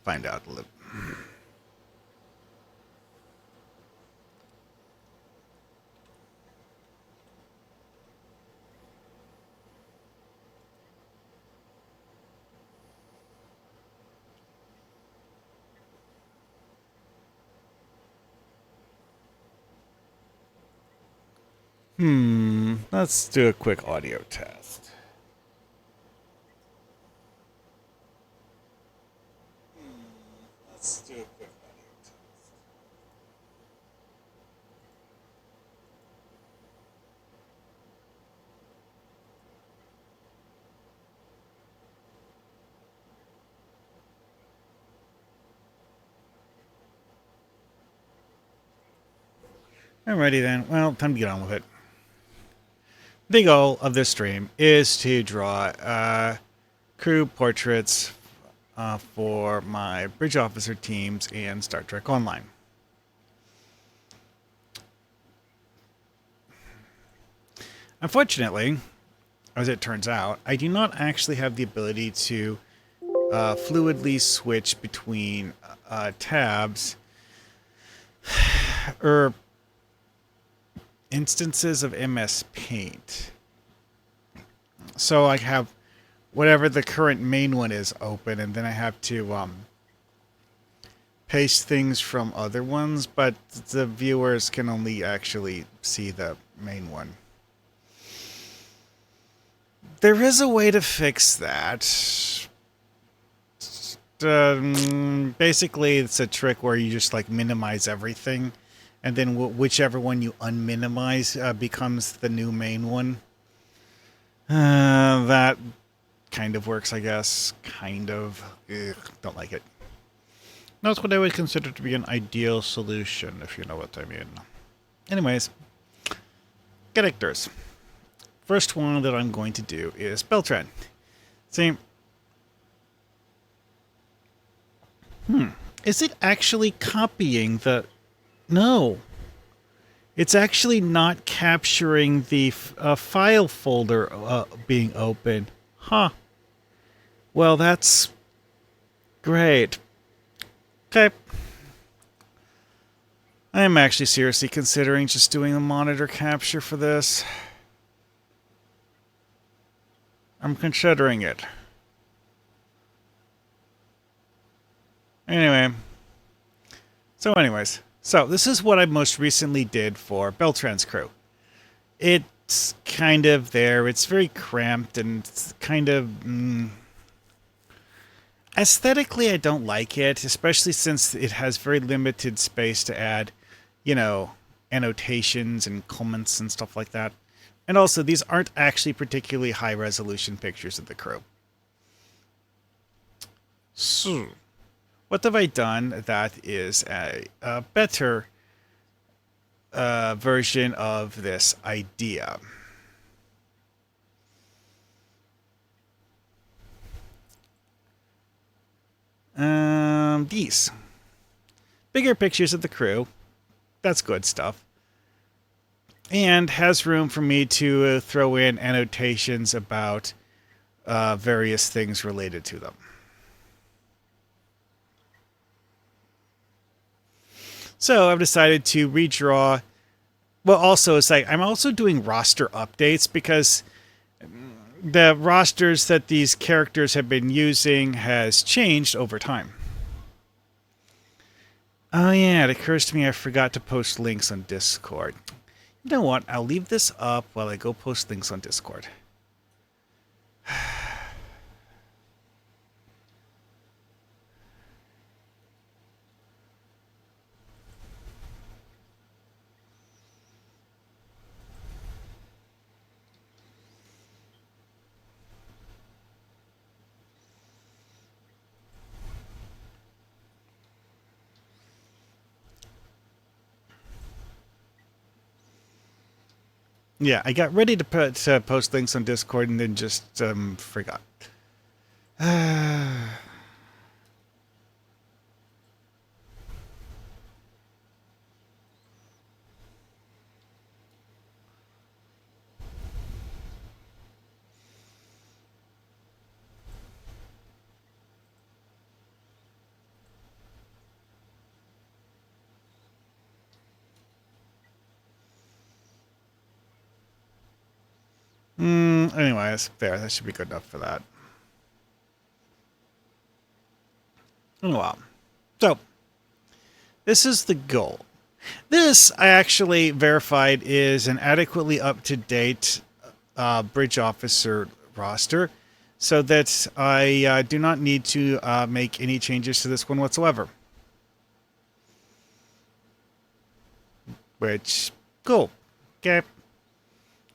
find out a little. Let's do a quick audio test. Let's do a quick audio test. Alrighty then. Well, time to get on with it. The goal of this stream is to draw crew portraits for my bridge officer teams and Star Trek Online. Unfortunately, as it turns out, I do not actually have the ability to fluidly switch between tabs or instances of MS Paint. So I have whatever the current main one is open, and then I have to paste things from other ones, but the viewers can only actually see the main one. There is a way to fix that. Basically, it's a trick where you just like minimize everything, and then whichever one you unminimize becomes the new main one. That kind of works, I guess. Kind of. Ugh, don't like it. That's what I would consider to be an ideal solution, if you know what I mean. Anyways, characters. First one that I'm going to do is Beltran. See, is it actually copying the... No. It's actually not capturing the file folder being open. Huh. Well, that's great. Okay. I am actually seriously considering just doing a monitor capture for this. I'm considering it. Anyway. So this is what I most recently did for Beltran's crew. It's kind of there. It's very cramped and it's kind of... Aesthetically, I don't like it, especially since it has very limited space to add, you know, annotations and comments and stuff like that. And also, these aren't actually particularly high-resolution pictures of the crew. So, what have I done that is a better version of this idea? These. Bigger pictures of the crew. That's good stuff. And has room for me to throw in annotations about various things related to them. So I've decided to redraw. Well, also, it's like I'm also doing roster updates because the rosters that these characters have been using has changed over time. Oh yeah, it occurs to me I forgot to post links on Discord. You know what? I'll leave this up while I go post links on Discord. Yeah, I got ready to post links on Discord and then just forgot. Anyways, there. That should be good enough for that. Oh, well. So, this is the goal. This, I actually verified, is an adequately up-to-date bridge officer roster, so that I do not need to make any changes to this one whatsoever. Which, cool. Okay.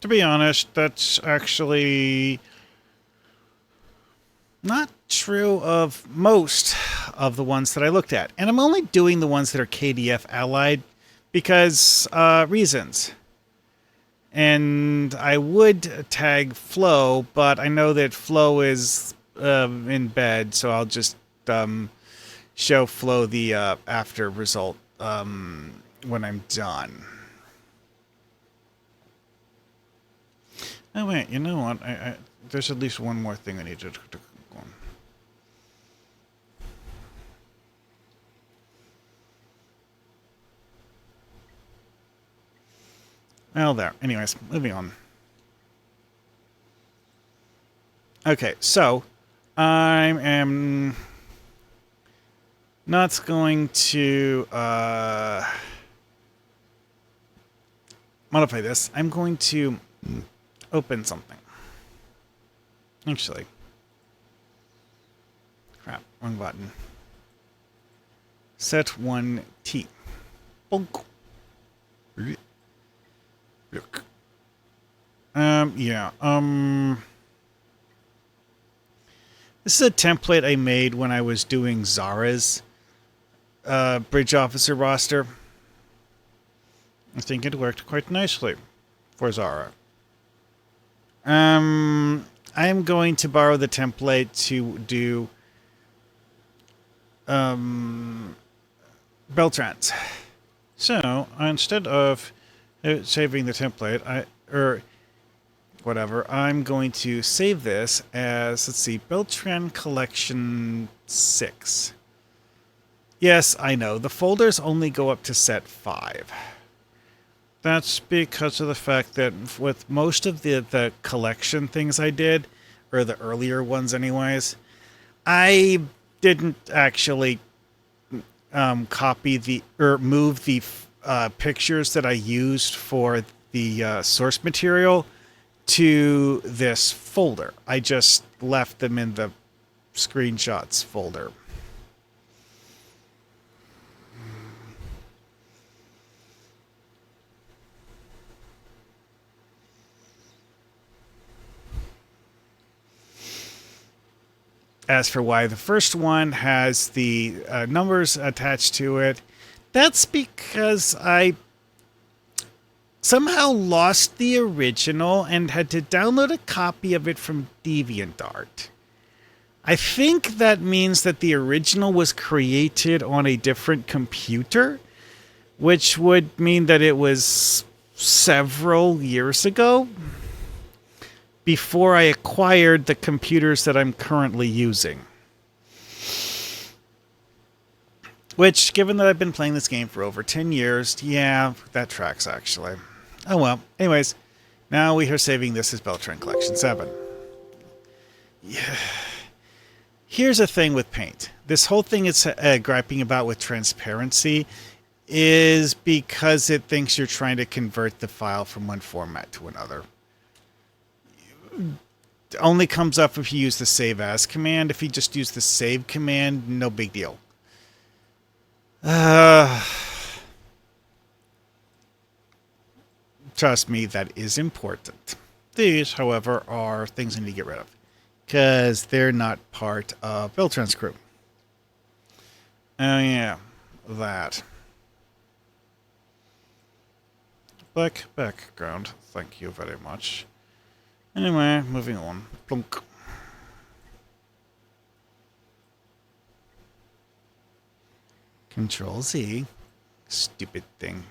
To be honest, that's actually not true of most of the ones that I looked at. And I'm only doing the ones that are KDF allied because reasons. And I would tag Flo, but I know that Flo is in bed, so I'll just show Flo the after result when I'm done. Oh wait, you know what? There's at least one more thing I need to go on. Well, there. Anyways, moving on. Okay, so I am not going to modify this. I'm going to open something. Actually. Crap, wrong button. Set 1T. Bonk. Look. Yeah. This is a template I made when I was doing Zara's bridge officer roster. I think it worked quite nicely for Zara. I am going to borrow the template to do Beltrans. So instead of saving the template, I'm going to save this as, let's see, Beltran Collection 6. Yes, I know, the folders only go up to set 5. That's because of the fact that with most of the collection things I did, or the earlier ones anyways, I didn't actually move the pictures that I used for the source material to this folder. I just left them in the screenshots folder. As for why the first one has the numbers attached to it, that's because I somehow lost the original and had to download a copy of it from DeviantArt. I think that means that the original was created on a different computer, which would mean that it was several years ago, before I acquired the computers that I'm currently using. Which, given that I've been playing this game for over 10 years, yeah, that tracks actually. Oh well. Anyways, now we are saving this as Beltran Collection 7. Yeah. Here's the thing with Paint. This whole thing it's griping about with transparency is because it thinks you're trying to convert the file from one format to another. It only comes up if you use the save as command. If you just use the save command, no big deal. Trust me, that is important. These, however, are things I need to get rid of, because they're not part of Beltran's crew. Oh yeah, that. Black background, thank you very much. Anyway, moving on. Plunk. Control Z. Stupid thing.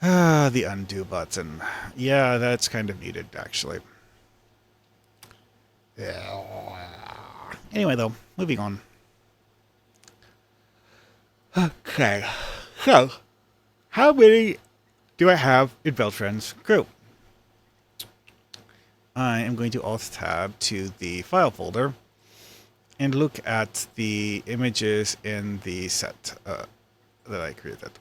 Ah, the undo button. Yeah, that's kind of needed, actually. Anyway, though, moving on. Okay. So, how many do I have in Beltran's crew? I am going to Alt-Tab to the file folder and look at the images in the set that I created.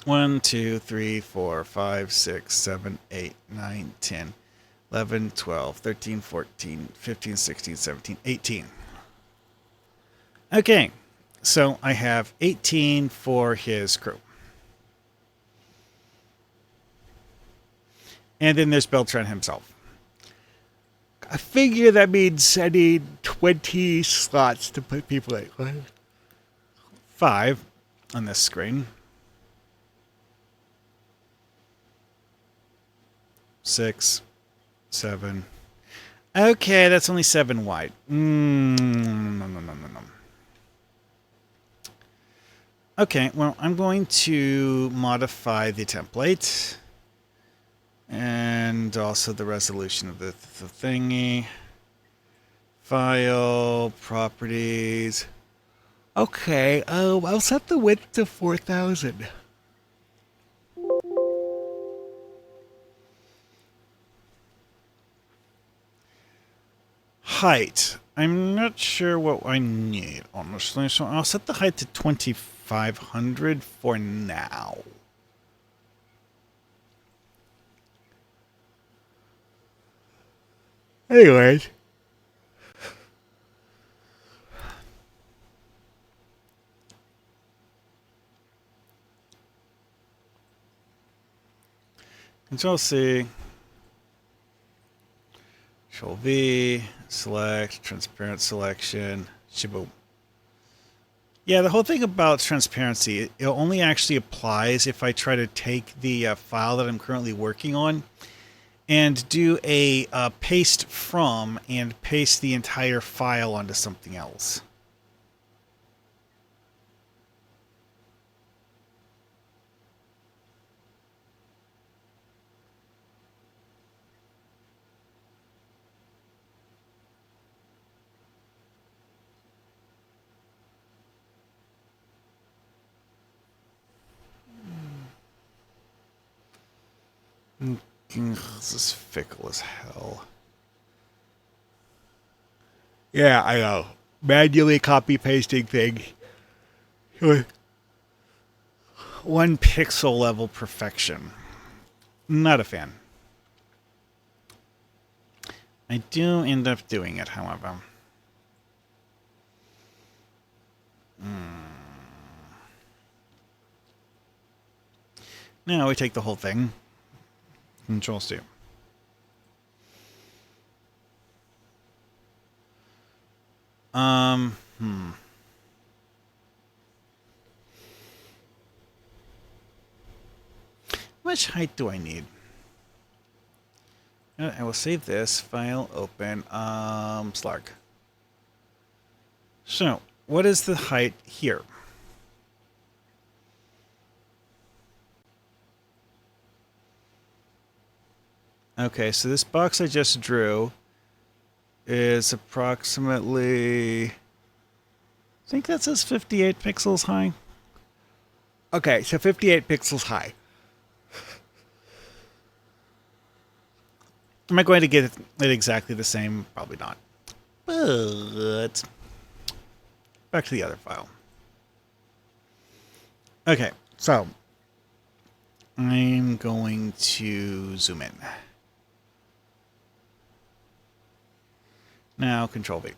1, 2, 3, 4, 5, 6, 7, 8, 9, 10, 11, 12, 13, 14, 15, 16, 17, 18. Okay, so I have 18 for his crew. And then there's Beltran himself. I figure that means I need 20 slots to put people in. 5 on this screen. 6, 7. Okay, that's only 7 wide. No. Okay, well, I'm going to modify the template. And also the resolution of the thingy. File, properties. Okay, I'll set the width to 4,000. Height. I'm not sure what I need, honestly, so I'll set the height to 2,500 for now. Anyways. Control C. Control V. Select. Transparent selection. Shaboom. Yeah, the whole thing about transparency, it only actually applies if I try to take the file that I'm currently working on and do a paste from and paste the entire file onto something else. This is fickle as hell. Yeah, I know. Manually copy pasting thing. 1 pixel level perfection. Not a fan. I do end up doing it, however. Now we take the whole thing. Control C. How much height do I need? I will save this. File, open, Slark. So, what is the height here? Okay, so this box I just drew is approximately, I think that says 58 pixels high. Okay, so 58 pixels high. Am I going to get it exactly the same? Probably not. But back to the other file. Okay, so I'm going to zoom in. Now, Control V.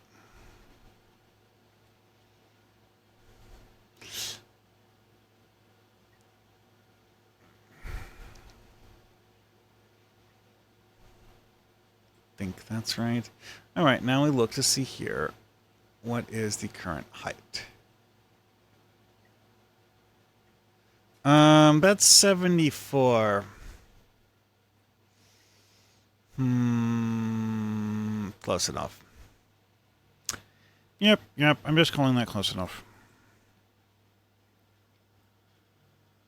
Think that's right. All right, now we look to see here. What is the current height? That's 74. Close enough. Yep, I'm just calling that close enough.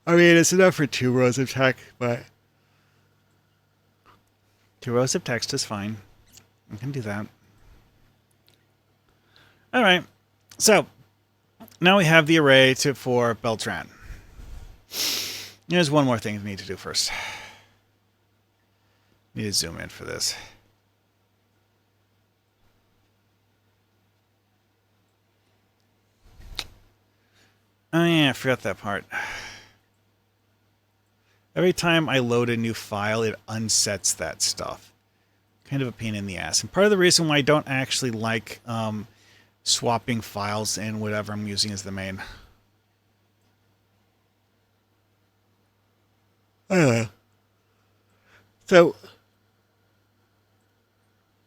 I mean, it's enough for 2 rows of text, but 2 rows of text is fine. I can do that. All right. So now we have the array for Beltran. There's one more thing I need to do first. Need to zoom in for this. Oh yeah, I forgot that part. Every time I load a new file, it unsets that stuff. Kind of a pain in the ass. And part of the reason why I don't actually like swapping files in whatever I'm using as the main. So,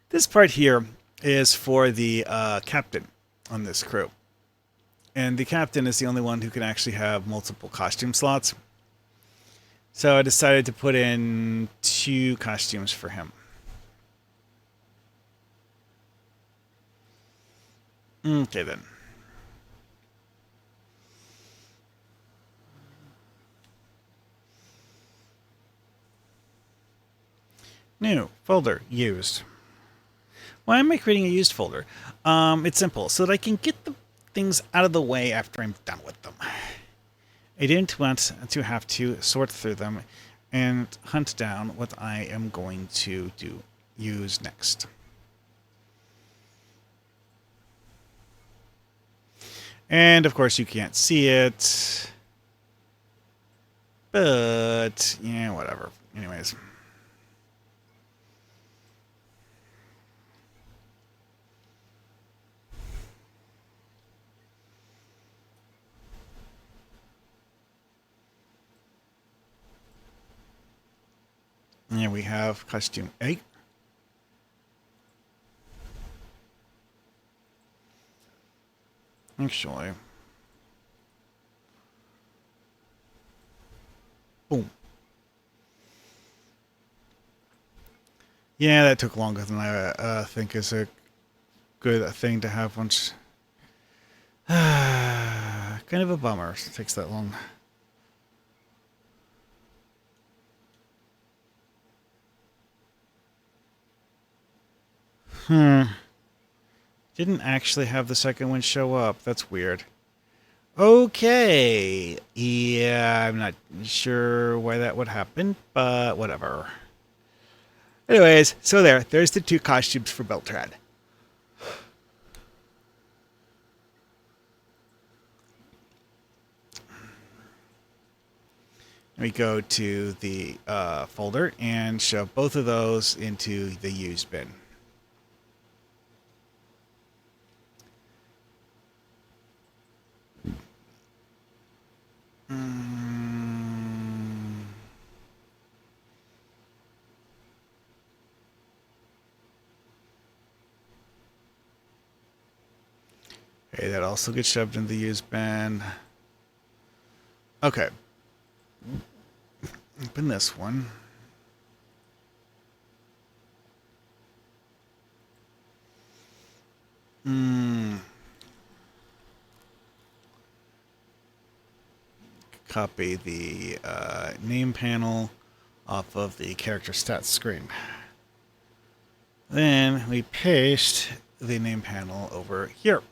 this part here is for the captain on this crew. And the captain is the only one who can actually have multiple costume slots. So I decided to put in 2 costumes for him. Okay then. New folder used. Why am I creating a used folder? It's simple, so that I can get the things out of the way after I'm done with them. I didn't want to have to sort through them and hunt down what I am going to use next. And of course you can't see it. But yeah, whatever. Anyways. And we have costume 8. Actually. Boom. Yeah, that took longer than I think is a good thing to have once. Kind of a bummer. It takes that long. Didn't actually have the second one show up. That's weird. Okay. Yeah, I'm not sure why that would happen, but whatever. Anyways, so there's the 2 costumes for Beltran. We go to the folder and shove both of those into the used bin. Okay, that also gets shoved in the used bin. Okay. Open this one. Copy the name panel off of the character stats screen. Then we paste the name panel over here.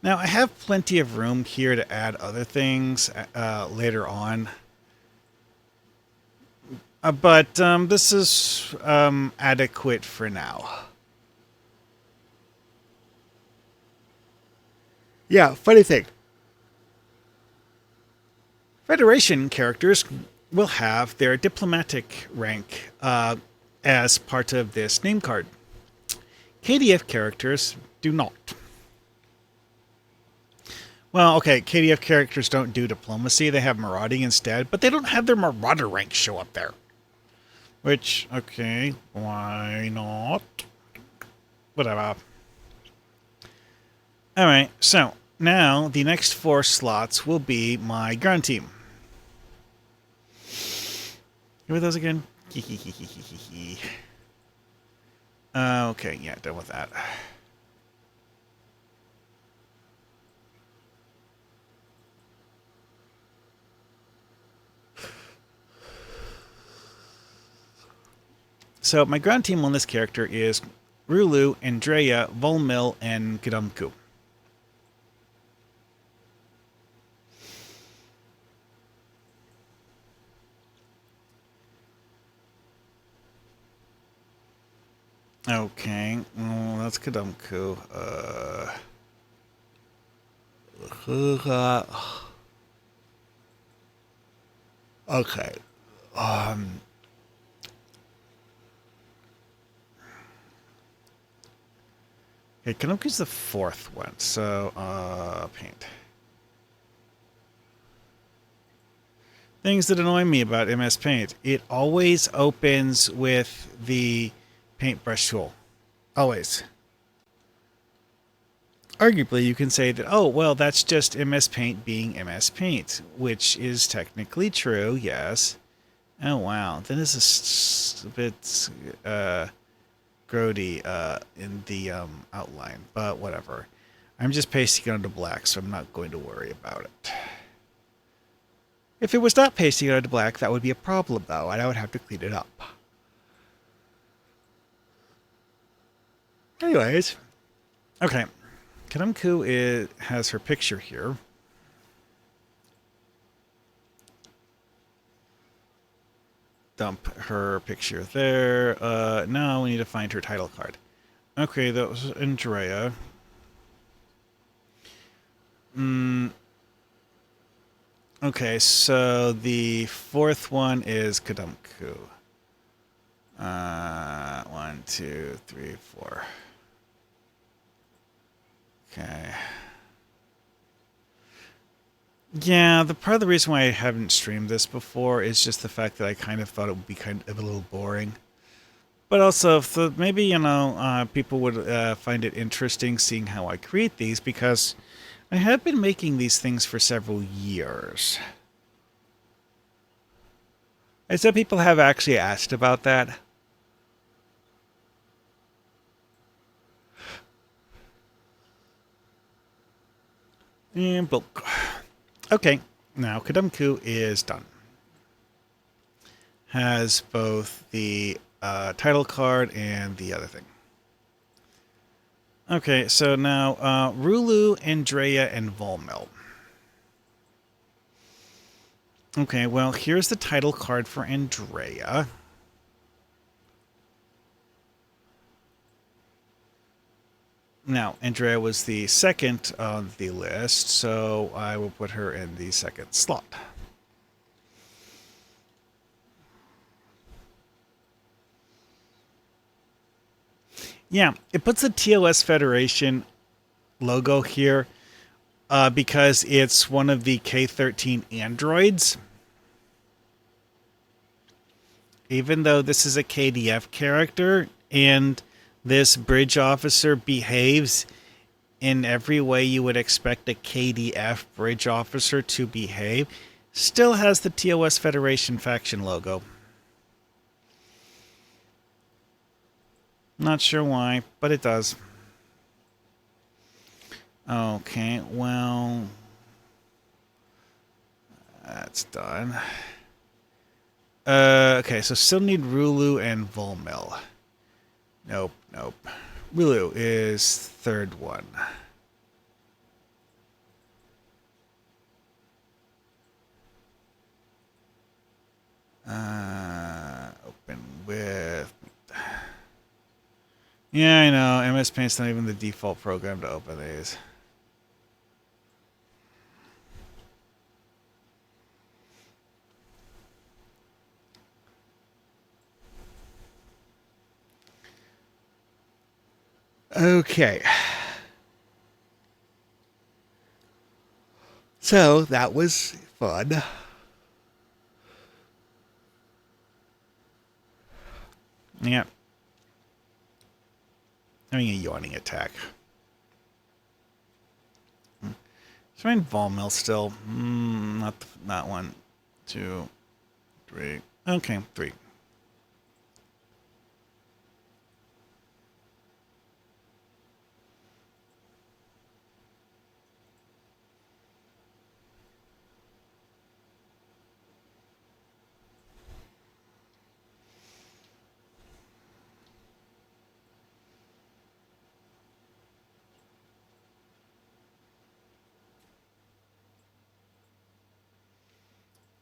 Now I have plenty of room here to add other things later on. But this is adequate for now. Yeah, funny thing. Federation characters will have their diplomatic rank as part of this name card. KDF characters do not. Well, okay, KDF characters don't do diplomacy. They have marauding instead, but they don't have their marauder rank show up there. Which, okay, why not? Whatever. Alright, so now the next 4 slots will be my ground team. Who are those again? Okay, yeah, done with that. So my ground team on this character is Rulu, Andrea, Volmil, and Gdumku. Okay, well, that's Kadumku. Okay. Um, okay, Kadumku's the fourth one, so, paint. Things that annoy me about MS Paint. It always opens with the paintbrush tool. Always. Arguably, you can say that, oh, well, that's just MS Paint being MS Paint, which is technically true, yes. Oh, wow. That is a bit grody in the outline, but whatever. I'm just pasting it onto black, so I'm not going to worry about it. If it was not pasting it onto black, that would be a problem, though, and I would have to clean it up. Anyways, okay. Kadumku has her picture here. Dump her picture there. Now we need to find her title card. Okay, that was Andrea. Okay, so the fourth one is Kadumku. 1, 2, 3, 4. Okay. Yeah, the part of the reason why I haven't streamed this before is just the fact that I kind of thought it would be kind of a little boring. But also, if maybe, people would find it interesting seeing how I create these, because I have been making these things for several years. And some people have actually asked about that. And bulk. Okay, now Kadumku is done. Has both the title card and the other thing. Okay, so now Rulu, Andrea, and Volmel. Okay, well, here's the title card for Andrea. Now, Andrea was the second on the list, so I will put her in the second slot. Yeah, it puts the TOS Federation logo here because it's one of the K-13 androids. Even though this is a KDF character and this bridge officer behaves in every way you would expect a KDF bridge officer to behave, still has the TOS Federation faction logo. Not sure why, but it does. Okay, well, that's done. Okay, so still need Rulu and Volmel. Nope. Rulu is third one. Open with... Yeah, I know. MS Paint's not even the default program to open these. Okay. So, that was fun. Yeah. Having a yawning attack. Is mine Volmel still? Not 1, 2, 3. Okay, 3.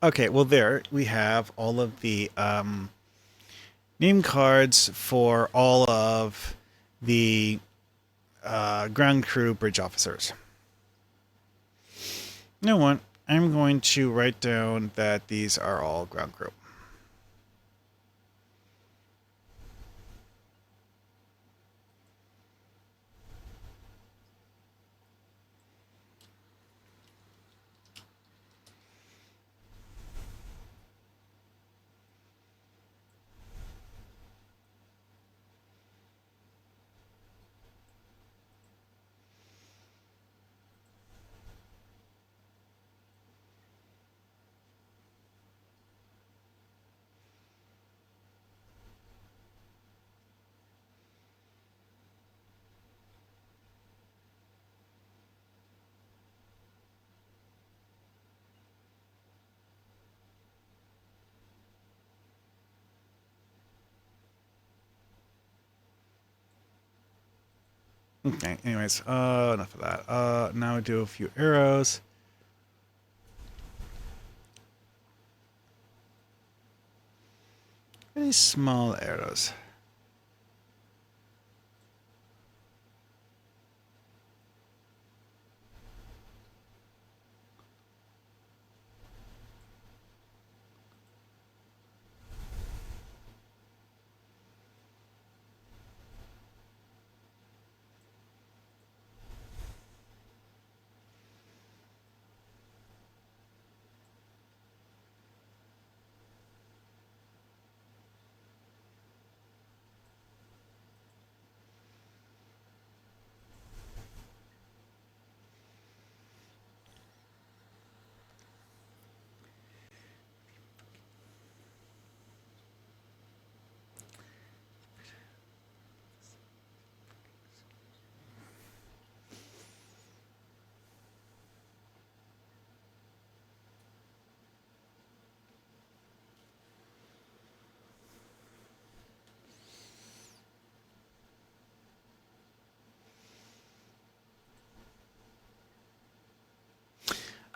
Okay, well there we have all of the name cards for all of the ground crew bridge officers. You know what? I'm going to write down that these are all ground crew. Okay, anyways, enough of that. Now I do a few arrows. Really small arrows.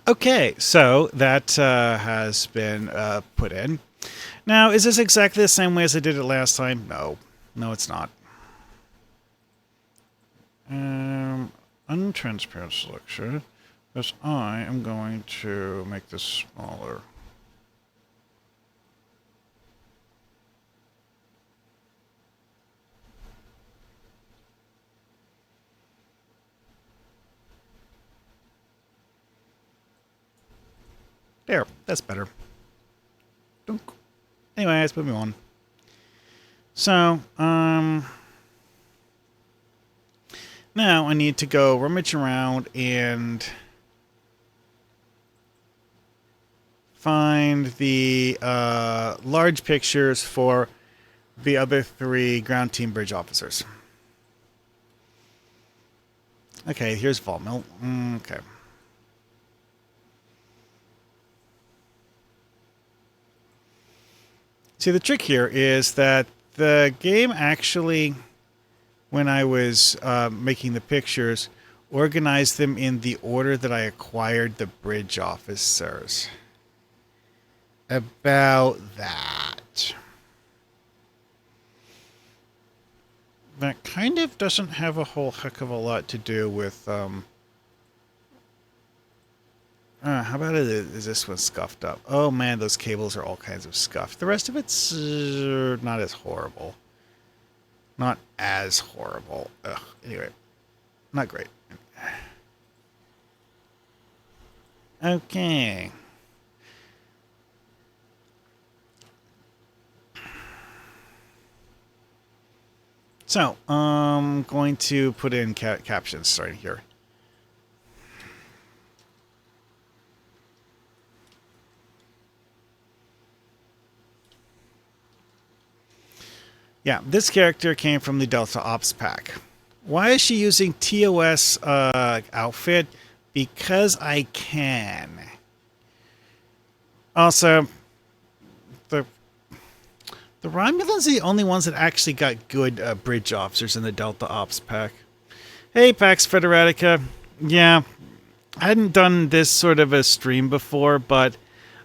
Okay, so that has been put in. Now, is this exactly the same way as I did it last time? No. No, it's not. Untransparent selection. Because I am going to make this smaller. There, that's better. Anyways, moving on. So, now I need to go rummage around and find the large pictures for the other 3 ground team bridge officers. Okay, here's Vault Mill. Okay. See, the trick here is that the game actually, when I was making the pictures, organized them in the order that I acquired the bridge officers. About that. That kind of doesn't have a whole heck of a lot to do with... how about is this one scuffed up? Oh man, those cables are all kinds of scuffed. The rest of it's not as horrible. Not as horrible. Ugh. Anyway, not great. Okay. So, I'm going to put in captions starting here. Yeah, this character came from the Delta Ops pack. Why is she using TOS outfit? Because I can. Also, the Romulans are the only ones that actually got good bridge officers in the Delta Ops pack. Hey, Pax Federatica. Yeah, I hadn't done this sort of a stream before, but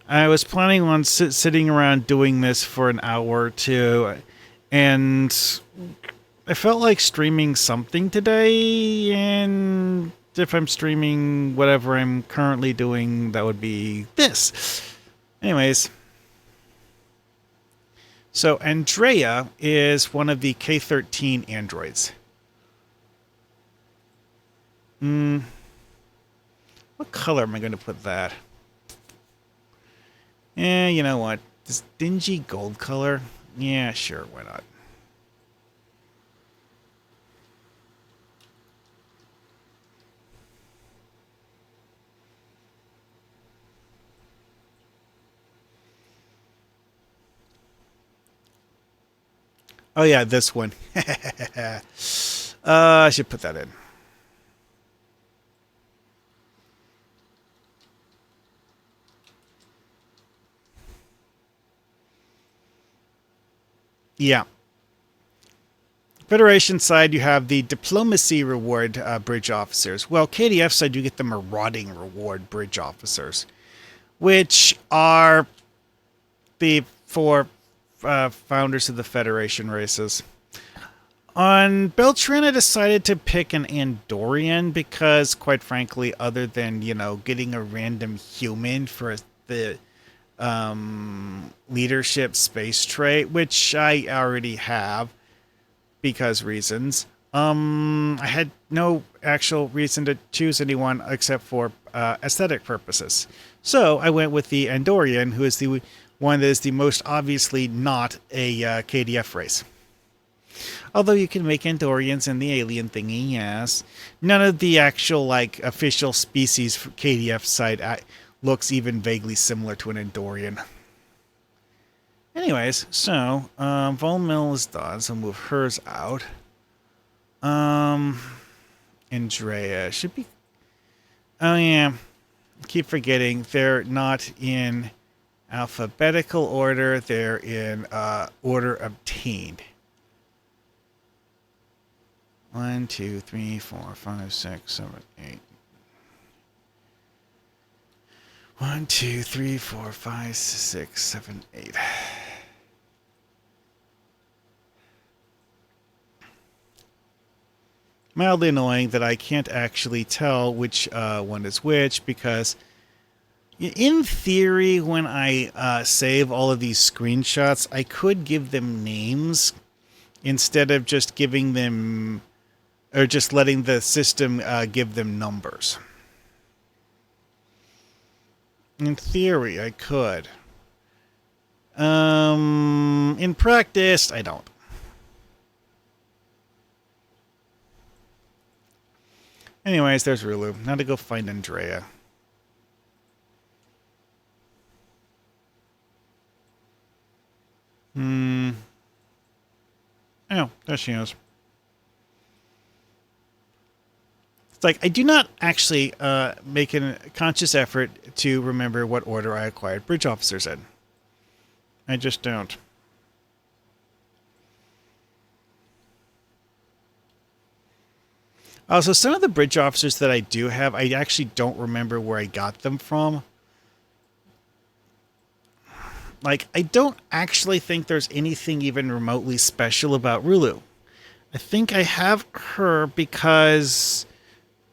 I was planning on sitting around doing this for an hour or two. And I felt like streaming something today, and if I'm streaming whatever I'm currently doing, that would be this. Anyways, so Andrea is one of the K-13 androids. What color am I going to put that? You know what? This dingy gold color? Yeah, sure, why not? Oh yeah, this one. I should put that in. Yeah. Federation side, you have the diplomacy reward bridge officers. Well, KDF side, you get the marauding reward bridge officers, which are the four founders of the Federation races. On Beltran, I decided to pick an Andorian because, quite frankly, other than, getting a random human for the leadership space trait, which I already have because reasons, I had no actual reason to choose anyone except for aesthetic purposes. So I went with the Andorian, who is the one that is the most obviously not a KDF race. Although you can make Andorians in the alien thingy, yes. None of the actual, official species for KDF side looks even vaguely similar to an Andorian. Anyways, so, Volmil is done, so move hers out. Andrea should be... Oh, yeah. Keep forgetting, they're not in alphabetical order, they're in order obtained. 1, 2, 3, 4, 5, 6, 7, 8. 1, 2, 3, 4, 5, 6, 7, 8. Mildly annoying that I can't actually tell which one is which, because in theory, when I save all of these screenshots, I could give them names instead of just giving them, or just letting the system give them numbers. In theory, I could. In practice, I don't. Anyways, there's Rulu. Now to go find Andrea. Oh, there she is. It's like, I do not actually make a conscious effort to remember what order I acquired bridge officers in. I just don't. Also, some of the bridge officers that I do have, I actually don't remember where I got them from. Like, I don't actually think there's anything even remotely special about Rulu. I think I have her because,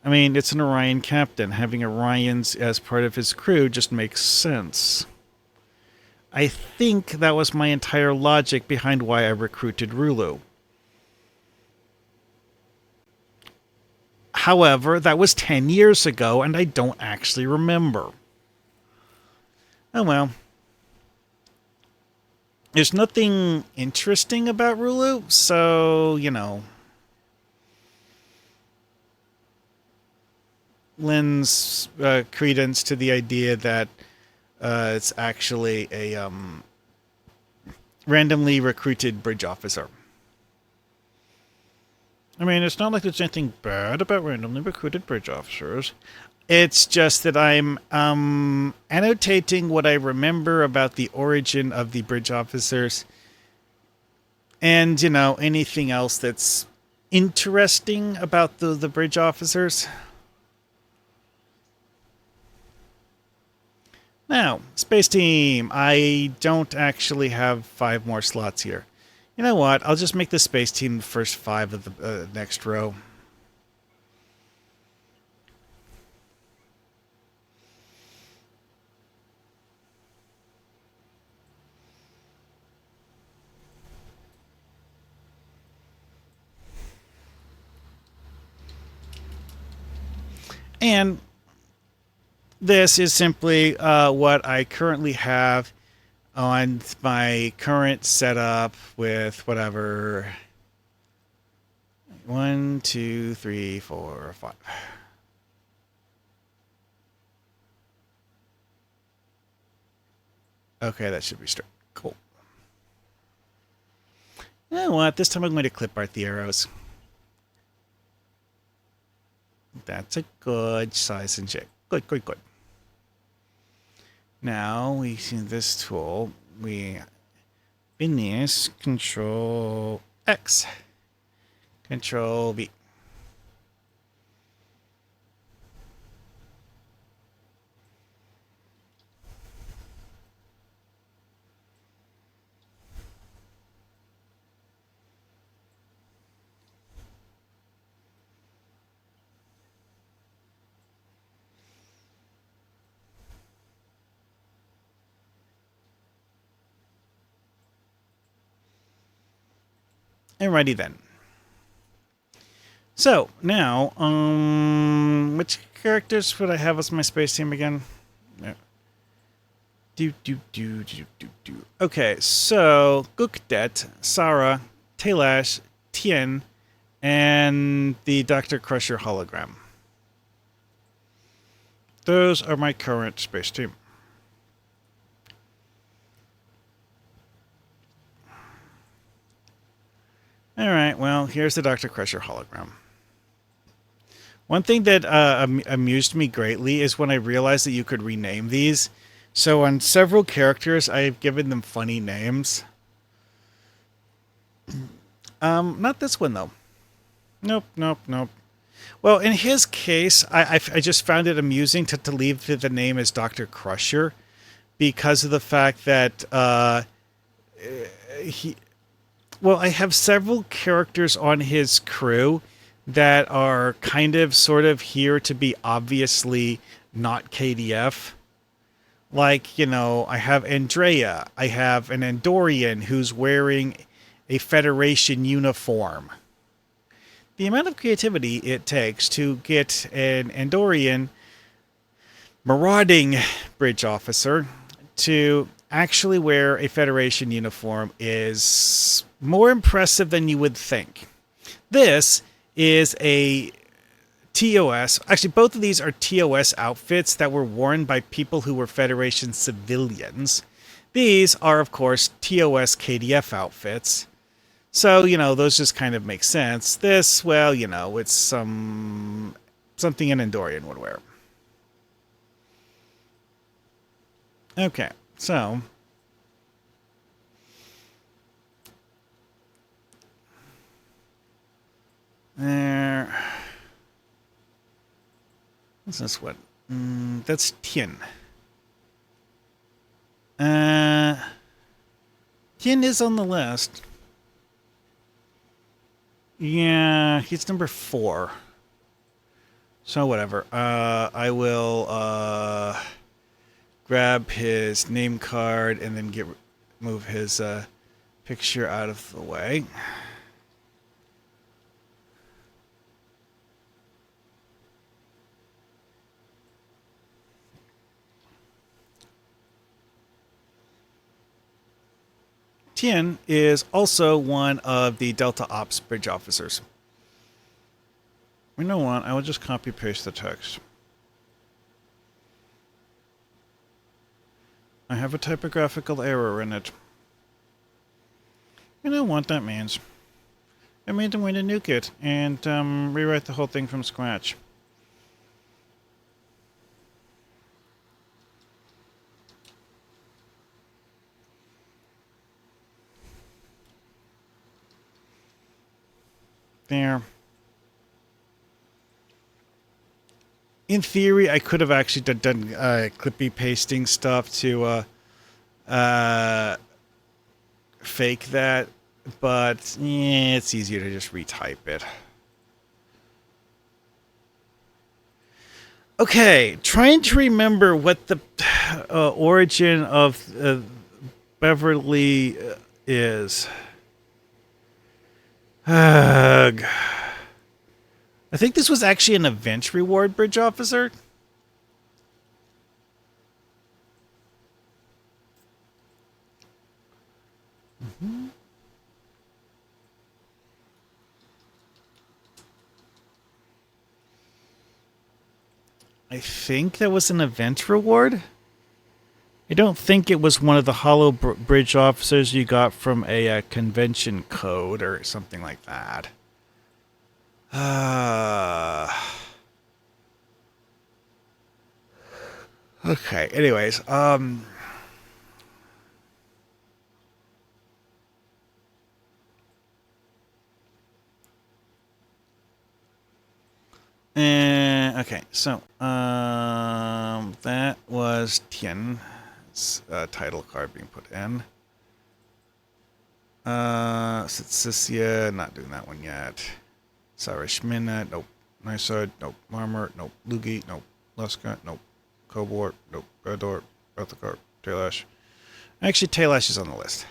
I mean, it's an Orion captain. Having Orions as part of his crew just makes sense. I think that was my entire logic behind why I recruited Rulu. However, that was 10 years ago, and I don't actually remember. Oh well. There's nothing interesting about Rulu, so, lends credence to the idea that it's actually a randomly recruited bridge officer. I mean, it's not like there's anything bad about randomly recruited bridge officers. It's just that I'm annotating what I remember about the origin of the bridge officers and, anything else that's interesting about the bridge officers. Now, Space Team. I don't actually have 5 more slots here. You know what? I'll just make the space team the first 5 of the next row. And this is simply what I currently have on my current setup with whatever 1, 2, 3, 4, 5. Okay, that should be straight. Cool. You know what? This time I'm going to clip art the arrows. That's a good size and shape. Good, good, good. Now we see this tool. We finish Control X, Control V. Alrighty then. So now, which characters would I have as my space team again? No. Okay, so Gukdet, Sarah, Tailash, Tien, and the Dr. Crusher hologram. Those are my current space team. Alright, well, here's the Dr. Crusher hologram. One thing that amused me greatly is when I realized that you could rename these. So on several characters, I've given them funny names. Not this one, though. Nope, nope, nope. Well, in his case, I just found it amusing to leave the name as Dr. Crusher because of the fact that well, I have several characters on his crew that are kind of sort of here to be obviously not KDF. Like, you know, I have Andrea. I have an Andorian who's wearing a Federation uniform. The amount of creativity it takes to get an Andorian marauding bridge officer to actually wear a Federation uniform is more impressive than you would think. This is a TOS. Actually, both of these are TOS outfits that were worn by people who were Federation civilians. These are, of course, TOS KDF outfits. So, you know, those just kind of make sense. This, well, you know, it's something an Andorian would wear. Okay, so there. What's this one? That's Tien. Tien is on the list. Yeah, he's number 4. So whatever. I will grab his name card and then move his picture out of the way. Tien is also one of the Delta Ops bridge officers. You know what? I will just copy paste the text. I have a typographical error in it. You know what that means? It means I'm going to nuke it and rewrite the whole thing from scratch. There. In theory, I could have actually done clippy pasting stuff to fake that, but it's easier to just retype it. Okay, trying to remember what the origin of Beverly is. Ugh. I think this was actually an event reward bridge officer. Mm-hmm. I think that was an event reward. I don't think it was one of the hollow bridge officers you got from a convention code or something like that. Okay, anyways, okay, so that was Tien. Title card being put in. Sitsia, not doing that one yet. Sarishmina, nope. Nysud, nope. Marmor, nope. Lugi, nope. Luska, nope. Cobort, nope. Redor, Beltran, Taelash. Actually, Taelash is on the list.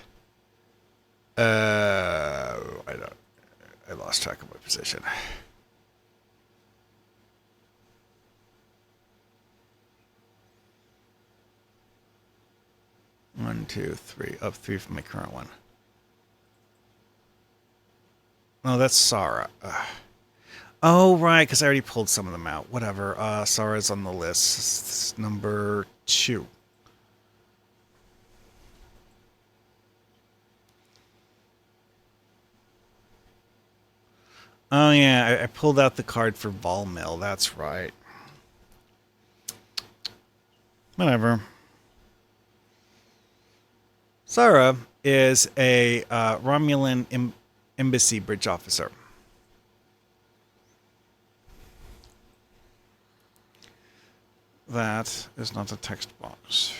I lost track of my position. One, two, three. Up three from my current one. Oh, that's Sara. Oh, right, because I already pulled some of them out. Whatever. Sara's on the list. It's number 2. Oh, yeah, I pulled out the card for Volmill. That's right. Whatever. Sara is a Romulan embassy bridge officer. That is not a text box.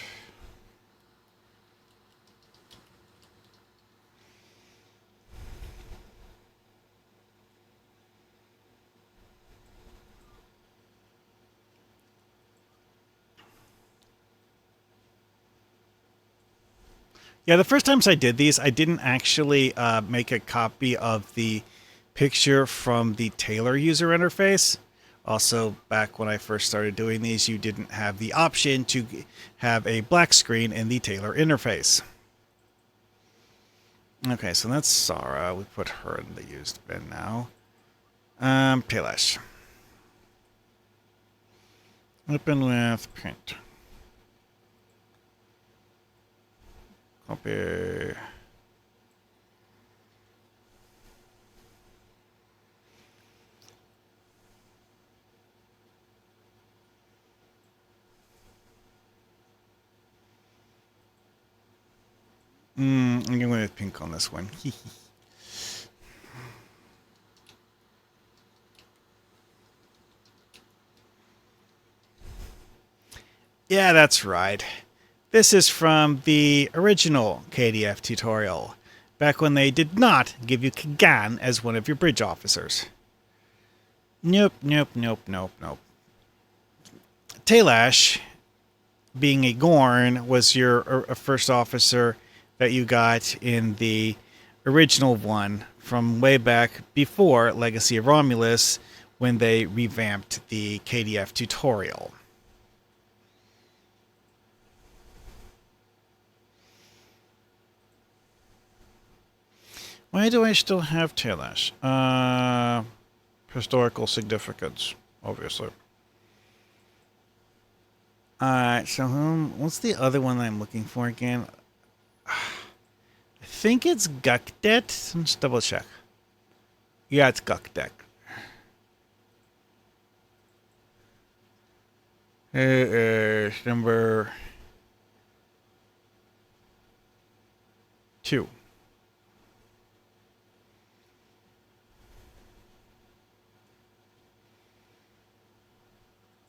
Yeah, the first times I did these, I didn't actually make a copy of the picture from the Taylor user interface. Also, back when I first started doing these, you didn't have the option to have a black screen in the Taylor interface. Okay, so that's Sara. We put her in the used bin now. Taelash. Open with print. Copy. I'm going with pink on this one. Yeah, that's right. This is from the original KDF tutorial, back when they did not give you Kagan as one of your bridge officers. Nope. Taelash, being a Gorn, was your first officer that you got in the original one from way back before Legacy of Romulus, when they revamped the KDF tutorial. Why do I still have Taelash? Historical significance, obviously. Alright, so what's the other one that I'm looking for again? I think it's Gukdet. Let's double check. Yeah, it's Gukdet. It's number 2.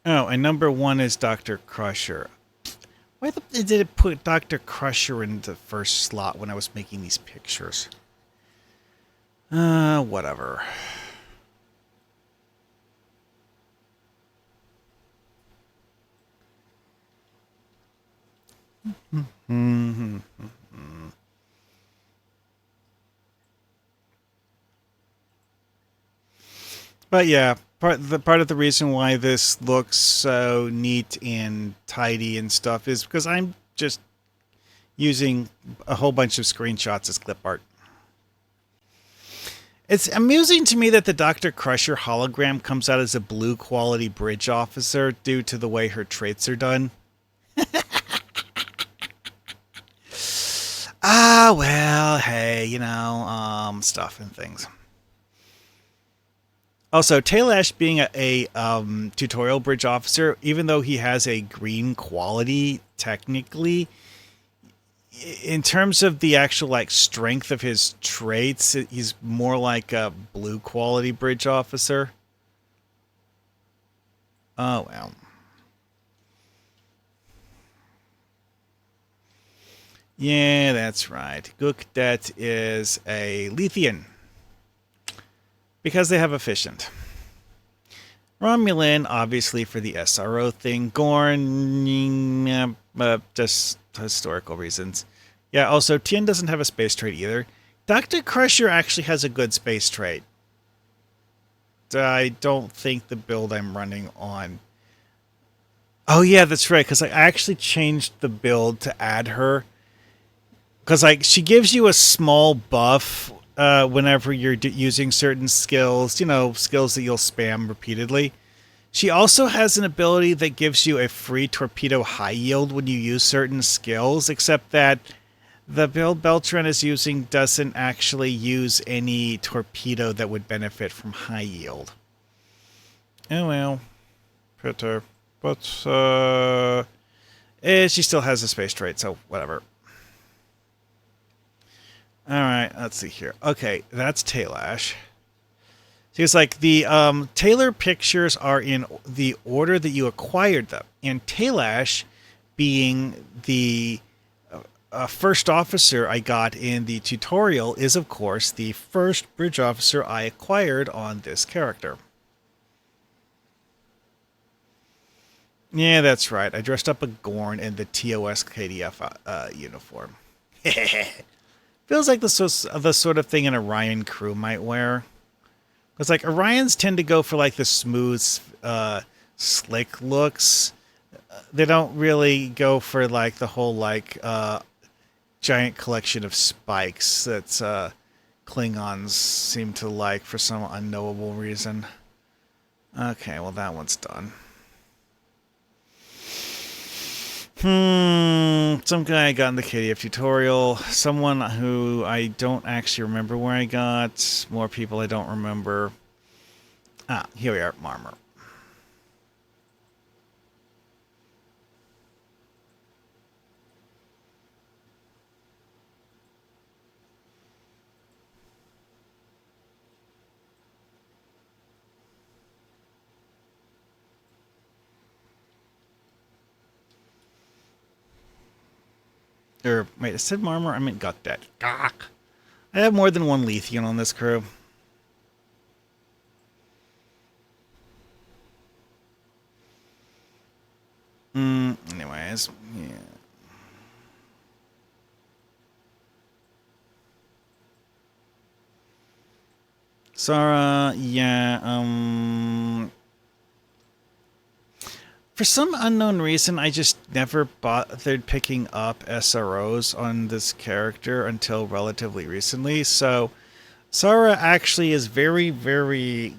Oh, and number 1 is Dr. Crusher. Why did it put Dr. Crusher in the first slot when I was making these pictures? Whatever. But yeah, part of the reason why this looks so neat and tidy and stuff is because I'm just using a whole bunch of screenshots as clip art. It's amusing to me that the Dr. Crusher hologram comes out as a blue quality bridge officer due to the way her traits are done. Well, hey, stuff and things. Also, Taylash being a tutorial bridge officer, even though he has a green quality, technically, in terms of the actual strength of his traits, he's more like a blue quality bridge officer. Oh, well. Yeah, that's right. Gukdet is a Lethean. Because they have efficient. Romulan, obviously, for the SRO thing. Gorn, just historical reasons. Yeah, also, Tien doesn't have a space trait either. Dr. Crusher actually has a good space trait. I don't think the build I'm running on... Oh, yeah, that's right, because I actually changed the build to add her. Because she gives you a small buff whenever you're using certain skills, skills that you'll spam repeatedly. She also has an ability that gives you a free torpedo high yield when you use certain skills, except that the build Beltran is using doesn't actually use any torpedo that would benefit from high yield. Oh well. Better. But, she still has a space trait, so whatever. Alright, let's see here. Okay, that's Taylash. So it's like the Taylor pictures are in the order that you acquired them. And Taylash, being the first officer I got in the tutorial, is of course the first bridge officer I acquired on this character. Yeah, that's right. I dressed up a Gorn in the TOS KDF uniform. Feels like the sort of thing an Orion crew might wear. Because, Orions tend to go for, the smooth, slick looks. They don't really go for, the whole, giant collection of spikes that Klingons seem to like for some unknowable reason. Okay, well, that one's done. Some guy I got in the KDF tutorial. Someone who I don't actually remember where I got. More people I don't remember. Here we are, Marmor. Or, wait, I said Marmor? I meant Gukdet. Gawk. I have more than one Lethean on this crew. Anyways, yeah. Sara, yeah, for some unknown reason, I just never bothered picking up SROs on this character until relatively recently. So, Sara actually is very, very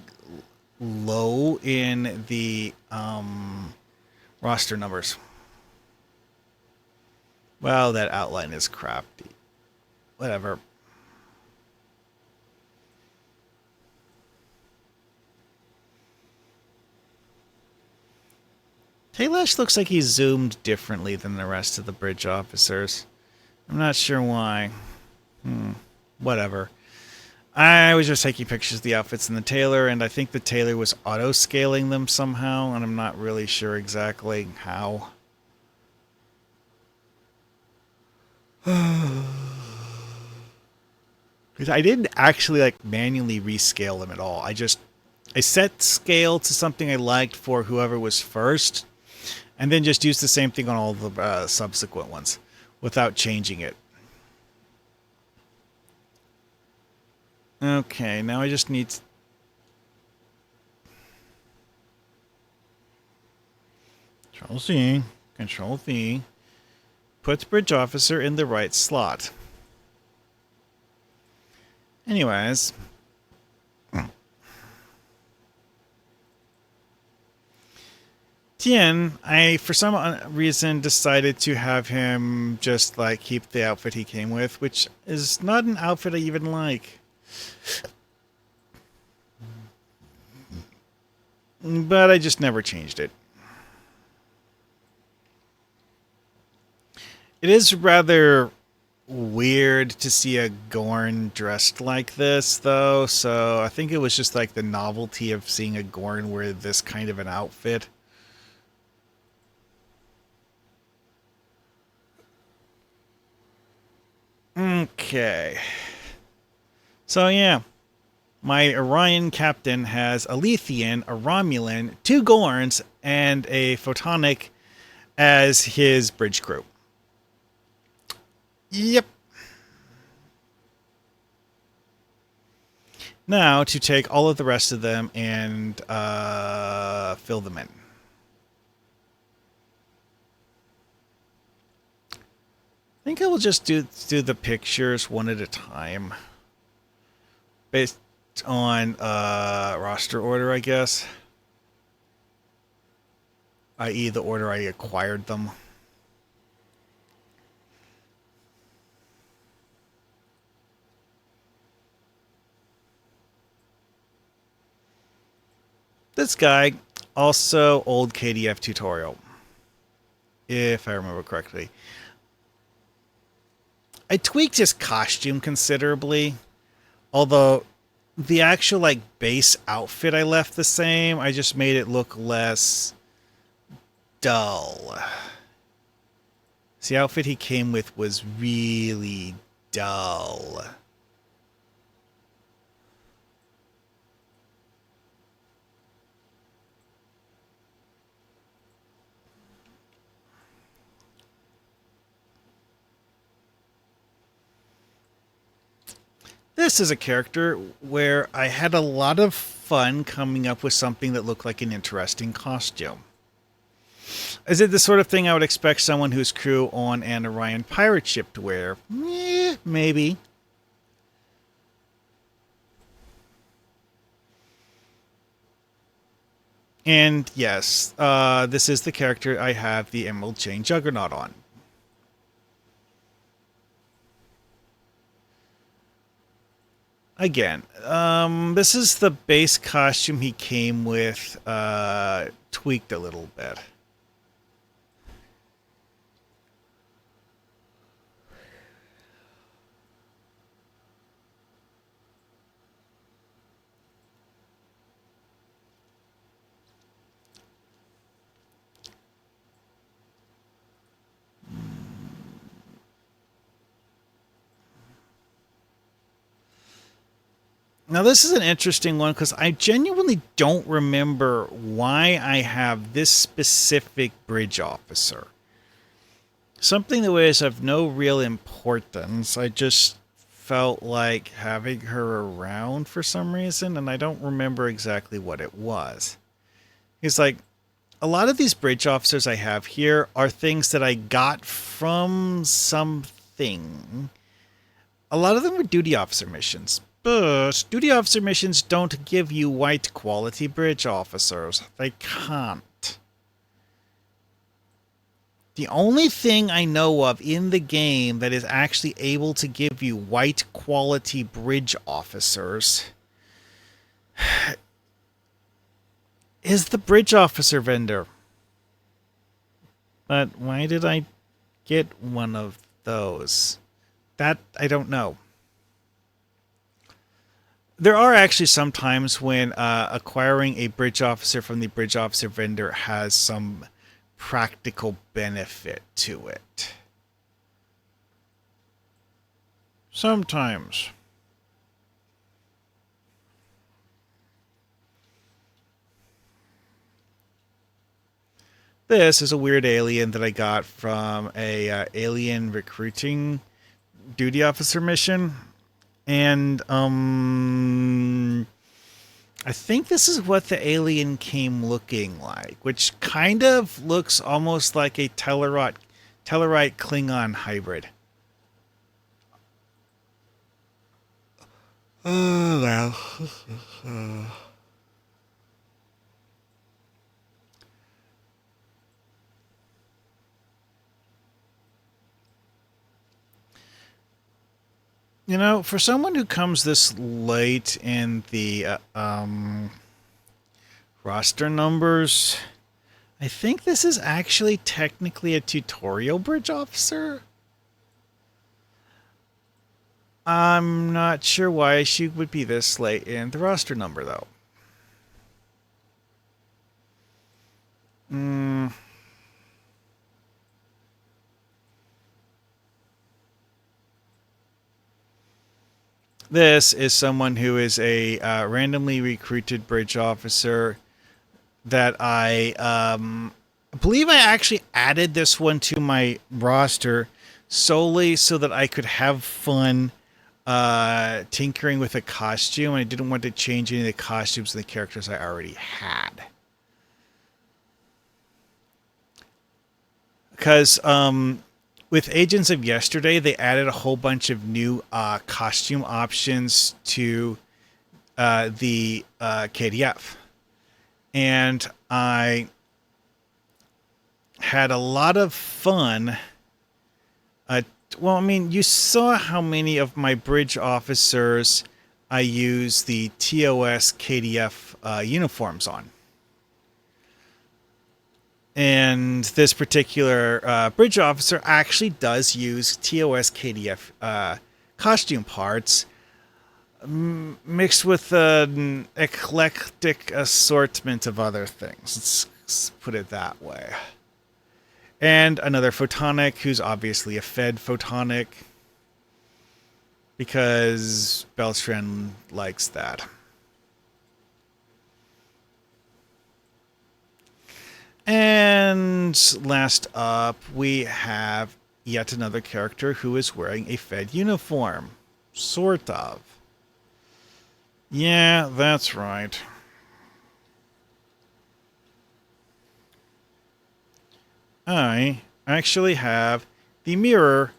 low in the roster numbers. Well, that outline is crappy. Whatever. Taylash looks like he's zoomed differently than the rest of the bridge officers. I'm not sure why. Whatever. I was just taking pictures of the outfits in the tailor, and I think the tailor was auto-scaling them somehow, and I'm not really sure exactly how. Because I didn't actually like manually rescale them at all. I set scale to something I liked for whoever was first, and then just used the same thing on all the subsequent ones without changing it. Okay, now I just need Control C, Control V, puts bridge officer in the right slot. Anyways, Tien, I for some reason decided to have him just like keep the outfit he came with, which is not an outfit I even like. But I just never changed it. It is rather weird to see a Gorn dressed like this, though, so I think it was just like the novelty of seeing a Gorn wear this kind of an outfit. Okay. So yeah, my Orion captain has a Lethian, a Romulan, 2 Gorns, and a Photonic as his bridge crew. Yep. Now to take all of the rest of them and fill them in. I think I will just do the pictures one at a time. Based on roster order, I guess. I.e. the order I acquired them. This guy, also old KDF tutorial, if I remember correctly. I tweaked his costume considerably, although the actual like base outfit I left the same. I just made it look less dull. The outfit he came with was really dull. This is a character where I had a lot of fun coming up with something that looked like an interesting costume. Is it the sort of thing I would expect someone whose crew on an Orion pirate ship to wear? Maybe. And yes, this is the character I have the Emerald Chain Juggernaut on. Again, this is the base costume he came with, tweaked a little bit. Now, this is an interesting one because I genuinely don't remember why I have this specific bridge officer. Something that was of no real importance. I just felt like having her around for some reason, and I don't remember exactly what it was. It's like, a lot of these bridge officers I have here are things that I got from something. A lot of them were duty officer missions. But duty officer missions don't give you white quality bridge officers. They can't. The only thing I know of in the game that is actually able to give you white quality bridge officers is the bridge officer vendor. But why did I get one of those? That I don't know. There are actually some times when acquiring a bridge officer from the bridge officer vendor has some practical benefit to it. Sometimes. This is a weird alien that I got from a alien recruiting duty officer mission. And I think this is what the alien came looking like, which kind of looks almost like a Tellarite Klingon hybrid. Oh, well. You know, for someone who comes this late in the roster numbers, I think this is actually technically a tutorial bridge officer. I'm not sure why she would be this late in the roster number, though. This is someone who is a randomly recruited bridge officer that I believe I actually added this one to my roster solely so that I could have fun tinkering with a costume. I didn't want to change any of the costumes and the characters I already had. Because with Agents of Yesterday, they added a whole bunch of new costume options to the KDF. And I had a lot of fun. Well, I mean, you saw how many of my bridge officers I use the TOS KDF uniforms on. And this particular bridge officer actually does use TOS KDF costume parts mixed with an eclectic assortment of other things. Let's put it that way. And another photonic who's obviously a fed photonic because Beltran likes that. And last up, we have yet another character who is wearing a Fed uniform. Sort of. Yeah, that's right. I actually have the mirror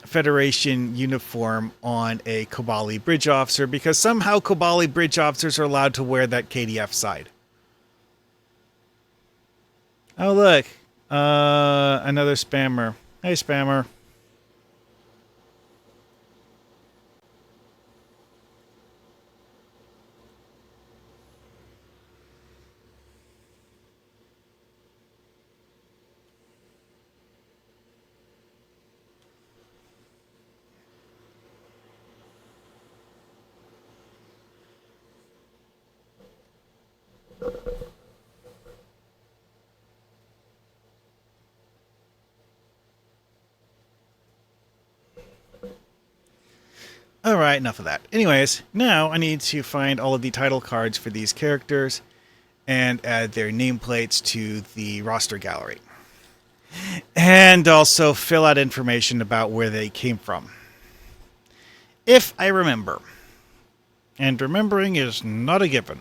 Federation uniform on a Kobali bridge officer because somehow Kobali bridge officers are allowed to wear that KDF side. Oh, look. Another spammer. Hey, spammer. Alright, enough of that. Anyways, now I need to find all of the title cards for these characters and add their nameplates to the roster gallery. And also fill out information about where they came from. If I remember. And remembering is not a given.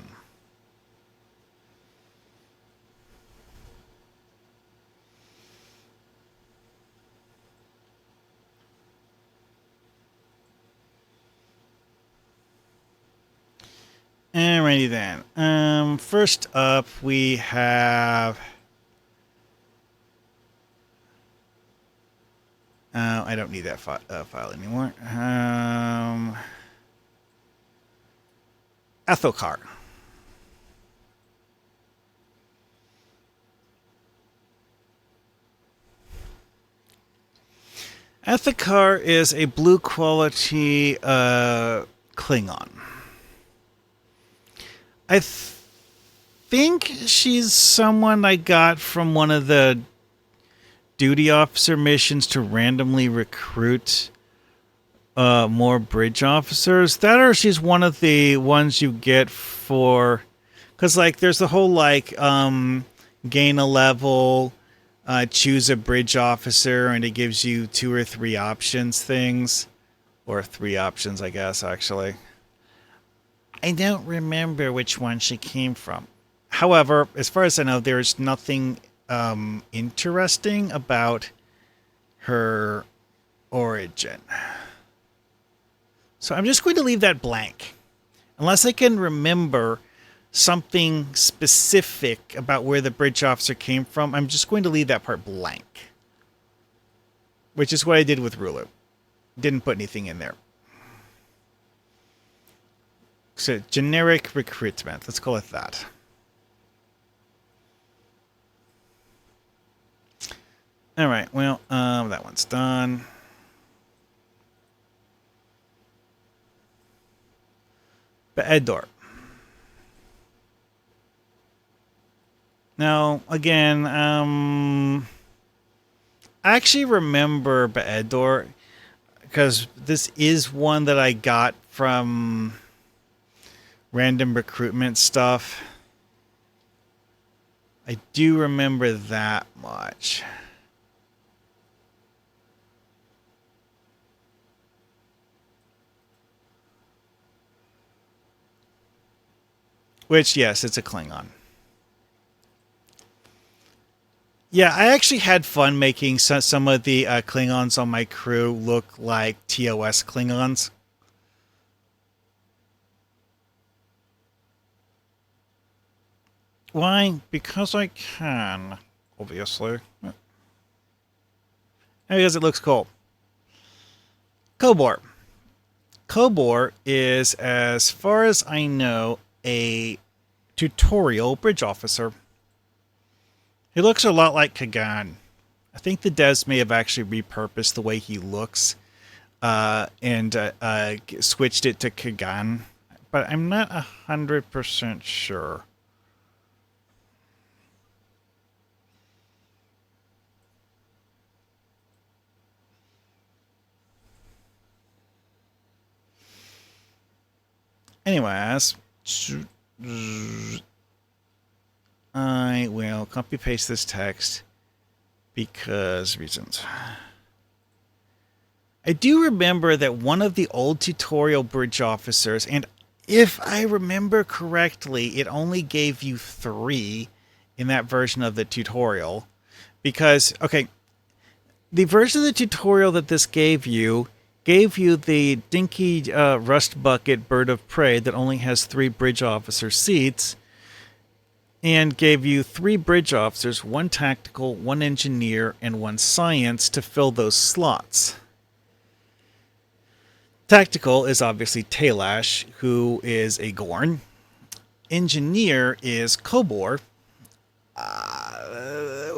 Alrighty then. First up, we have... I don't need that file anymore. Ethokar. Ethokar is a blue quality Klingon. I think she's someone I got from one of the duty officer missions to randomly recruit more bridge officers. That or she's one of the ones you get for Because, like, there's the whole, like, gain a level, choose a bridge officer, and it gives you 2 or 3 options things. Or 3 options, I guess, actually. I don't remember which one she came from. However, as far as I know, there's nothing interesting about her origin. So I'm just going to leave that blank. Unless I can remember something specific about where the bridge officer came from, I'm just going to leave that part blank. Which is what I did with Rulu. Didn't put anything in there. So, generic recruitment. Let's call it that. Alright, well, that one's done. Be'edor. Now, again, I actually remember Be'edor because this is one that I got from random recruitment stuff. I do remember that much. Which, yes, it's a Klingon. Yeah, I actually had fun making some of the Klingons on my crew look like TOS Klingons. Why? Because I can, obviously. And because it looks cool. Kobor. Kobor is, as far as I know, a tutorial bridge officer. He looks a lot like Kagan. I think the devs may have actually repurposed the way he looks and switched it to Kagan, but I'm not 100% sure. Anyways, I will copy paste this text because reasons. I do remember that one of the old tutorial bridge officers, and if I remember correctly, it only gave you 3 in that version of the tutorial. Because, okay, the version of the tutorial that this gave you the dinky rust bucket bird of prey that only has 3 bridge officer seats, and gave you 3 bridge officers, 1 tactical, 1 engineer, and 1 science to fill those slots. Tactical is obviously Talash, who is a Gorn. Engineer is Kobor,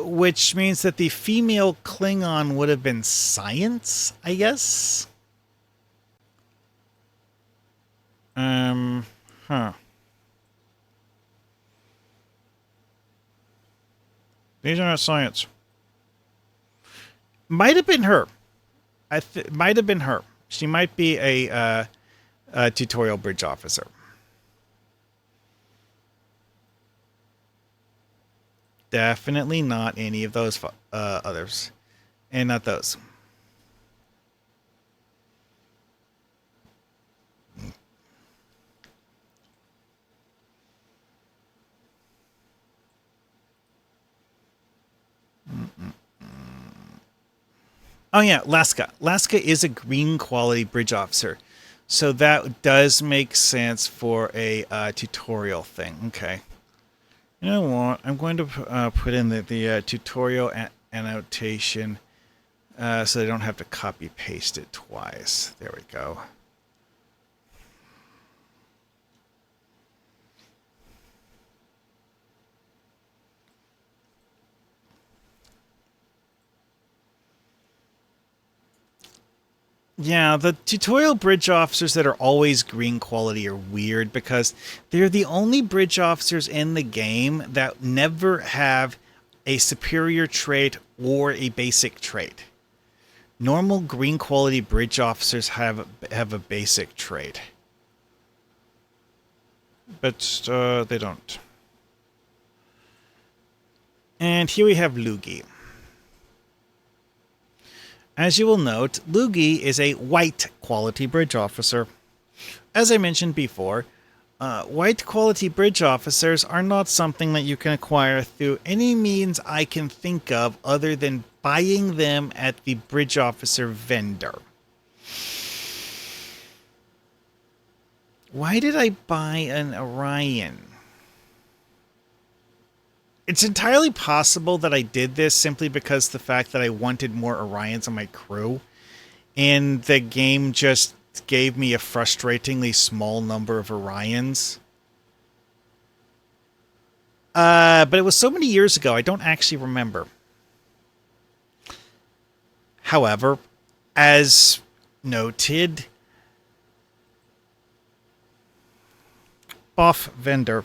which means that the female Klingon would have been science, I guess? These are not science. Might have been her. Might have been her. She might be a tutorial bridge officer. Definitely not any of those others. And not those. Oh yeah, Laska. Laska is a green quality bridge officer. So that does make sense for a tutorial thing. Okay. You know what? I'm going to put in the tutorial annotation so they don't have to copy paste it twice. There we go. Yeah, the tutorial bridge officers that are always green quality are weird because they're the only bridge officers in the game that never have a superior trait or a basic trait. Normal green quality bridge officers have a basic trait. But they don't. And here we have Lugi. As you will note, Lugi is a white quality bridge officer. As I mentioned before, white quality bridge officers are not something that you can acquire through any means I can think of other than buying them at the bridge officer vendor. Why did I buy an Orion? It's entirely possible that I did this simply because the fact that I wanted more Orions on my crew, and the game just gave me a frustratingly small number of Orions. But it was so many years ago, I don't actually remember. However, as noted, off vendor.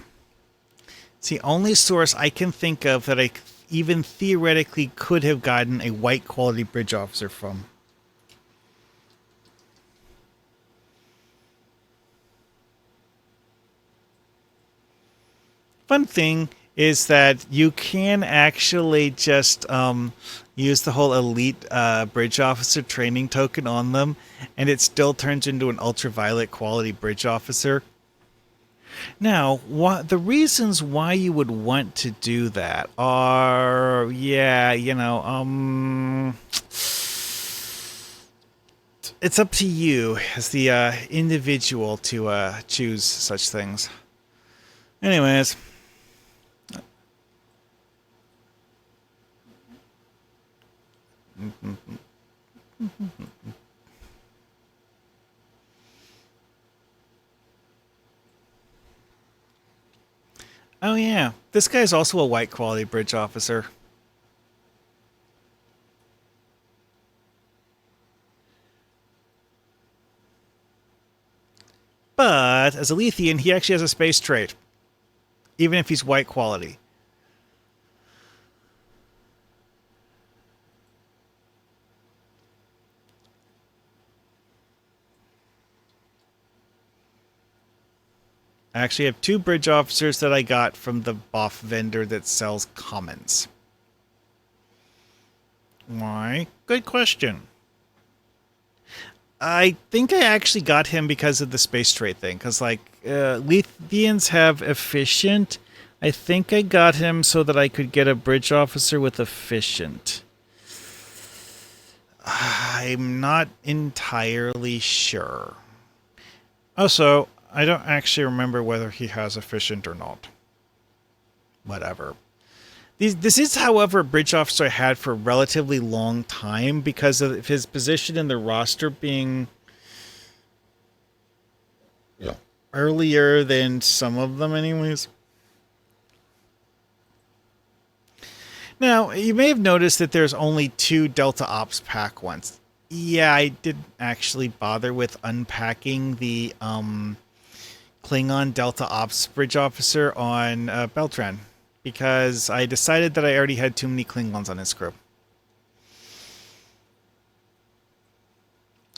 It's the only source I can think of that I even theoretically could have gotten a white quality bridge officer from. Fun thing is that you can actually just use the whole elite bridge officer training token on them, and it still turns into an ultraviolet quality bridge officer. Now, the reasons why you would want to do that are, it's up to you as the individual to choose such things. Anyways. Oh yeah, this guy's also a white quality bridge officer. But as a Lethian, he actually has a space trait, even if he's white quality. I actually have 2 bridge officers that I got from the BOF vendor that sells commons. Why? Good question. I think I actually got him because of the space trait thing. Because, like, Lethians have efficient. I think I got him so that I could get a bridge officer with efficient. I'm not entirely sure. Also, I don't actually remember whether he has efficient or not. Whatever. This is, however, a bridge officer I had for a relatively long time because of his position in the roster being earlier than some of them anyways. Now, you may have noticed that there's only 2 Delta Ops pack ones. Yeah, I didn't actually bother with unpacking the Klingon Delta Ops bridge officer on Beltran, because I decided that I already had too many Klingons on his crew.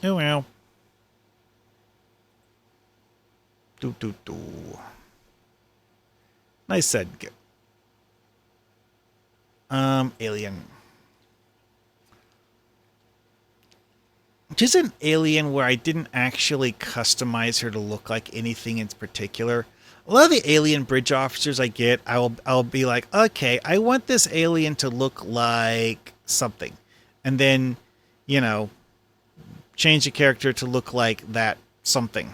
Oh well. Do. Nice said. Alien. Just an alien where I didn't actually customize her to look like anything in particular. A lot of the alien bridge officers I get, I'll be like, okay, I want this alien to look like something. And then, change the character to look like that something.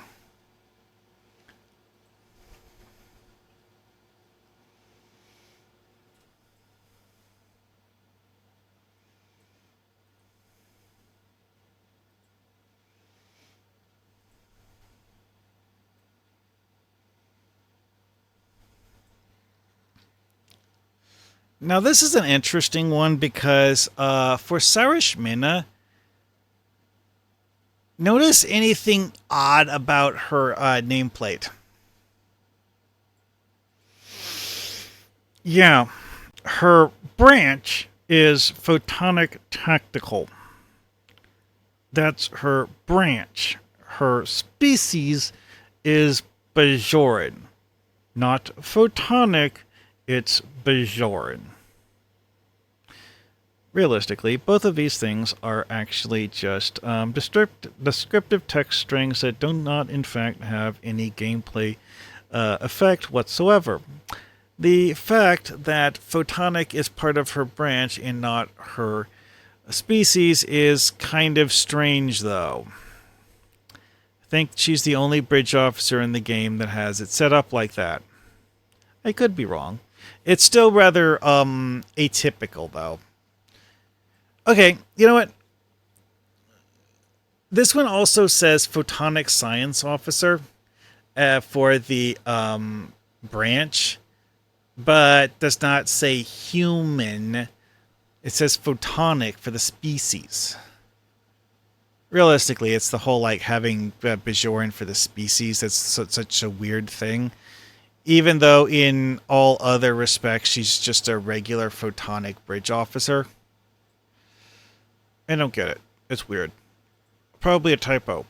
Now, this is an interesting one because for Sarish Mina, notice anything odd about her nameplate? Yeah, her branch is Photonic Tactical. That's her branch. Her species is Bajoran. Not photonic, it's Bajoran. Realistically, both of these things are actually just descriptive text strings that do not, in fact, have any gameplay effect whatsoever. The fact that photonic is part of her branch and not her species is kind of strange, though. I think she's the only bridge officer in the game that has it set up like that. I could be wrong. It's still rather atypical, though. Okay, you know what? This one also says Photonic Science Officer for the branch, but does not say human. It says Photonic for the species. Realistically, it's the whole like having Bajoran for the species that's such a weird thing. Even though in all other respects she's just a regular Photonic bridge officer. I don't get it. It's weird. Probably a typo.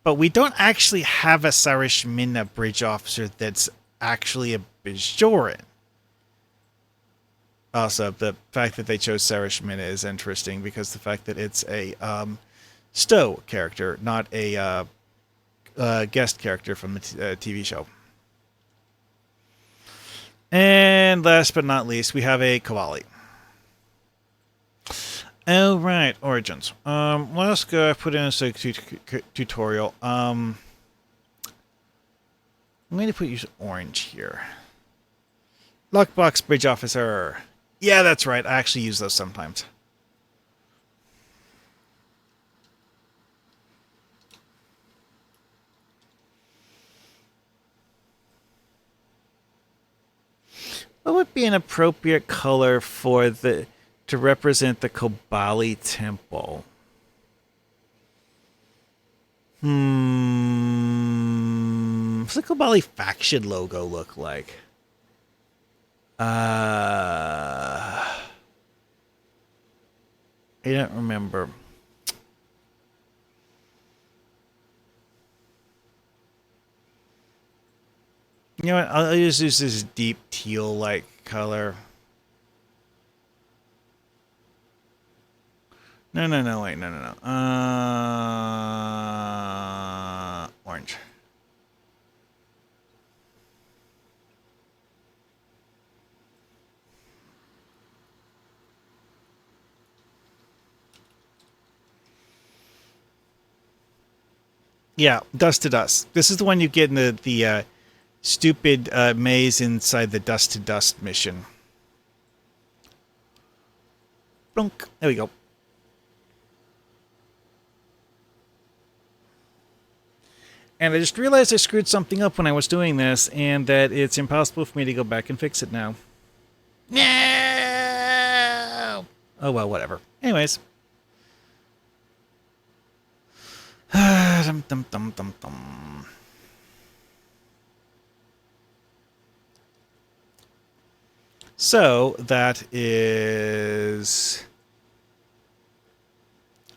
But we don't actually have a Sarishmina bridge officer that's actually a Bajoran. Also, the fact that they chose Sarishmina is interesting because the fact that it's a STO character, not a guest character from the TV show. And last but not least, we have a Kavali. Oh, right, Origins. Let's go put in a tutorial. I'm going to put use orange here. Lockbox Bridge Officer. Yeah, that's right. I actually use those sometimes. What would be an appropriate color for to represent the Kobali Temple? What's the Kobali faction logo look like? I don't remember. You know what? I'll just use this deep teal-like color. No, wait, no. Orange. Yeah, Dust to Dust. This is the one you get in the stupid maze inside the Dust to Dust mission. Blunk. There we go. And I just realized I screwed something up when I was doing this, and that it's impossible for me to go back and fix it now. No! Oh, well, whatever. Anyways. Dum, dum, dum, dum, dum. So, that is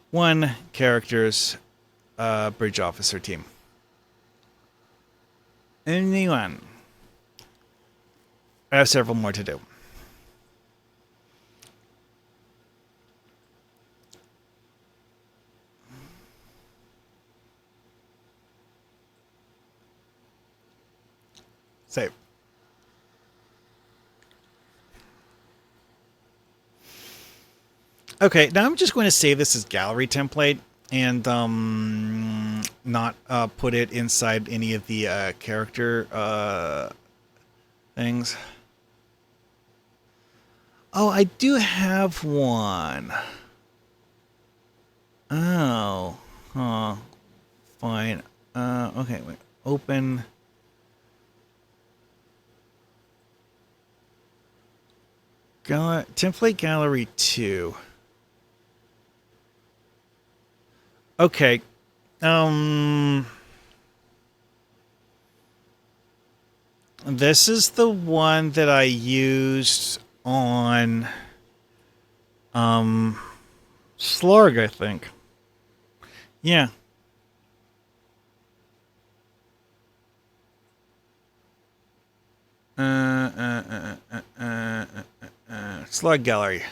one character's bridge officer team. Only one. I have several more to do. Save. Okay, now I'm just going to save this as gallery template and not put it inside any of the character things. Oh, I do have one. Oh, huh. Fine. Okay, wait. Open. Template gallery 2. Okay. This is the one that I used on Slorg, I think. Yeah. Slug gallery.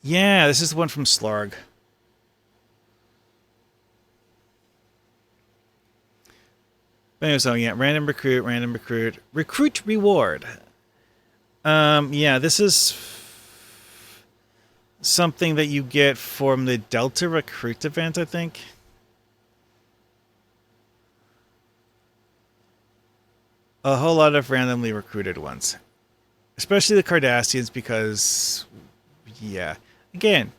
Yeah, this is the one from Slarg. So yeah, random recruit, recruit reward. Yeah, this is something that you get from the Delta Recruit event, I think. A whole lot of randomly recruited ones. Especially the Cardassians because, yeah. Again,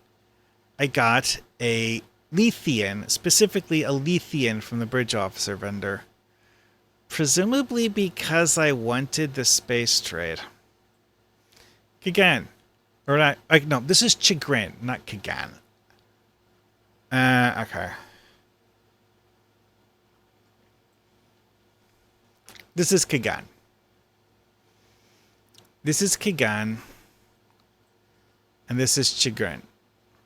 I got a Lethian, specifically a Lethian from the Bridge Officer vendor. Presumably because I wanted the space trade. Kagan. Or not, no, this is Chagrin, not Kagan. Okay. This is Kagan. This is Kagan. And this is Chagrin.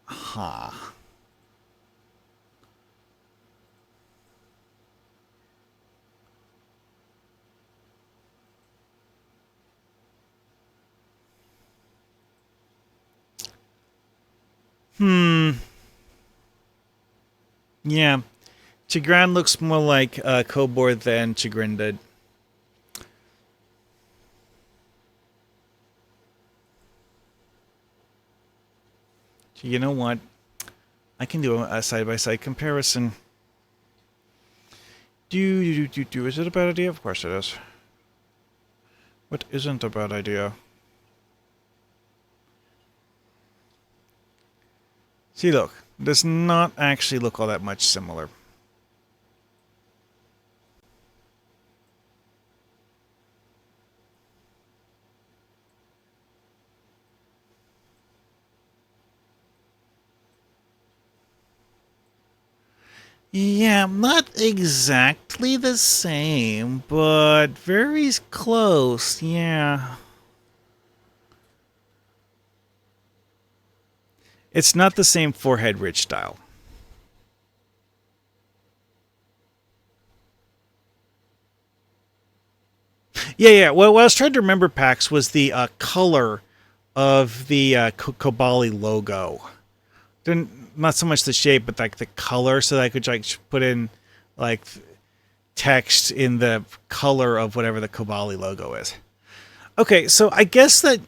Huh. Yeah. Chagrin looks more like Kobor than Chagrin did. You know what? I can do a side-by-side comparison. Is it a bad idea? Of course it is. What isn't a bad idea? See, look. Does not actually look all that much similar. Yeah, not exactly the same, but very close, yeah. It's not the same forehead ridge style. Yeah. Well, what I was trying to remember, Pax, was the color of the Kobali logo. Not so much the shape, but like the color, so that I could like put in like text in the color of whatever the Kobali logo is. Okay, so I guess that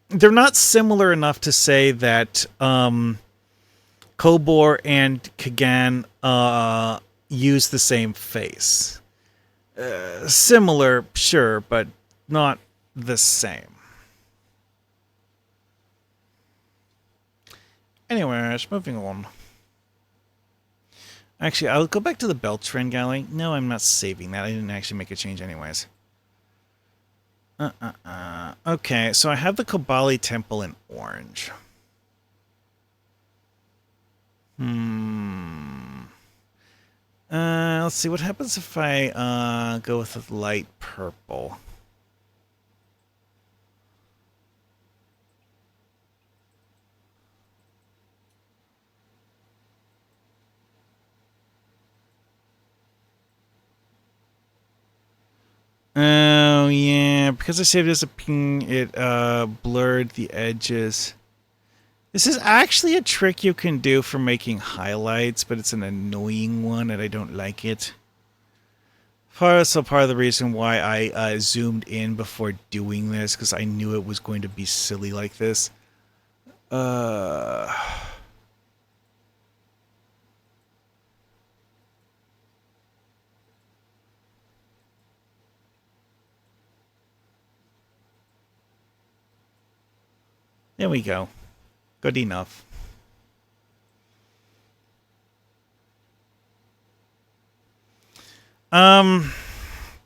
they're not similar enough to say that Kobor and Kagan use the same face. Similar, sure, but not the same. Anyways, moving on. Actually, I'll go back to the Beltran galley. No, I'm not saving that. I didn't actually make a change anyways. Okay, so I have the Kobali Temple in orange. Let's see, what happens if I go with a light purple? Oh, yeah, because I saved it as a ping, it blurred the edges. This is actually a trick you can do for making highlights, but it's an annoying one and I don't like it. Part of the reason why I zoomed in before doing this, because I knew it was going to be silly like this. There we go. Good enough.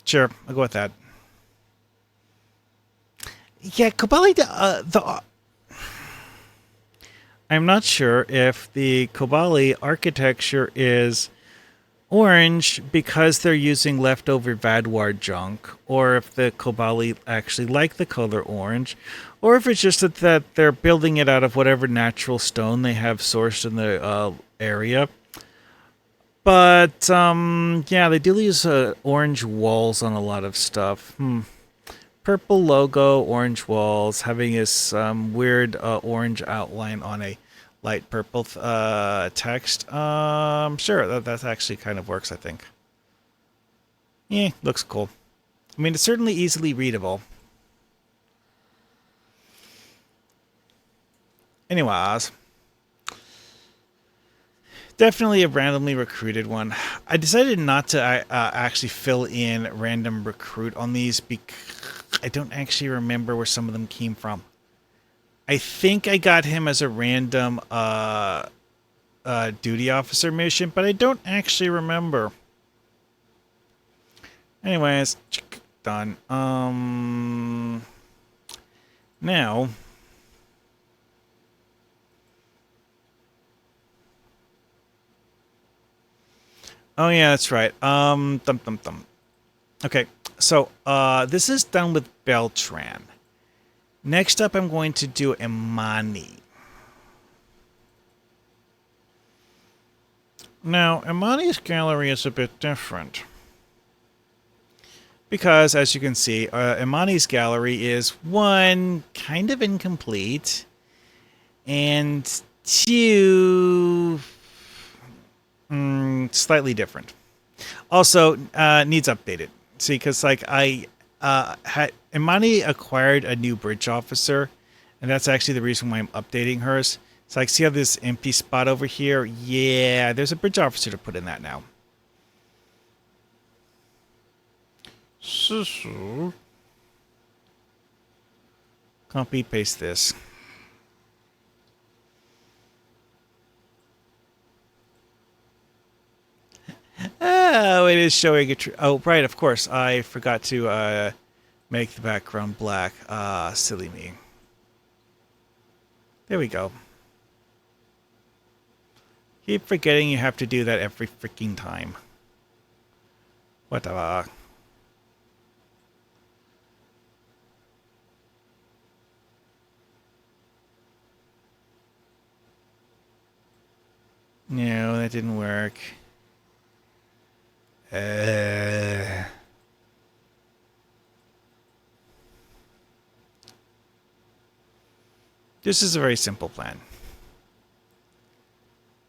Sure, I'll go with that. Yeah, Kobali, I'm not sure if the Kobali architecture is orange because they're using leftover Vadwar junk, or if the Kobali actually like the color orange, or if it's just that they're building it out of whatever natural stone they have sourced in the area. But, yeah, they do use orange walls on a lot of stuff. Purple logo, orange walls, having this weird orange outline on a light purple text. Sure, that actually kind of works, I think. Yeah, looks cool. I mean, it's certainly easily readable. Anyways, definitely a randomly recruited one. I decided not to actually fill in random recruit on these because I don't actually remember where some of them came from. I think I got him as a random duty officer mission, but I don't actually remember. Anyways, done. Now. Oh yeah, that's right. Okay, so this is done with Beltran. Next up, I'm going to do Emani. Now, Emani's gallery is a bit different. Because, as you can see, Emani's gallery is, one, kind of incomplete, and two, slightly different. Also, needs updated. See, because like Emani acquired a new bridge officer, and that's actually the reason why I'm updating hers. So like, see how this empty spot over here? Yeah, there's a bridge officer to put in that now. So copy paste this. Oh, it is showing a true. Oh, right, of course. I forgot to make the background black. Silly me. There we go. Keep forgetting you have to do that every freaking time. Whatever. No, that didn't work. This is a very simple plan.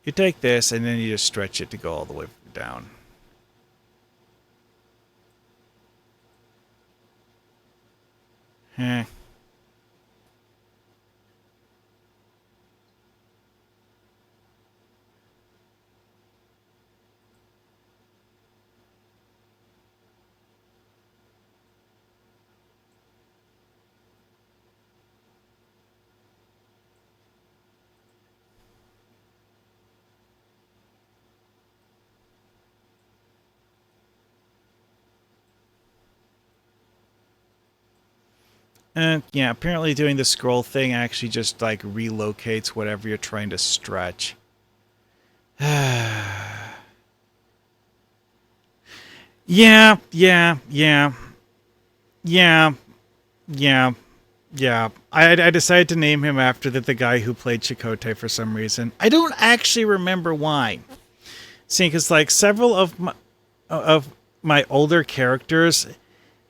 You take this and then you just stretch it to go all the way down. Heh. And yeah, apparently doing the scroll thing actually just like relocates whatever you're trying to stretch. Yeah. I decided to name him after the guy who played Chakotay for some reason. I don't actually remember why. See, because like several of my older characters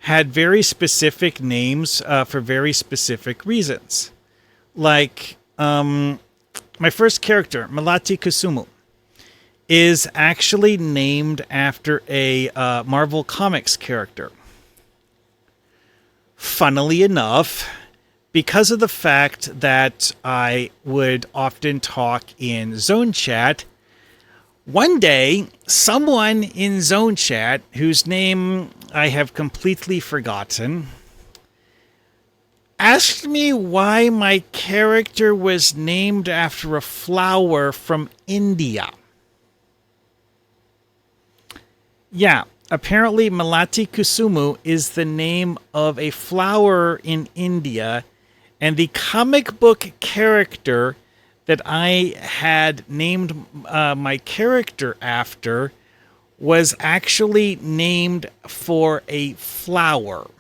had very specific names for very specific reasons. Like, my first character, Melati Kusumu, is actually named after a Marvel Comics character. Funnily enough, because of the fact that I would often talk in Zone Chat, one day, someone in Zone Chat, whose name I have completely forgotten, asked me why my character was named after a flower from India. Yeah, apparently Melati Kusumu is the name of a flower in India, and the comic book character that I had named my character after was actually named for a flower.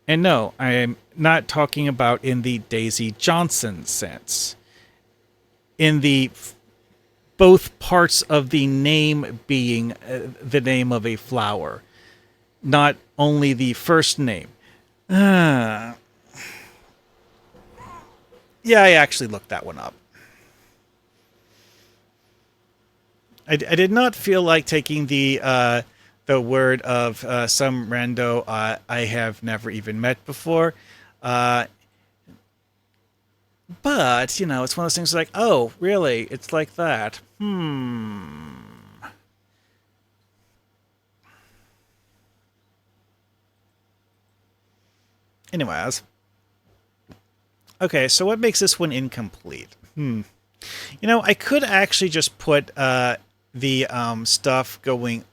And no, I am not talking about in the Daisy Johnson sense. In the both parts of the name being the name of a flower, not only the first name. Yeah, I actually looked that one up. I did not feel like taking the word of some rando I have never even met before. Uh, but, you know, it's one of those things like, oh, really? It's like that. Anyways. Okay, so what makes this one incomplete? You know, I could actually just put the stuff going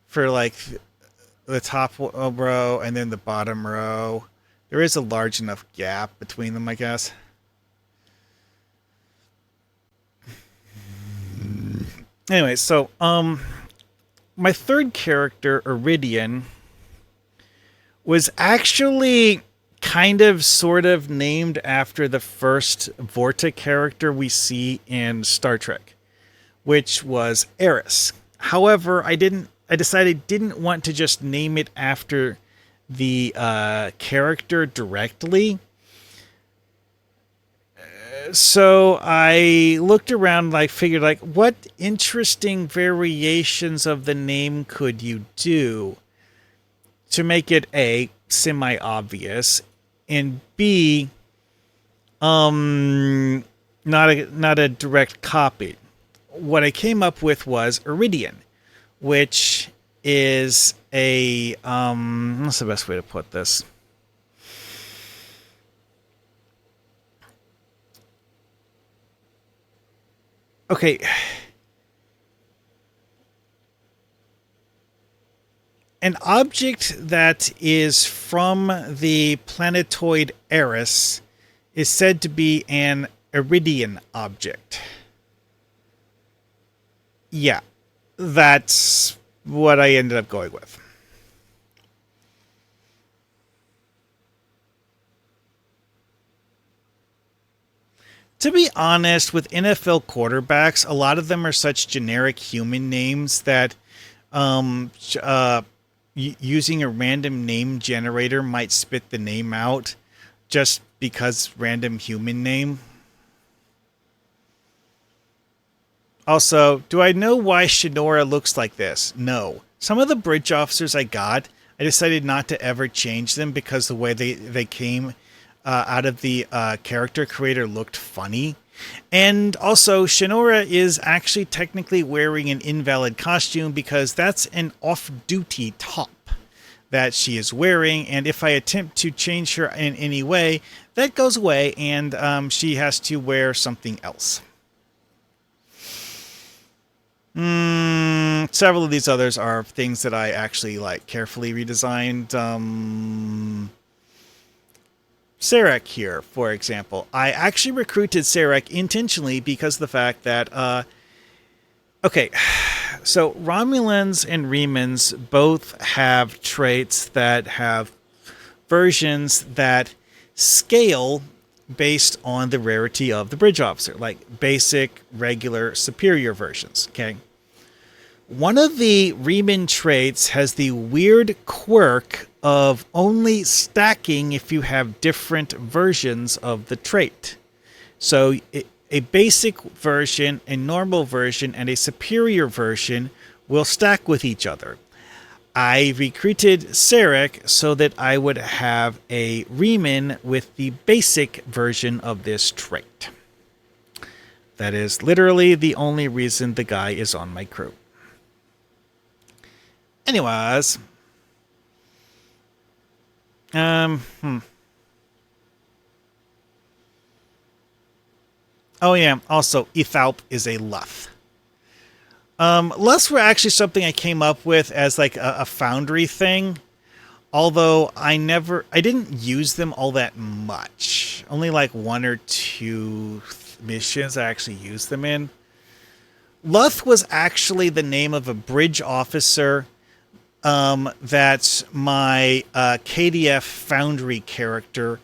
for like the top row and then the bottom row. There is a large enough gap between them, I guess. Anyway, so my third character, Iridian, was actually kind of sort of named after the first Vorta character we see in Star Trek, which was Eris. However, I decided didn't want to just name it after the character directly. So I looked around, like figured like what interesting variations of the name could you do to make it A, semi obvious, and B, not a direct copy. What I came up with was Iridian, which is a what's the best way to put this? Okay. An object that is from the planetoid Eris is said to be an Iridian object. Yeah, that's what I ended up going with. To be honest, with NFL quarterbacks, a lot of them are such generic human names that um, uh, using a random name generator might spit the name out just because random human name. Also, do I know why Shinora looks like this? No. Some of the bridge officers I got, I decided not to ever change them because the way they came out of the character creator looked funny. And also, Shinora is actually technically wearing an invalid costume because that's an off-duty top that she is wearing. And if I attempt to change her in any way, that goes away and she has to wear something else. Several of these others are things that I actually like carefully redesigned. Sarek here, for example. I actually recruited Sarek intentionally because of the fact that, okay, so Romulans and Remans both have traits that have versions that scale based on the rarity of the bridge officer, like basic, regular, superior versions, okay? One of the Riemann traits has the weird quirk of only stacking if you have different versions of the trait. So a basic version, a normal version, and a superior version will stack with each other. I recruited Sarek so that I would have a Riemann with the basic version of this trait. That is literally the only reason the guy is on my crew. Anyways, Oh yeah, also Ethalp is a Luth. Luths were actually something I came up with as like a foundry thing. Although I didn't use them all that much. Only like one or two missions I actually used them in. Luth was actually the name of a bridge officer that my KDF Foundry character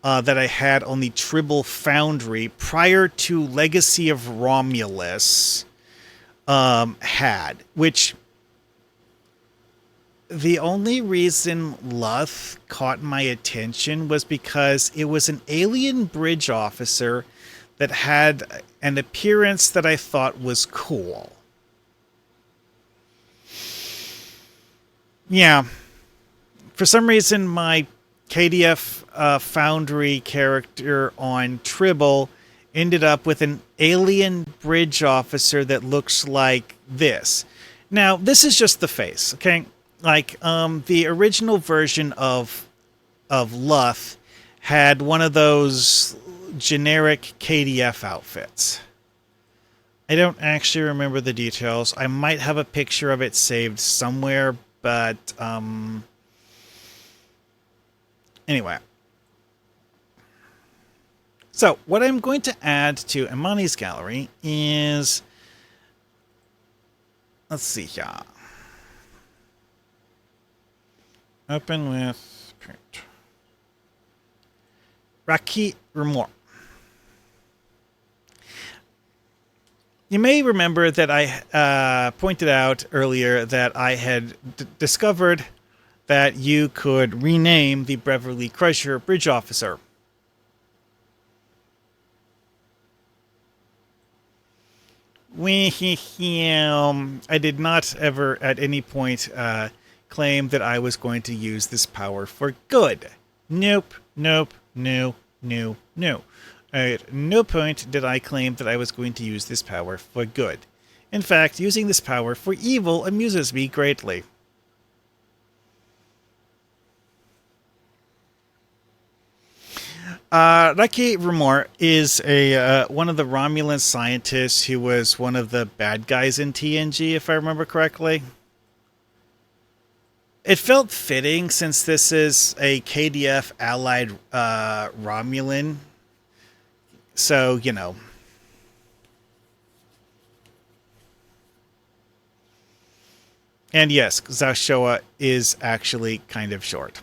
that I had on the Tribble Foundry prior to Legacy of Romulus had, which the only reason Luth caught my attention was because it was an alien bridge officer that had an appearance that I thought was cool. Yeah. For some reason, my KDF Foundry character on Tribble ended up with an alien bridge officer that looks like this. Now, this is just the face, okay? Like, the original version of Luth had one of those generic KDF outfits. I don't actually remember the details. I might have a picture of it saved somewhere, but anyway. So what I'm going to add to Emani's gallery is, let's see here. Open with print. Raki Remor. You may remember that I pointed out earlier that I had discovered that you could rename the Beverly Crusher bridge officer. I did not ever at any point claim that I was going to use this power for good. Nope, nope, no, no, no. At no point did I claim that I was going to use this power for good. In fact, using this power for evil amuses me greatly. Raki Remor is one of the Romulan scientists who was one of the bad guys in TNG, if I remember correctly. It felt fitting since this is a KDF allied Romulan. So, you know. And yes, Zashoa is actually kind of short.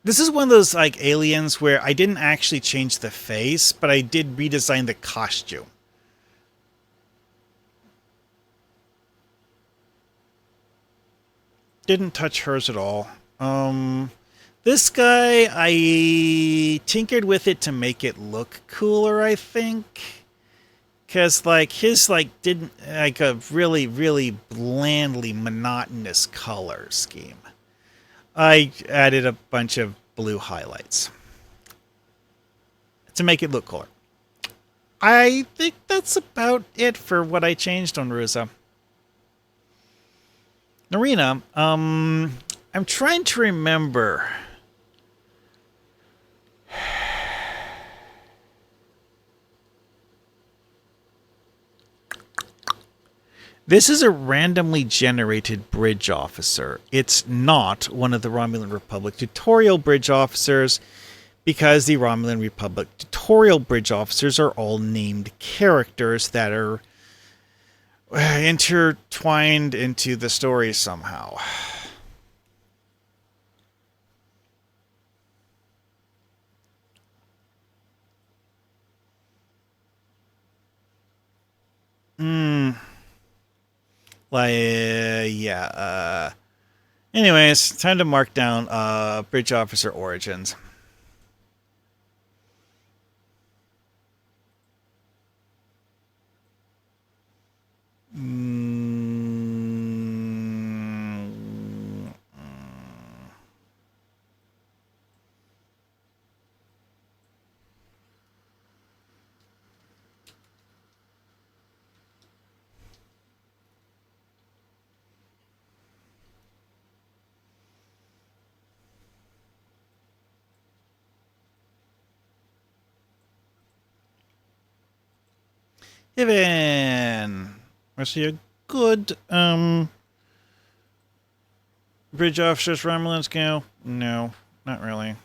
This is one of those like aliens where I didn't actually change the face, but I did redesign the costume. Didn't touch hers at all. This guy, I tinkered with it to make it look cooler, I think. Because, like, his, like, didn't, like, a really, really blandly monotonous color scheme. I added a bunch of blue highlights to make it look cooler. I think that's about it for what I changed on Ruza. Narina, I'm trying to remember. This is a randomly generated bridge officer. It's not one of the Romulan Republic tutorial bridge officers because the Romulan Republic tutorial bridge officers are all named characters that are intertwined into the story somehow. Anyways, time to mark down bridge officer origins. Ivan, was he a good bridge officers Romulans go? No, not really.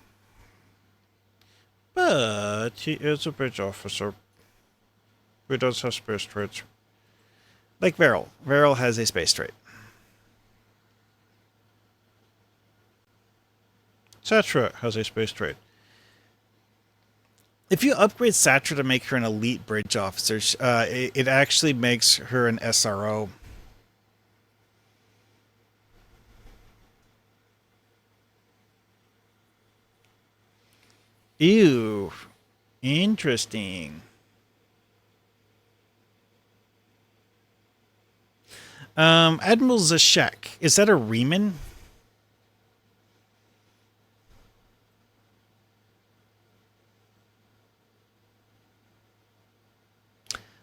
But he is a bridge officer who does have space traits. Like Varel. Varel has a space trait. Satra has a space trait. If you upgrade Satra to make her an elite bridge officer, it actually makes her an SRO. Ew. Interesting. Admiral Zashek. Is that a Riemann?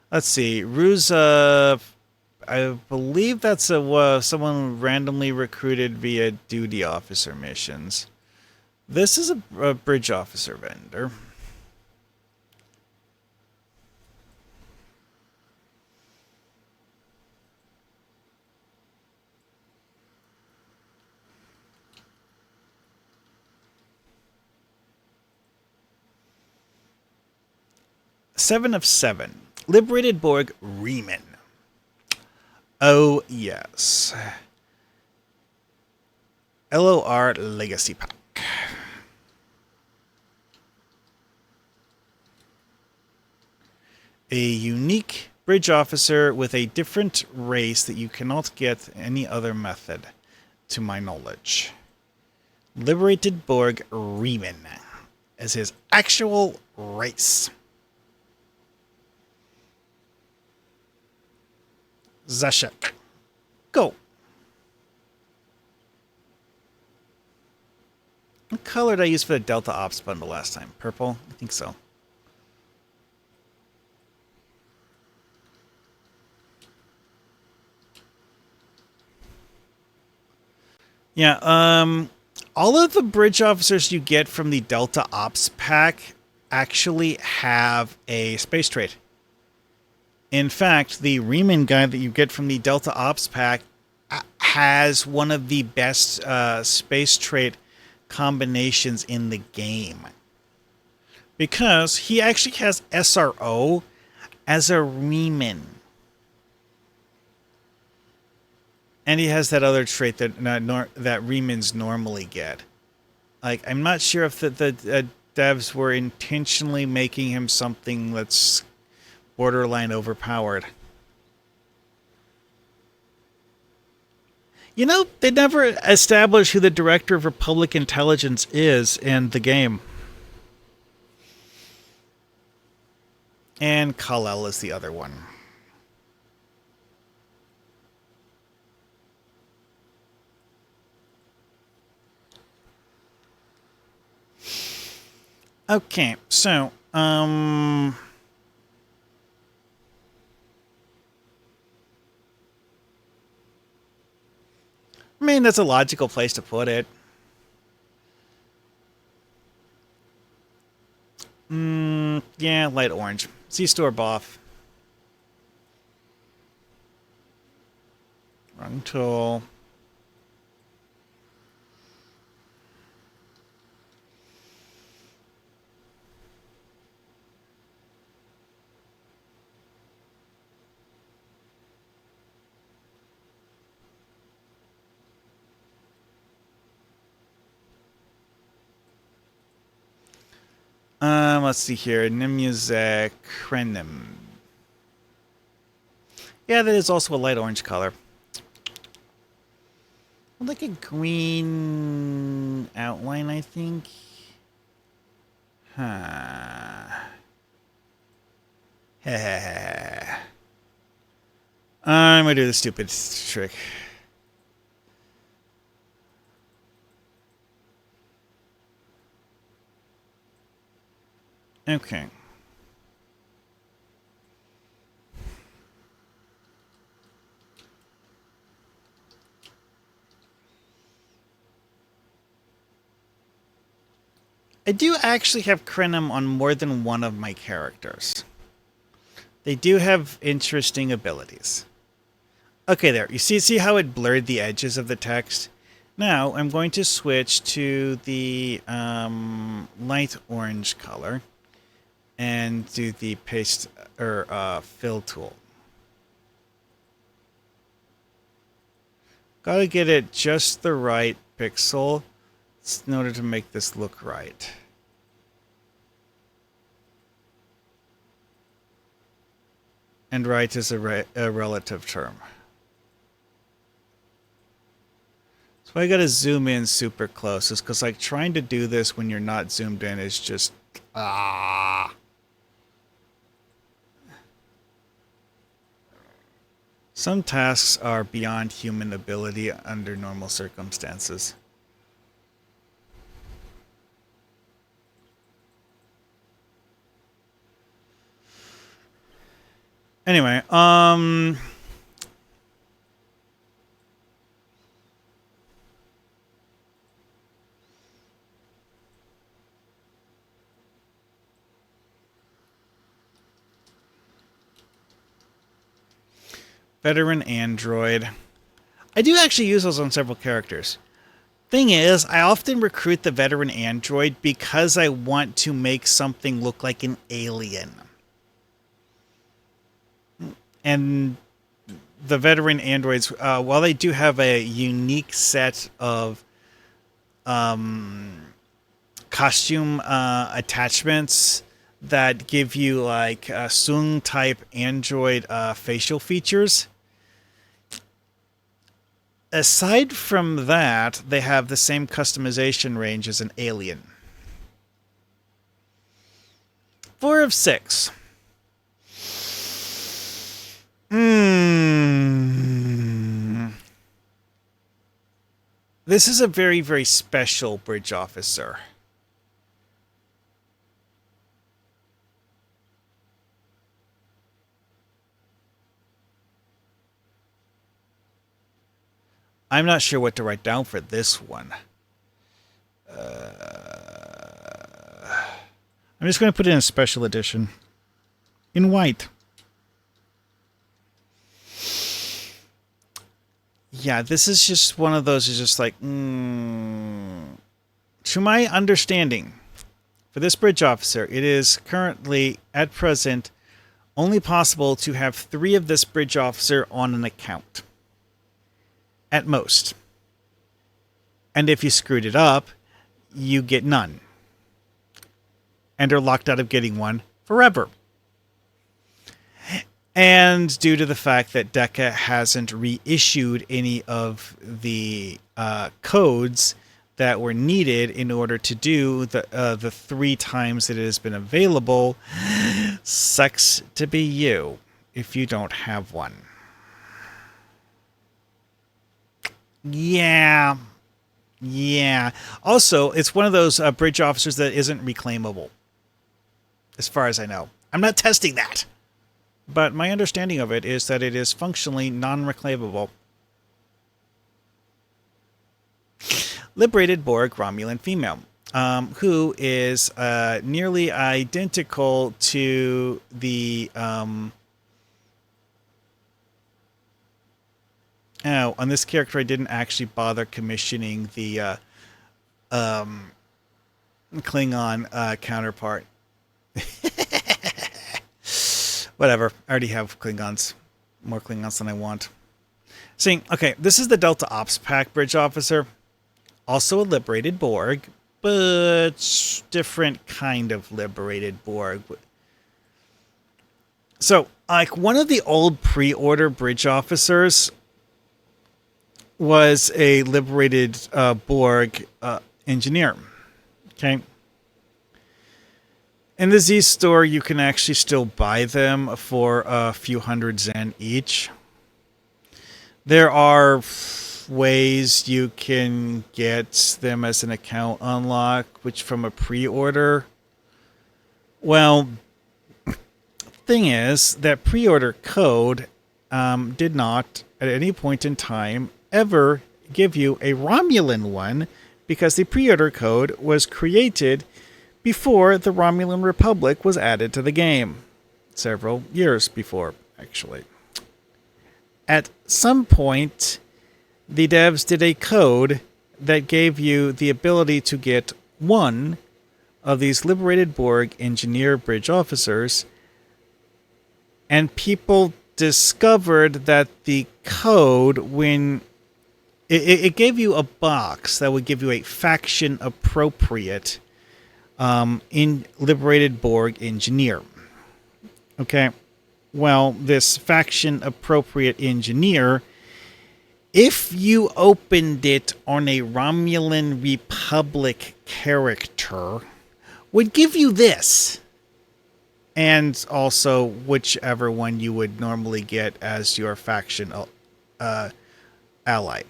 Let's see. Ruza. I believe that's a someone randomly recruited via duty officer missions. This is a bridge officer vendor. Seven of seven. Liberated Borg Riemann. Oh, yes. LOR Legacy Pack. A unique bridge officer with a different race that you cannot get any other method, to my knowledge. Liberated Borg Riemann as his actual race. Zashek. Go. What color did I use for the Delta Ops bundle last time? Purple? I think so. Yeah, all of the bridge officers you get from the Delta Ops pack actually have a space trade. In fact, the Riemann guy that you get from the Delta Ops pack has one of the best space trait combinations in the game. Because he actually has SRO as a Riemann. And he has that other trait that that Riemanns normally get. Like, I'm not sure if the devs were intentionally making him something that's borderline overpowered. You know, they never established who the director of Republic Intelligence is in the game. And Kal-El is the other one. Okay, so, I mean, that's a logical place to put it. Yeah, light orange. C-Store Boff. Wrong tool. Let's see here. Nimuzek Krenim. Yeah, that is also a light orange color. Like a green outline, I think. Huh. I'm gonna do the stupid trick. Okay. I do actually have Krenim on more than one of my characters. They do have interesting abilities. Okay, there. You see how it blurred the edges of the text? Now, I'm going to switch to the light orange color and do the paste or fill tool. Gotta get it just the right pixel in order to make this look right. And right is a relative term. So I gotta zoom in super close, is because like trying to do this when you're not zoomed in is just Ah. Some tasks are beyond human ability under normal circumstances. Anyway, veteran android. I do actually use those on several characters. Thing is, I often recruit the veteran android because I want to make something look like an alien. And the veteran androids, while they do have a unique set of costume attachments that give you like Sung type android facial features, aside from that, they have the same customization range as an alien. 4 of 6. This is a very, very special bridge officer. I'm not sure what to write down for this one. I'm just going to put it in a special edition. In white. Yeah, this is just one of those, is just like, to my understanding, for this bridge officer, it is currently, at present, only possible to have 3 of this bridge officer on an account. At most. And if you screwed it up, you get none. And are locked out of getting one forever. And due to the fact that DECA hasn't reissued any of the codes that were needed in order to do the 3 times that it has been available, sucks to be you if you don't have one. Yeah. Also, it's one of those bridge officers that isn't reclaimable, as far as I know. I'm not testing that. But my understanding of it is that it is functionally non-reclaimable. Liberated Borg Romulan female, who is nearly identical to the... on this character, I didn't actually bother commissioning the Klingon counterpart. Whatever. I already have Klingons. More Klingons than I want. See, okay, this is the Delta Ops Pack bridge officer. Also a liberated Borg, but different kind of liberated Borg. So, like, one of the old pre-order bridge officers was a liberated Borg engineer. Okay. In the Z store, you can actually still buy them for a few hundred Zen each. There are ways you can get them as an account unlock, which from a pre-order. Well, thing is that pre-order code did not, at any point in time, ever give you a Romulan one, because the pre-order code was created before the Romulan Republic was added to the game. Several years before, actually. At some point, the devs did a code that gave you the ability to get one of these liberated Borg engineer bridge officers, and people discovered that the code, when it gave you a box that would give you a faction appropriate in liberated Borg engineer. Okay, well, this faction appropriate engineer, if you opened it on a Romulan Republic character, would give you this. And also whichever one you would normally get as your faction ally.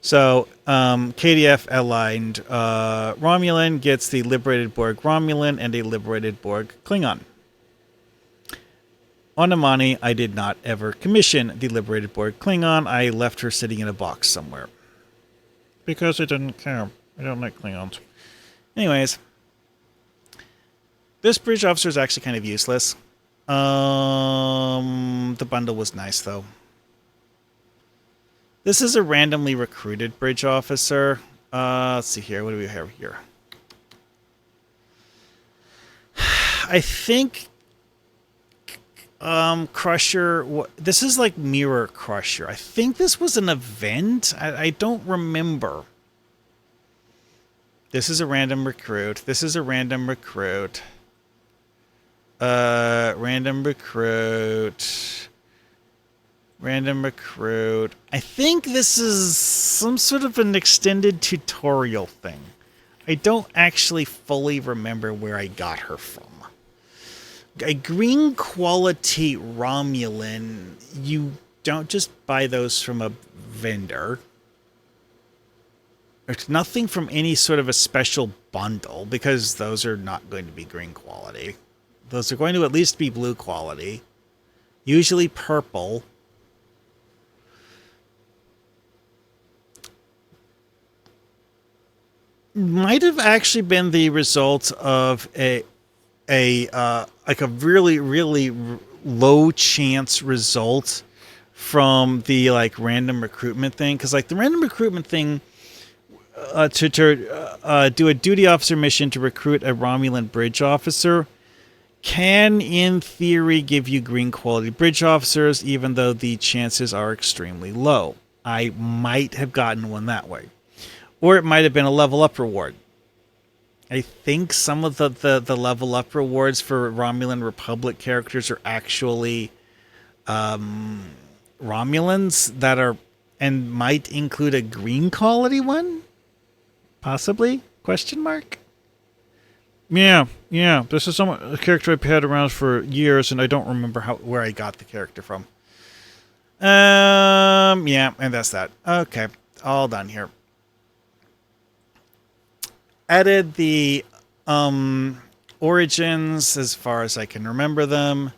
So, KDF aligned Romulan gets the Liberated Borg Romulan and a Liberated Borg Klingon. On Emani, I did not ever commission the Liberated Borg Klingon. I left her sitting in a box somewhere. Because I didn't care. I don't like Klingons. Anyways, this bridge officer is actually kind of useless. The bundle was nice, though. This is a randomly recruited bridge officer. Let's see here. What do we have here? I think Crusher. This is like Mirror Crusher. I think this was an event. I don't remember. This is a random recruit. This is a random recruit. Random recruit. Random recruit. I think this is some sort of an extended tutorial thing. I don't actually fully remember where I got her from. A green quality Romulan, you don't just buy those from a vendor. There's nothing from any sort of a special bundle, because those are not going to be green quality. Those are going to at least be blue quality. Usually purple. Might have actually been the result of like a really, really low chance result from the like random recruitment thing. Because like the random recruitment thing, to do a duty officer mission to recruit a Romulan bridge officer can, in theory, give you green quality bridge officers, even though the chances are extremely low. I might have gotten one that way. Or it might have been a level up reward. I think some of the level up rewards for Romulan Republic characters are actually Romulans that are, and might include a green quality one? Possibly? Question mark? Yeah. This is a character I've had around for years, and I don't remember where I got the character from. Yeah, and that's that. Okay, all done here. Added the origins as far as I can remember them.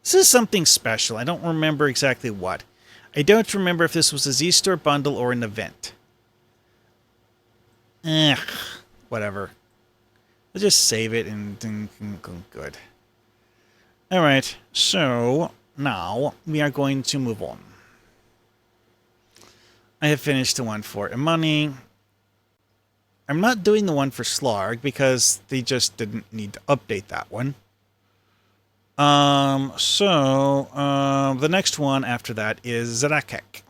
This is something special. I don't remember exactly what. I don't remember if this was a Z-Store bundle or an event. Whatever. I'll just save it and good. Alright, so now we are going to move on. I have finished the one for Emani. I'm not doing the one for Slarg because they just didn't need to update that one. The next one after that is Zdakek.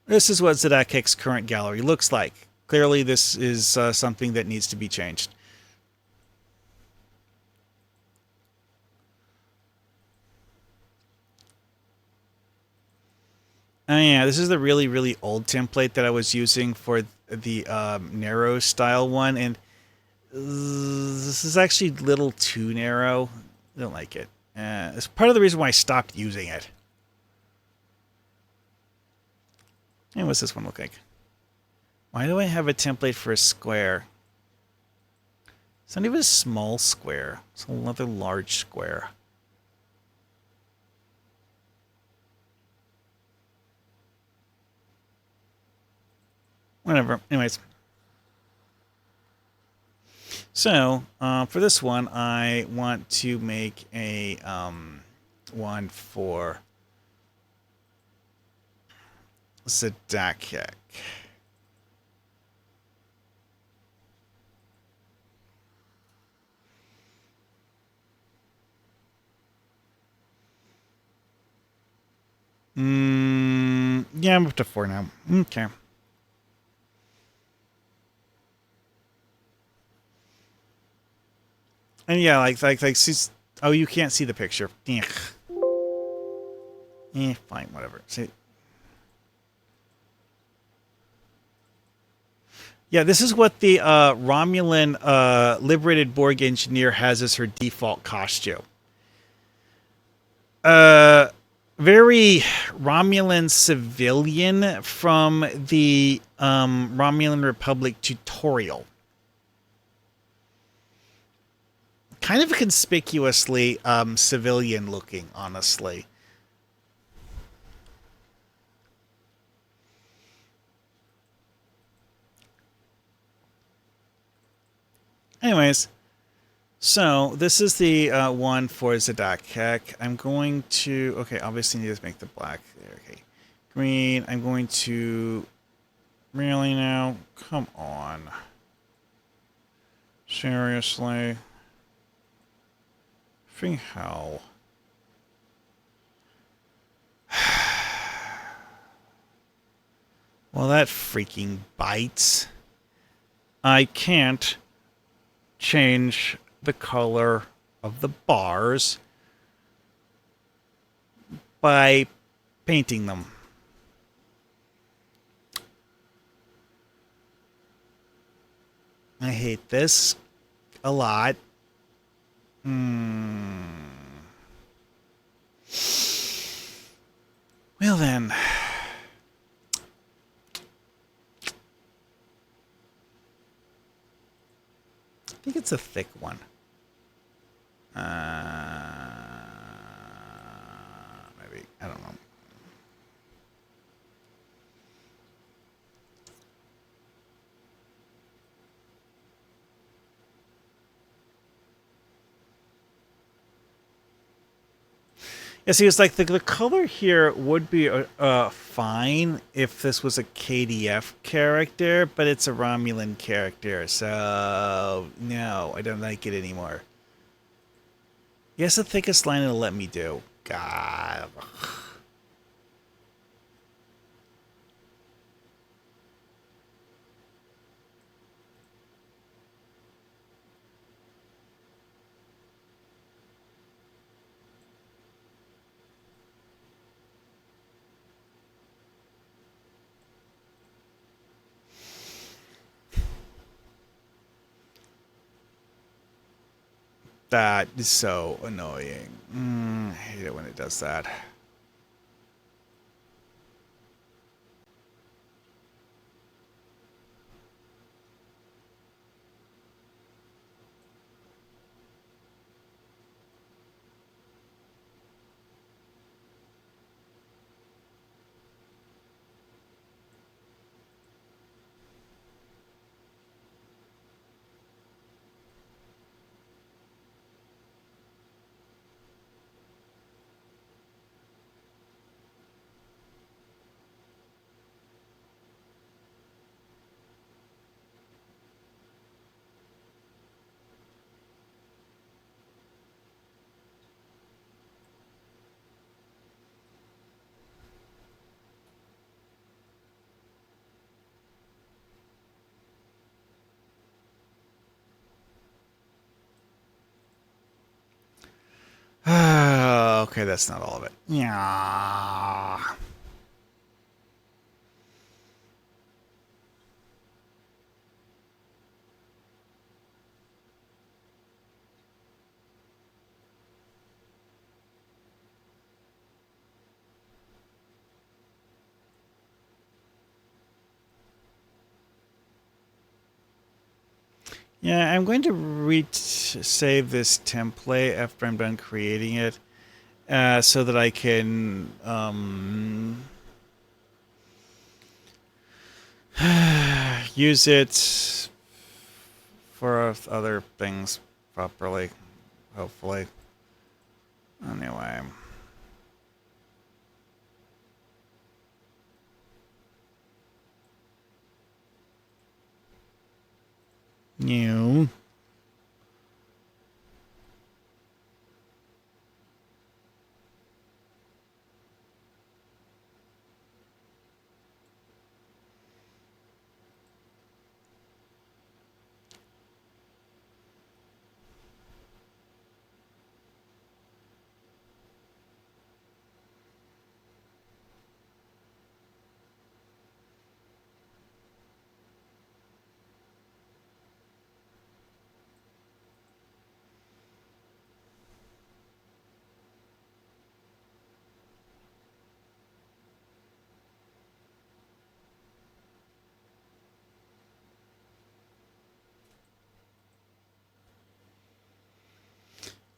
This is what Zdakek's current gallery looks like. Clearly, this is something that needs to be changed. Oh yeah, this is the really, really old template that I was using for the narrow style one, and this is actually a little too narrow. I don't like it. It's part of the reason why I stopped using it. And what's this one look like? Why do I have a template for a square? It's not even a small square. It's another large square. Whatever. Anyways. So, for this one, I want to make a one for Zdakek. Yeah, I'm up to 4 now. Okay. And yeah, like, oh, you can't see the picture. Ugh. Fine, whatever. See. Yeah, this is what the Romulan liberated Borg engineer has as her default costume. Very Romulan civilian from the Romulan Republic tutorial. Kind of conspicuously civilian looking, honestly. Anyways, so this is the one for Zdakek. I'm going to... Okay, obviously need to make the black there. Okay. Green. I'm going to... Really now? Come on. Seriously? Freaking hell. Well, that freaking bites. I can't change the color of the bars by painting them. I hate this a lot. Well then. I think it's a thick one. Maybe. I don't know. Yeah, see, it's like the color here would be fine if this was a KDF character, but it's a Romulan character, so no, I don't like it anymore. Yes, the thickest line it'll let me do. God. That is so annoying. I hate it when it does that. Okay, that's not all of it. Yeah. Yeah, I'm going to save this template after I'm done creating it, so that I can use it for other things properly, hopefully. Anyway. New.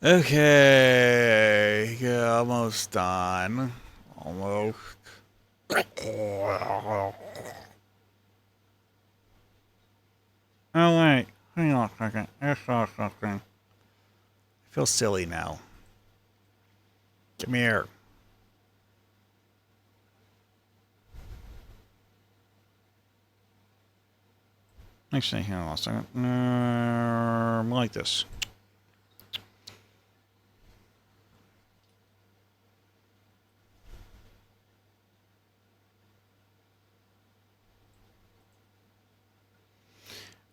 Okay, yeah, almost done. Almost. Oh wait, hang on a second. I saw something. I feel silly now. Come here. Actually, hang on a second. Like this.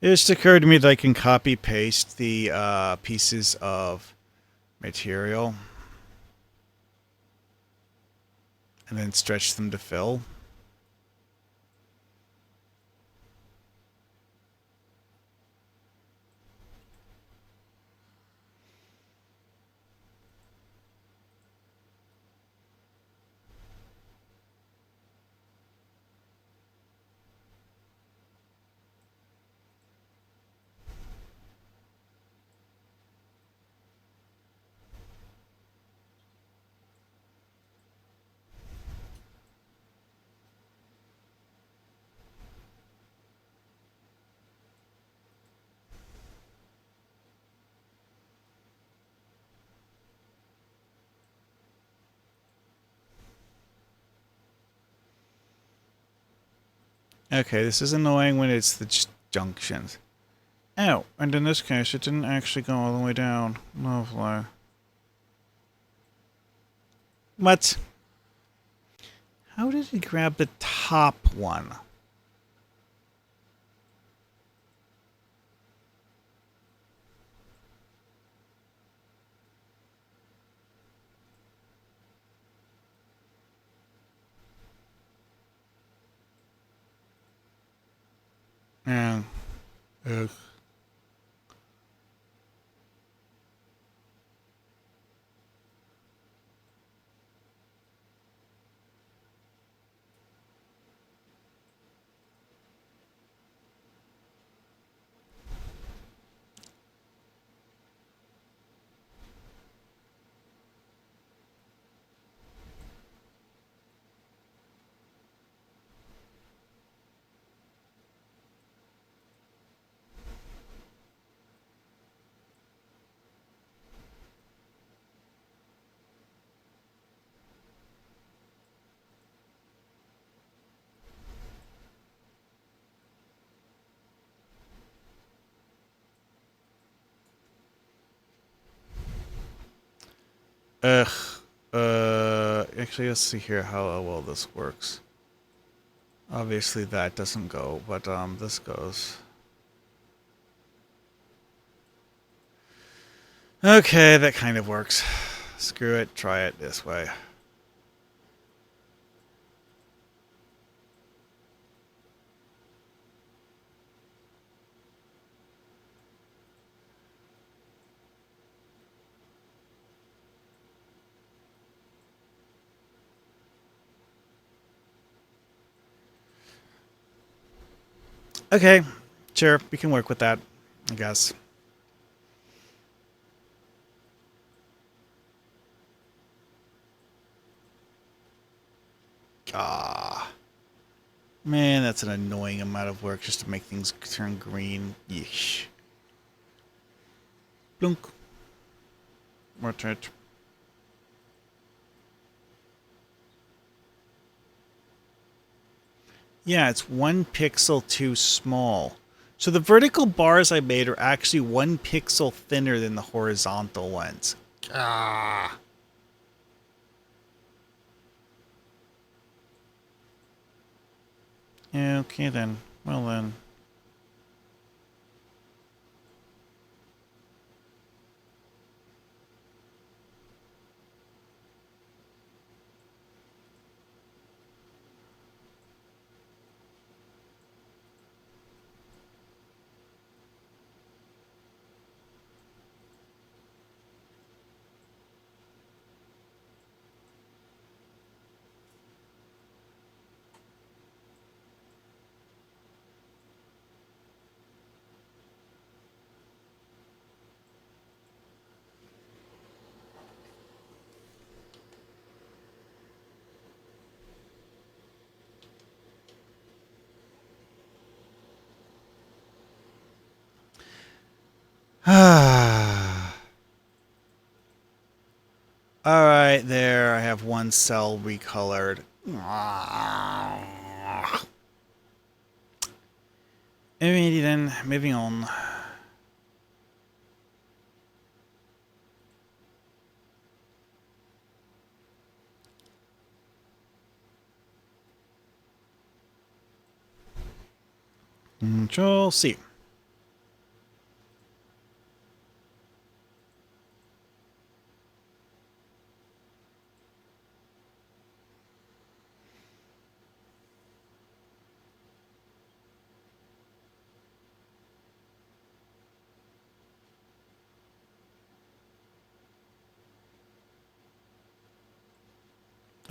It just occurred to me that I can copy paste the pieces of material and then stretch them to fill. Okay, this is annoying when it's the junctions. Oh, and in this case, it didn't actually go all the way down. Lovely. What? How did he grab the top one? Yeah. Ugh. Ugh. Actually, let's see here how well this works. Obviously, that doesn't go, but this goes. Okay, that kind of works. Screw it. Try it this way. Okay, sure. We can work with that, I guess. Ah. Man, that's an annoying amount of work just to make things turn green. Yeesh. Blunk. Rotate. Yeah, it's 1 pixel too small. So the vertical bars I made are actually 1 pixel thinner than the horizontal ones. Ah. Yeah, okay then. Well then. Alright, there. I have one cell recolored. Alrighty then, moving on. Control C.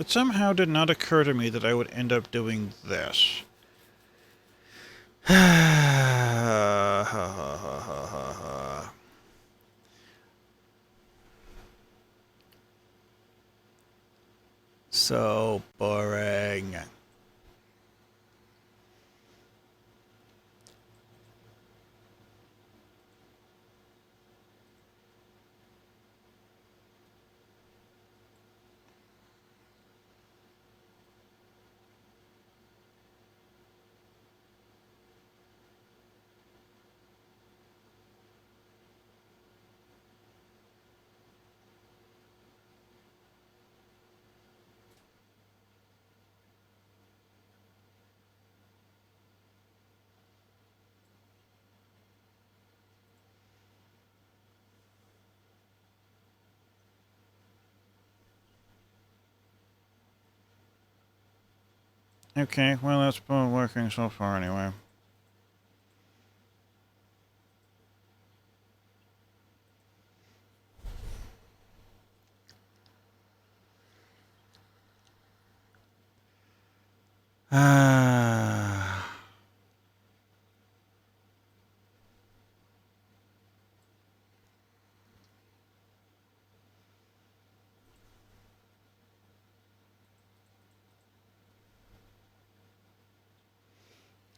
It somehow did not occur to me that I would end up doing this. So boring. Okay, well that's been working so far anyway.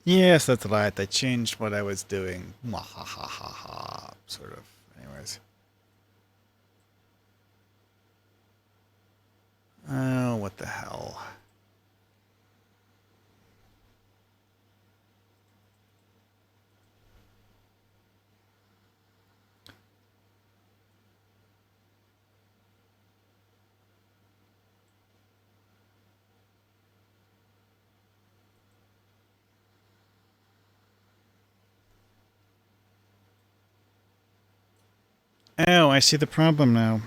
Yes, that's right. I changed what I was doing. Mwahahaha. Sort of. Anyways. Oh, what the hell. Oh, I see the problem now.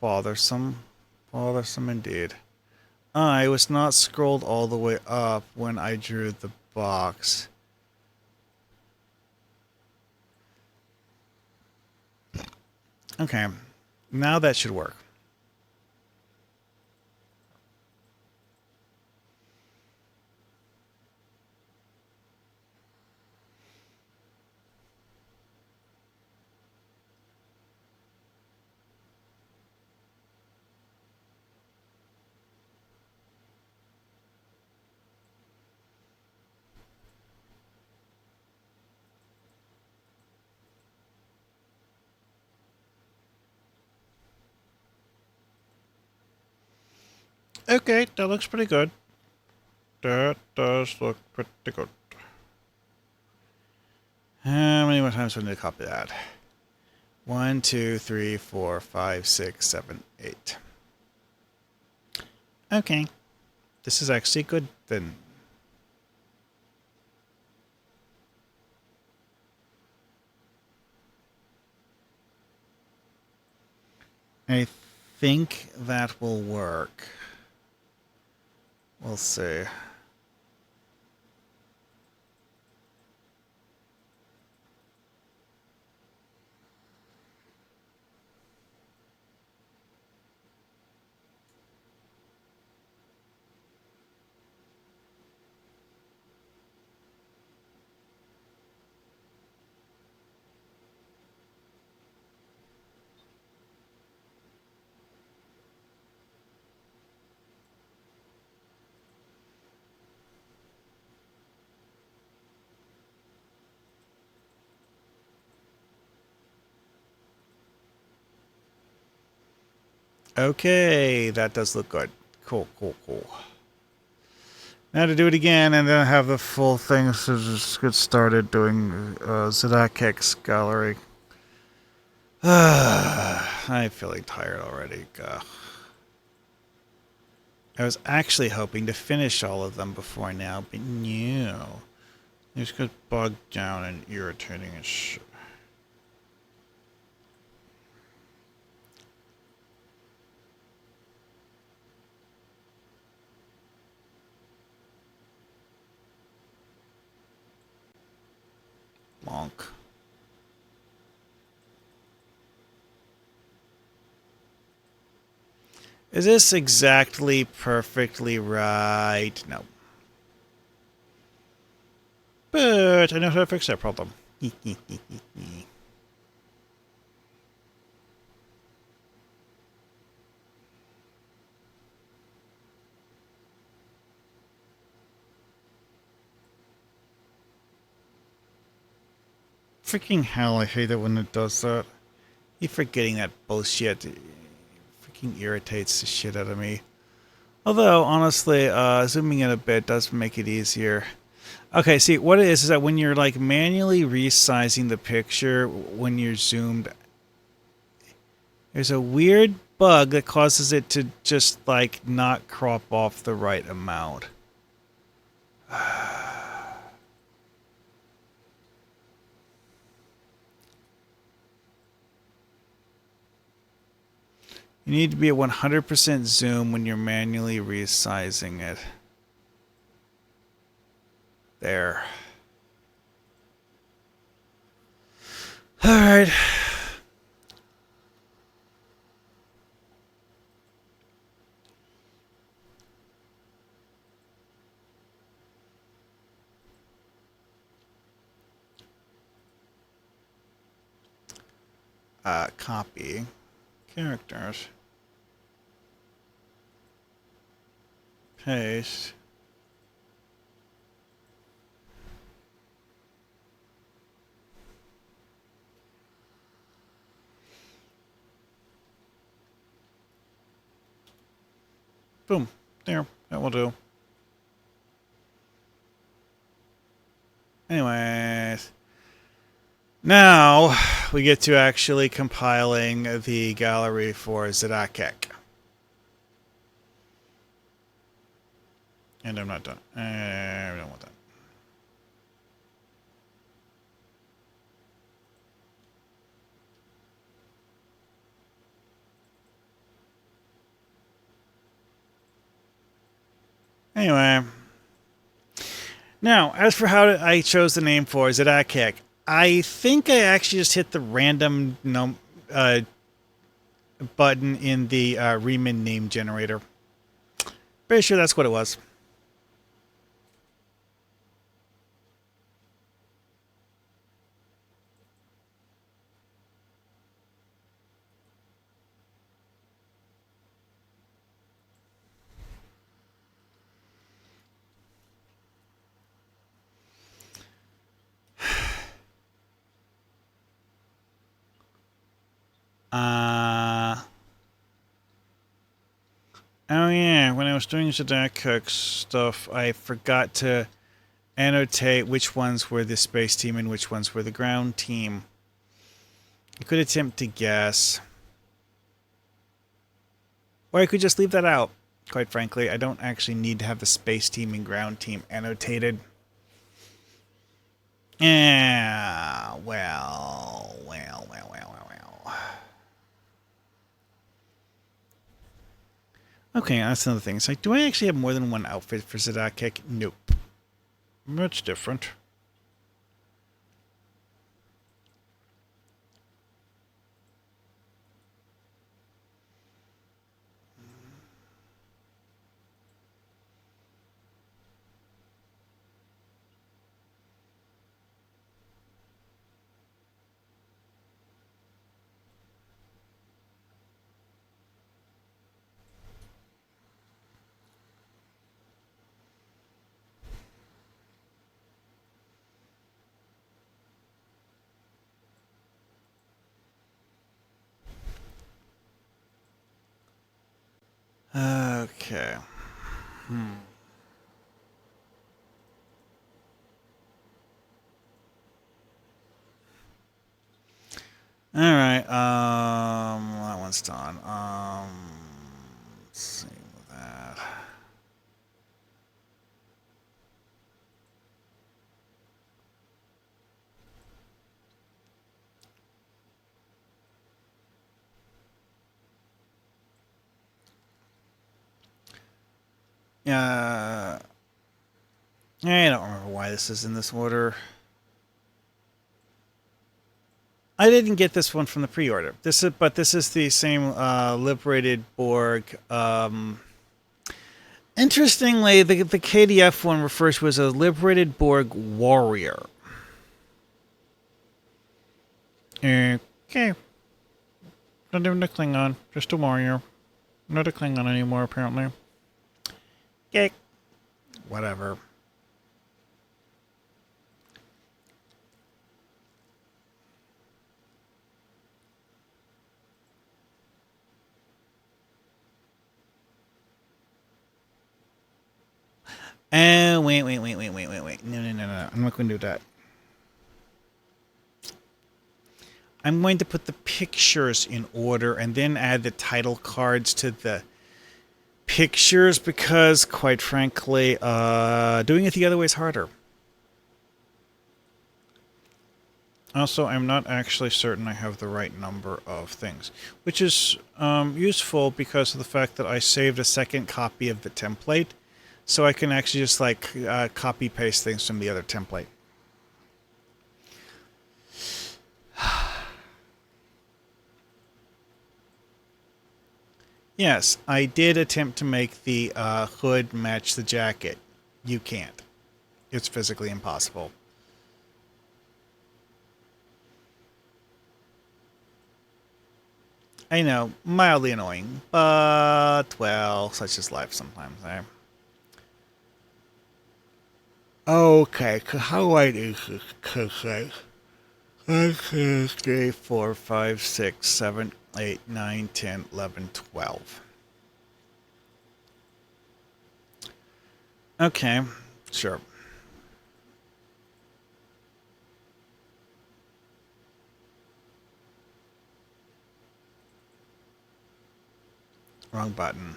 Bothersome. Bothersome indeed. I was not scrolled all the way up when I drew the box. Okay. Now that should work. Okay, that looks pretty good. That does look pretty good. How many more times do I need to copy that? 1, 2, 3, 4, 5, 6, 7, 8. Okay. This is actually good then. I think that will work. We'll see. Okay, that does look good. Cool, cool, cool. Now to do it again and then have the full thing, so just get started doing Zdakek's gallery. I'm feeling tired already. Ugh. I was actually hoping to finish all of them before now, but no. It just got bogged down and irritating as shit. Monk. Is this exactly perfectly right? No. But I know how to fix that problem. Freaking hell, I hate it when it does that. Keep forgetting that bullshit. It freaking irritates the shit out of me. Although, honestly, zooming in a bit does make it easier. Okay, see, what it is that when you're, like, manually resizing the picture when you're zoomed, there's a weird bug that causes it to just, like, not crop off the right amount. You need to be at 100% zoom when you're manually resizing it. There. Alright. Copy. Characters. Paste. Boom. There. That will do. Anyways. Now, we get to actually compiling the gallery for Zdakek. And I'm not done. I don't want that. Anyway. Now, as for how I chose the name for Zdakek, I think I actually just hit the random button in the Riemann name generator. Pretty sure that's what it was. Oh yeah, when I was doing Zdakek stuff, I forgot to annotate which ones were the space team and which ones were the ground team. I could attempt to guess. Or I could just leave that out. Quite frankly, I don't actually need to have the space team and ground team annotated. Yeah, well. Okay, that's another thing. It's like, do I actually have more than one outfit for Zdakek? Nope. Much different. Okay. All right. That one's done. Let's see with that. I don't remember why this is in this order. I didn't get this one from the pre-order. But this is the same liberated Borg. Interestingly, the KDF one refers to as a liberated Borg warrior. Okay. Not even a Klingon, just a warrior. Not a Klingon anymore, apparently. Okay. Whatever. Wait. No. I'm not going to do that. I'm going to put the pictures in order and then add the title cards to the pictures because, quite frankly, doing it the other way is harder. Also, I'm not actually certain I have the right number of things, which is useful because of the fact that I saved a second copy of the template, so I can actually just copy-paste things from the other template. Yes, I did attempt to make the hood match the jacket. You can't. It's physically impossible. I know, mildly annoying, but, well, such is life sometimes, eh? Okay, how do I do this? 1, 2, 3, 4, 5, 6, 7, 8, 9, 10, 11, 12. Okay, sure. Wrong button.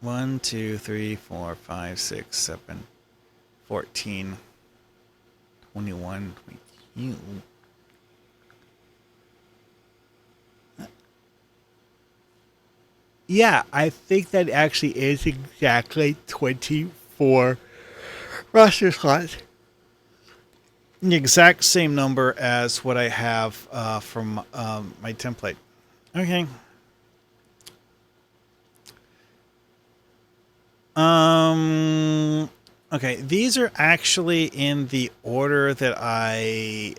One, 2, 3, 4, 5, 6, 7, 14, 21, 22. Yeah, I think that actually is exactly 24 roster slots. The exact same number as what I have from my template. Okay. Okay, these are actually in the order that I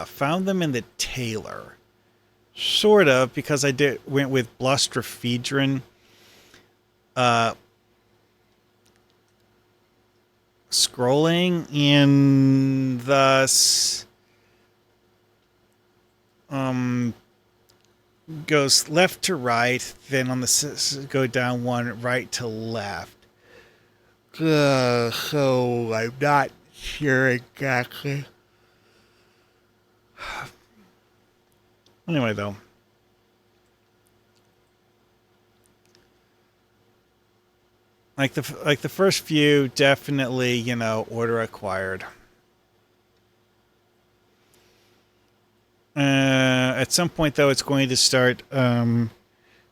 found them in the tailor. Sort of, because I went with blusterophedron. Scrolling, and thus goes left to right, then on the go down one, right to left. So I'm not sure exactly. Anyway, though. Like the first few, definitely, order acquired. At some point, though, it's going to start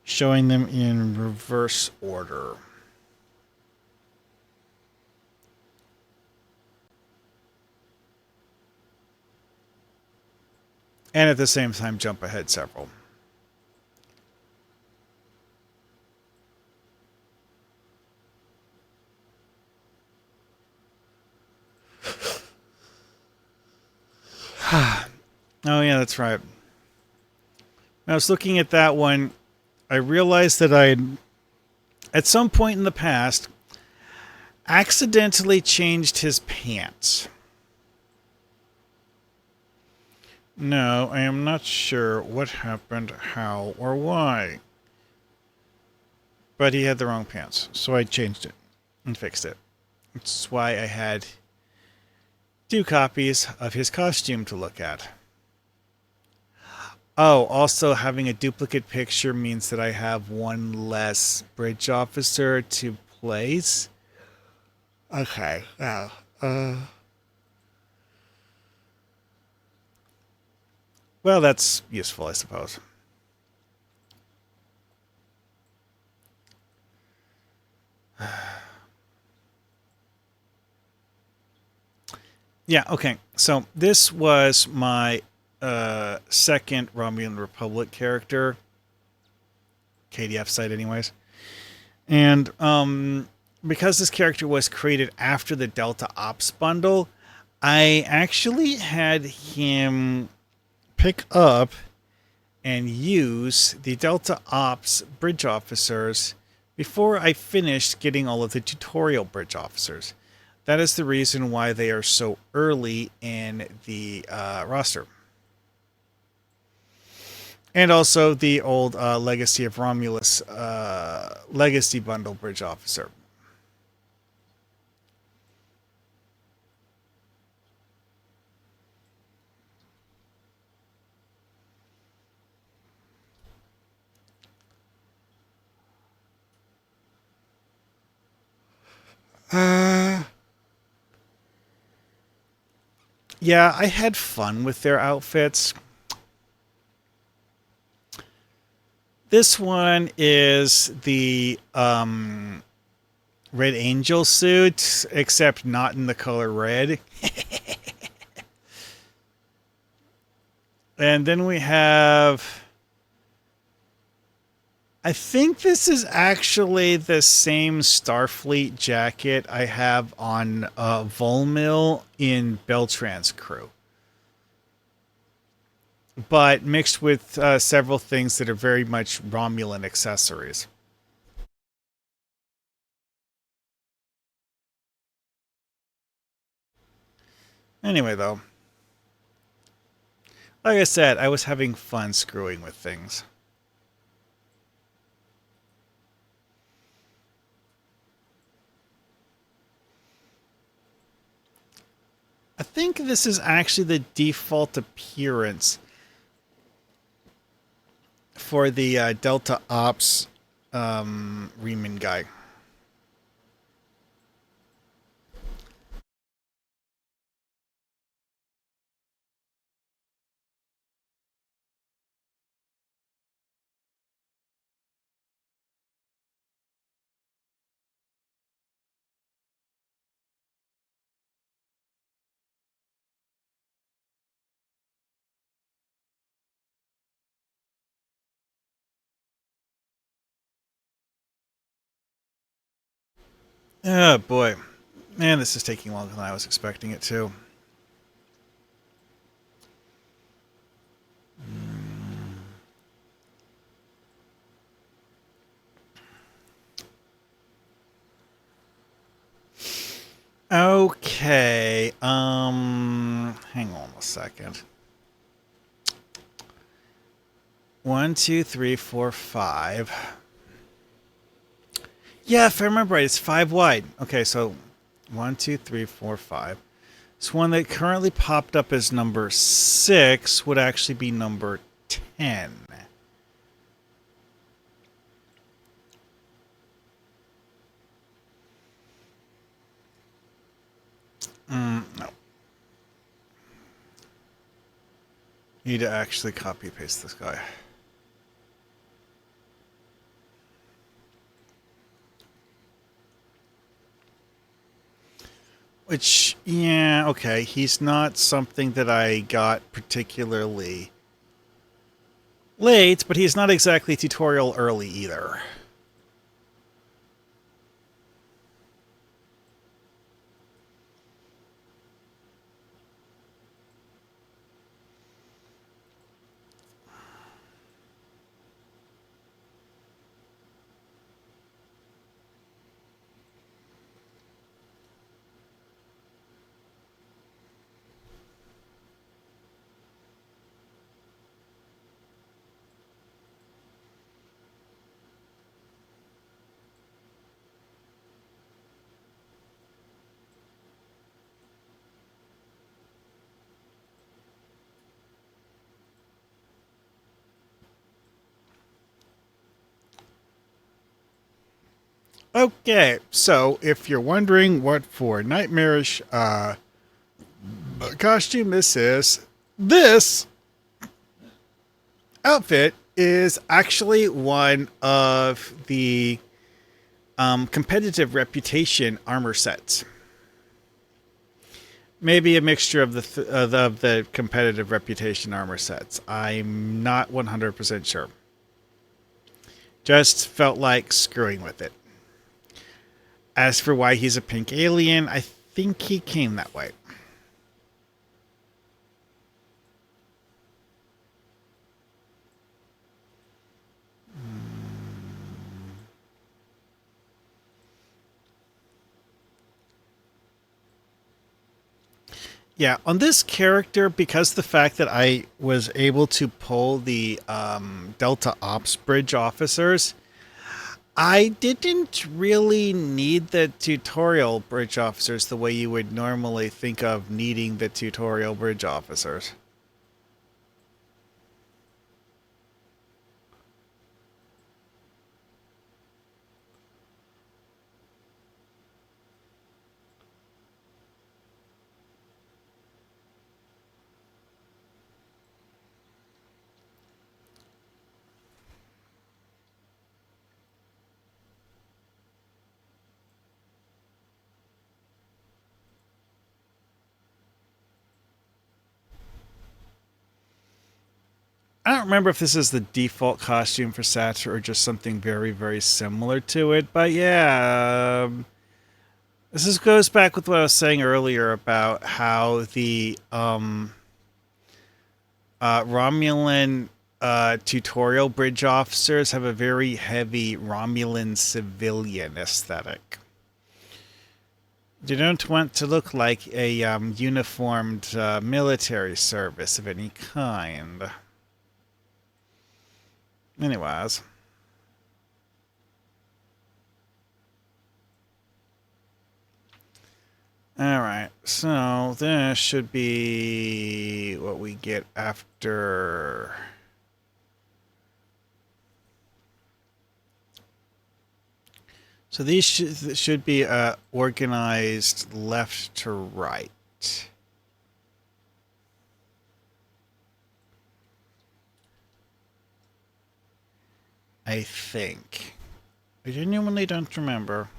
showing them in reverse order. And at the same time, jump ahead several. Oh, yeah, that's right. I was looking at that one. I realized that at some point in the past, accidentally changed his pants. No, I am not sure what happened, how, or why. But he had the wrong pants, so I changed it and fixed it. That's why I had 2 copies of his costume to look at. Oh, also having a duplicate picture means that I have 1 less bridge officer to place. Okay, wow. Well, that's useful, I suppose. Yeah, okay. So this was my second Romulan Republic character. KDF site, anyways. And because this character was created after the Delta Ops bundle, I actually had him pick up and use the Delta Ops bridge officers before I finished getting all of the tutorial bridge officers. That is the reason why they are so early in the roster. And also the old Legacy of Romulus Legacy Bundle Bridge Officer. Yeah, I had fun with their outfits. This one is the Red Angel suit, except not in the color red. And then we have... I think this is actually the same Starfleet jacket I have on Volmil in Beltran's crew. But mixed with several things that are very much Romulan accessories. Anyway, though, like I said, I was having fun screwing with things. I think this is actually the default appearance for the Delta Ops Riemann guy. Oh boy. Man, this is taking longer than I was expecting it to. Okay. Hang on a second. 1, 2, 3, 4, 5. Yeah, if I remember right, it's 5 wide. Okay, so 1, 2, 3, 4, 5. This one that currently popped up as number 6 would actually be number 10. No. Need to actually copy paste this guy. Which, yeah, okay. He's not something that I got particularly late, but he's not exactly tutorial early either. Okay, so if you're wondering what for nightmarish costume this outfit is actually one of the competitive reputation armor sets. Maybe a mixture of the competitive reputation armor sets. I'm not 100% sure. Just felt like screwing with it. As for why he's a pink alien, I think he came that way. Yeah, on this character, because the fact that I was able to pull the Delta Ops Bridge officers, I didn't really need the tutorial bridge officers the way you would normally think of needing the tutorial bridge officers. I don't remember if this is the default costume for Satyr or just something very, very similar to it, but yeah, this goes back with what I was saying earlier about how the Romulan tutorial bridge officers have a very heavy Romulan civilian aesthetic. They don't want to look like a uniformed military service of any kind. Anyways. Alright, so this should be what we get after. So these should be organized left to right. I think. I genuinely don't remember.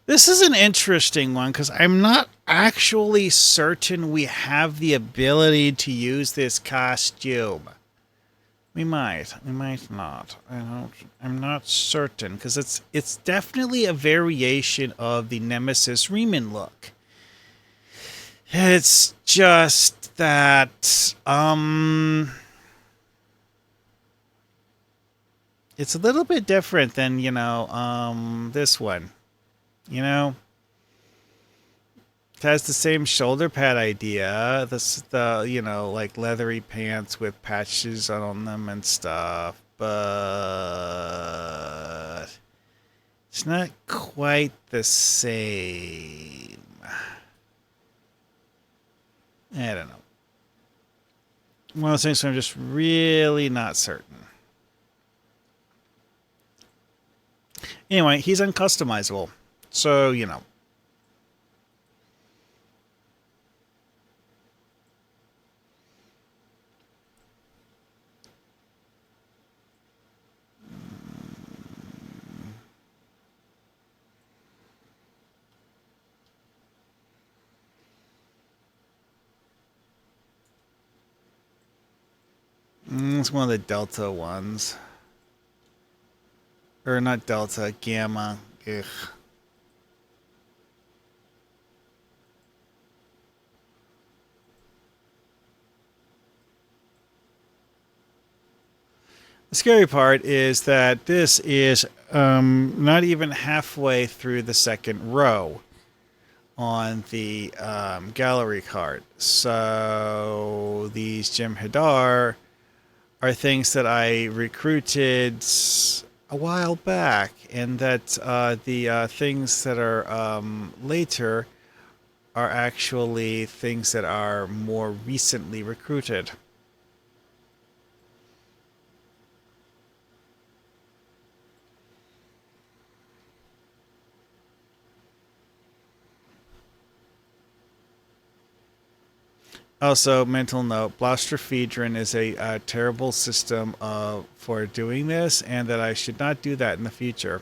This is an interesting one because I'm not actually certain we have the ability to use this costume. We might not. I'm not certain because it's definitely a variation of the Nemesis Riemann look. It's just that it's a little bit different than, this one. It has the same shoulder pad idea. Like leathery pants with patches on them and stuff, but it's not quite the same. I don't know. One of those things I'm just really not certain. Anyway, he's uncustomizable. So, it's one of the Delta ones. Or not Delta, Gamma. Ugh. The scary part is that this is not even halfway through the second row on the gallery card. So these Jem'Hadar are things that I recruited a while back, and that the things that are later are actually things that are more recently recruited. Also, mental note, Blaustrophedron is a terrible system for doing this, and that I should not do that in the future.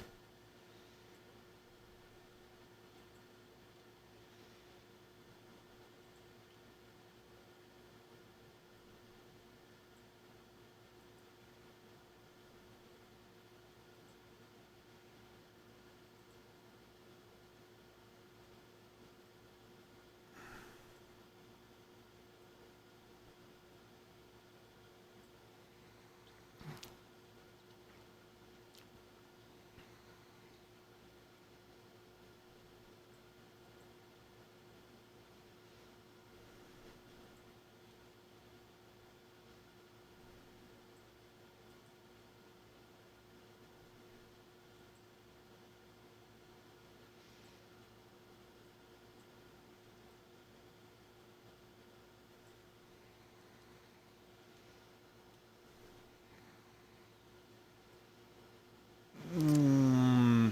Mm,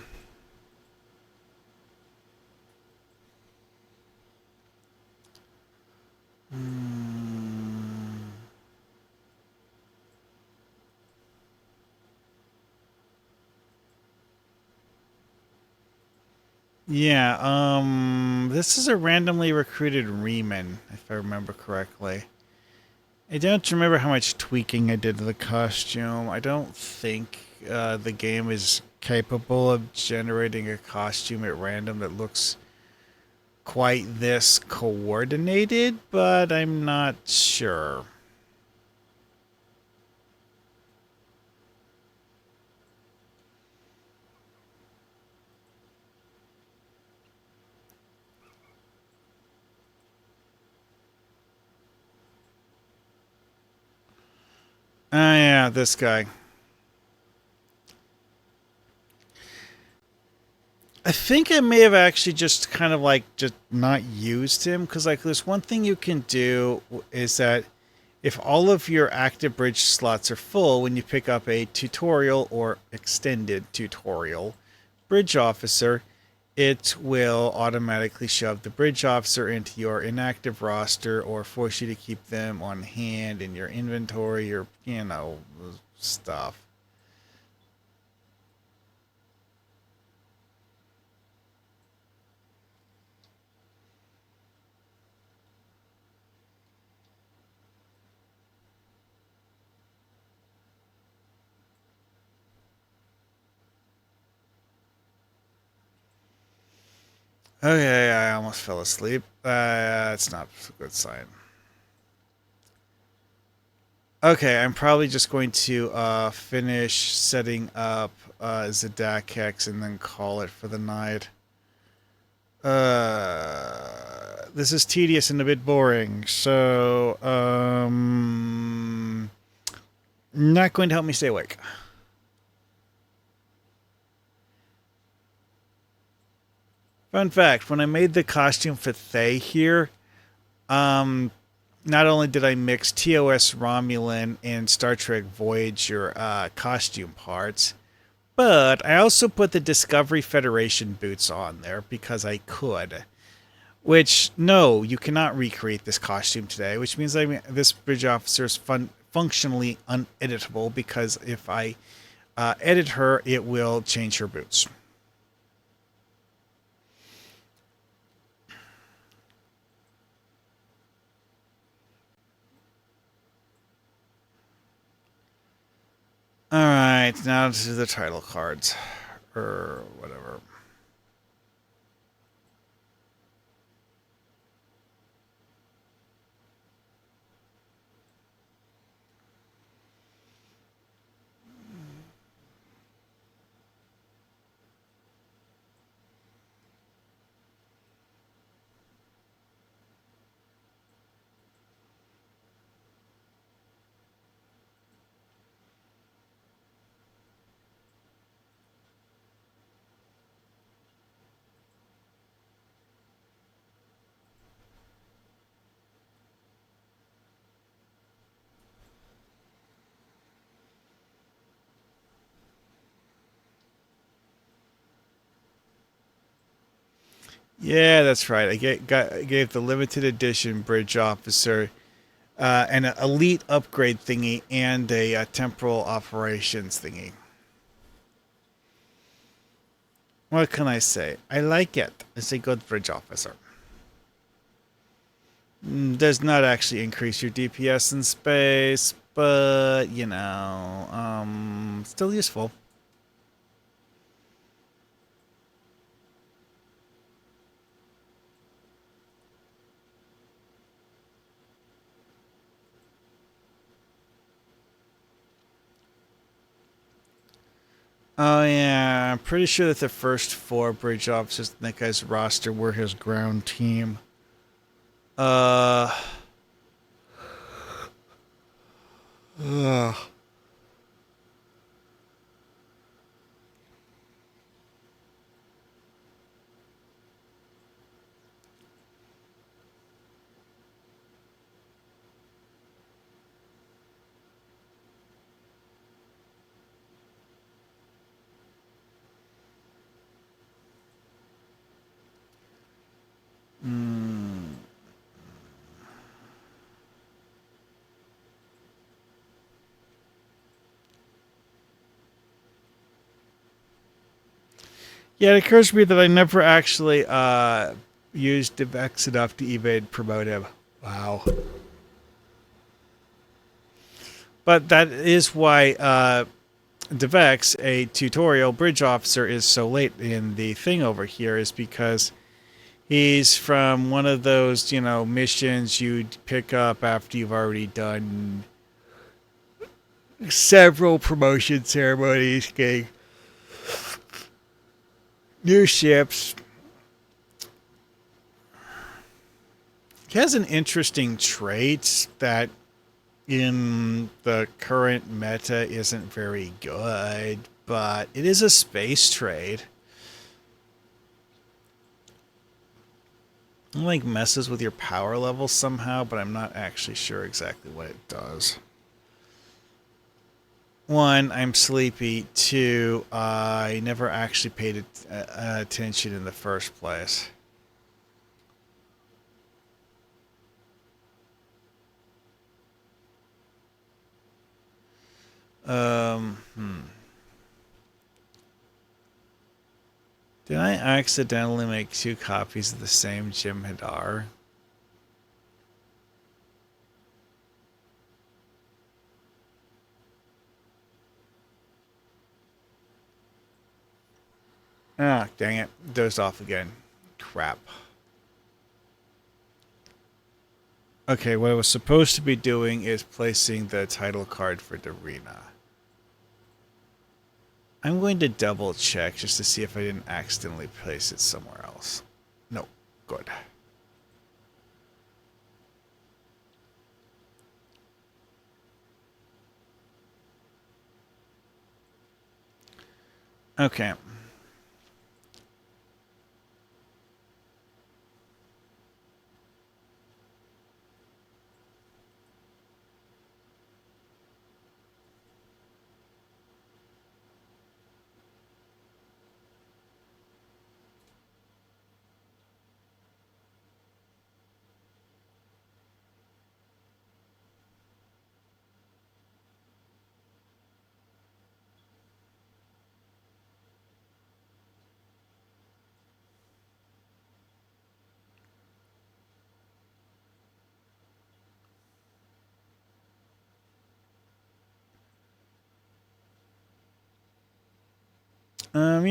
mm. Yeah, this is a randomly recruited Riemann, if I remember correctly. I don't remember how much tweaking I did to the costume. I don't think the game is capable of generating a costume at random that looks quite this coordinated, but I'm not sure. Ah, yeah, this guy. I think I may have actually just kind of like just not used him because like there's one thing you can do is that if all of your active bridge slots are full when you pick up a tutorial or extended tutorial bridge officer, it will automatically shove the bridge officer into your inactive roster or force you to keep them on hand in your inventory or, stuff. Okay, I almost fell asleep. That's not a good sign. Okay, I'm probably just going to finish setting up Zdakek and then call it for the night. This is tedious and a bit boring, so not going to help me stay awake. Fun fact: when I made the costume for Thay here, um, not only did I mix TOS Romulan and Star Trek Voyager costume parts, but I also put the Discovery Federation boots on there because I could. Which, no, you cannot recreate this costume today, which means this bridge officer is functionally uneditable because if I edit her, it will change her boots. All right, now to the title cards, or whatever. Yeah, that's right. I gave the limited edition bridge officer an elite upgrade thingy and a temporal operations thingy. What can I say? I like it. It's a good bridge officer. Does not actually increase your DPS in space, but still useful. Oh yeah, I'm pretty sure that the first four bridge officers in that guy's roster were his ground team. Uh, ugh. Mm. Yeah, it occurs to me that I never actually used DivX enough to evade promote him. Wow. But that is why DivX, a tutorial bridge officer, is so late in the thing over here, is because he's from one of those, missions you'd pick up after you've already done several promotion ceremonies, getting new ships. He has an interesting trait that in the current meta isn't very good, but it is a space trade. It like messes with your power level somehow, but I'm not actually sure exactly what it does. One, I'm sleepy. Two, I never actually paid attention in the first place. Um, hmm. Did I accidentally make two copies of the same Jim Hadar? Ah, dang it. Dozed off again. Crap. Okay, what I was supposed to be doing is placing the title card for Darina. I'm going to double check just to see if I didn't accidentally place it somewhere else. No. Good. Okay.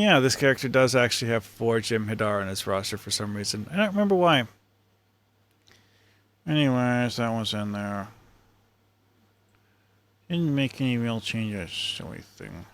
Yeah, this character does actually have 4 Jim Hadar on his roster for some reason. I don't remember why. Anyways, that was in there. Didn't make any real changes, silly thing.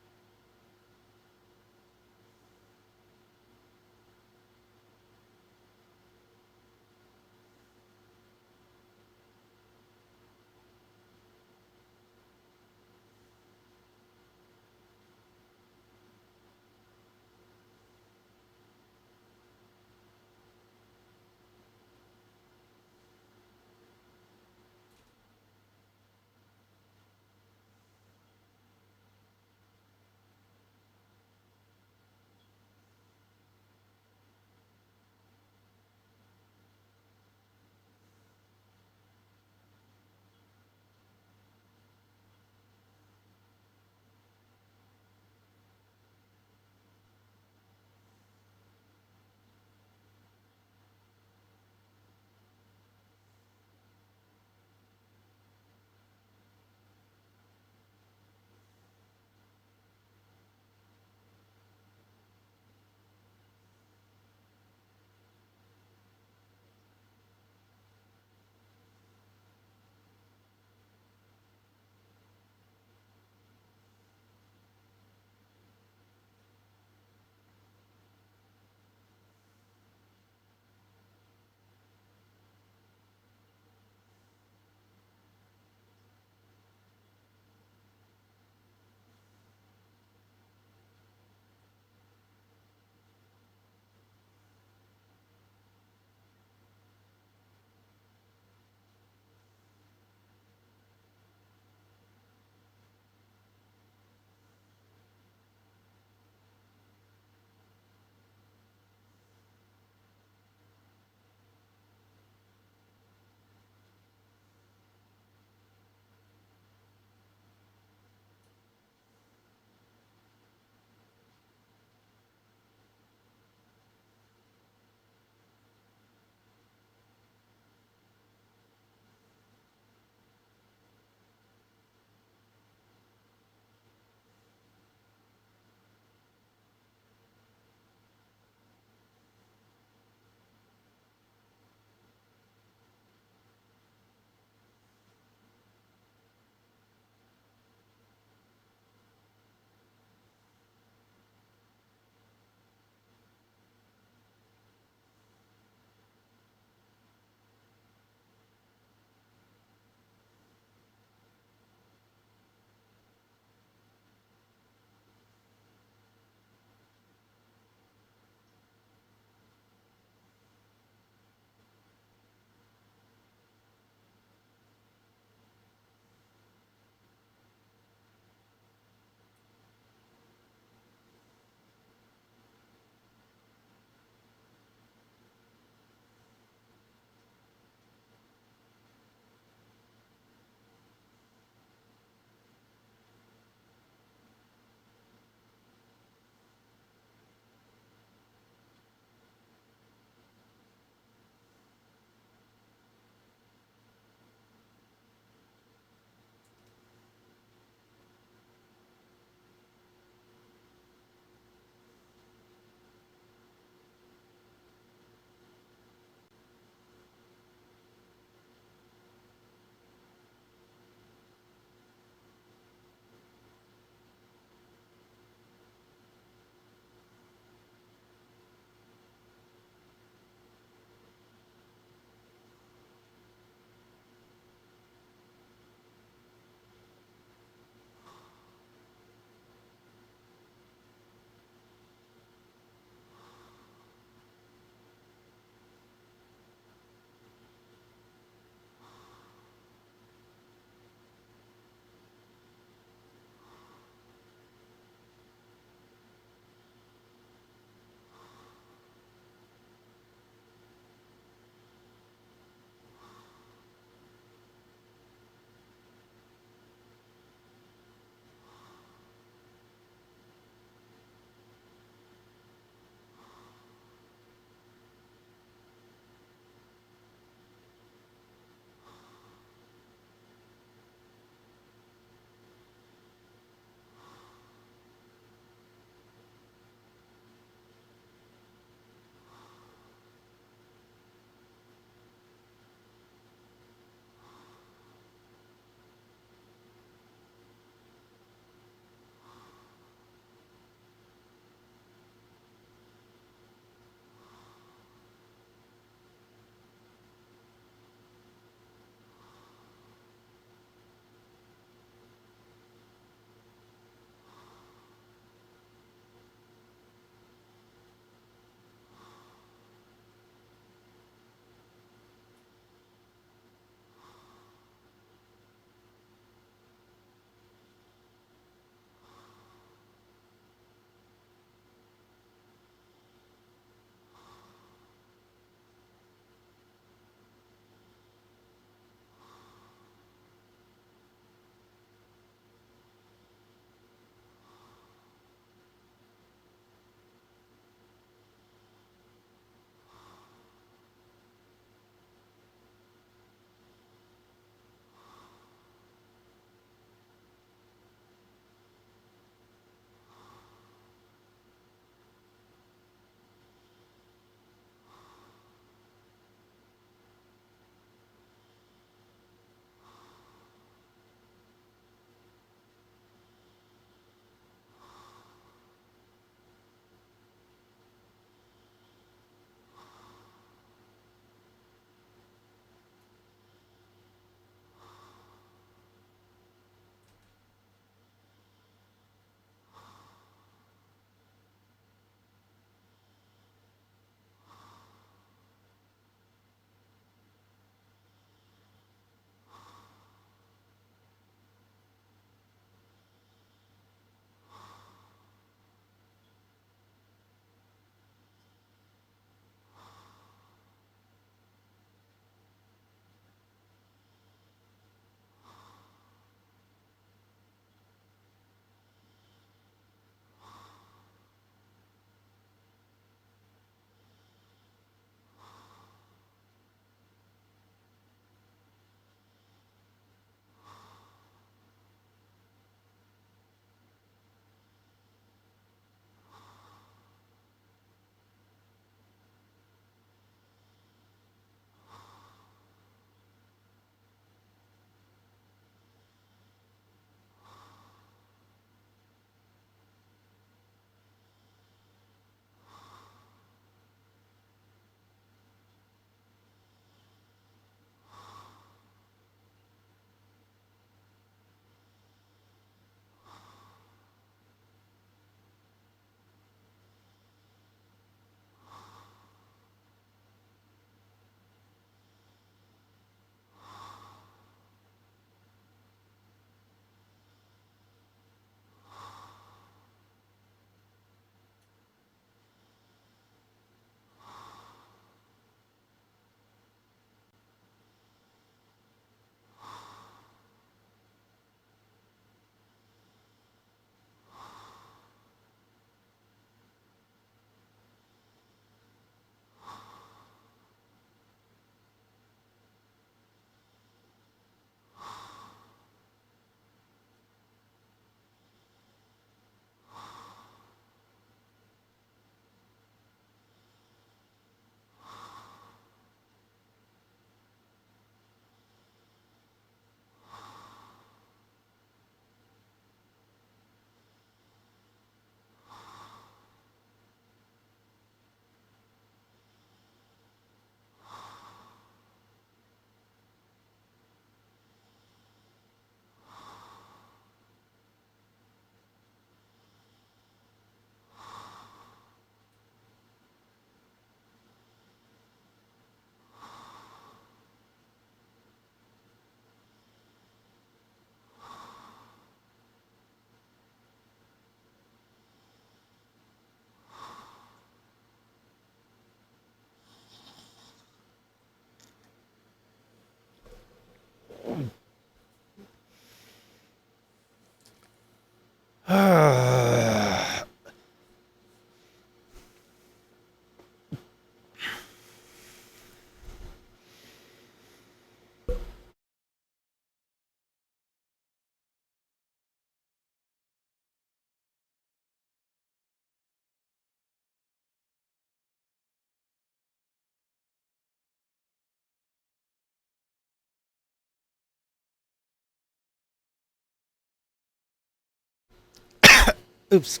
Oops.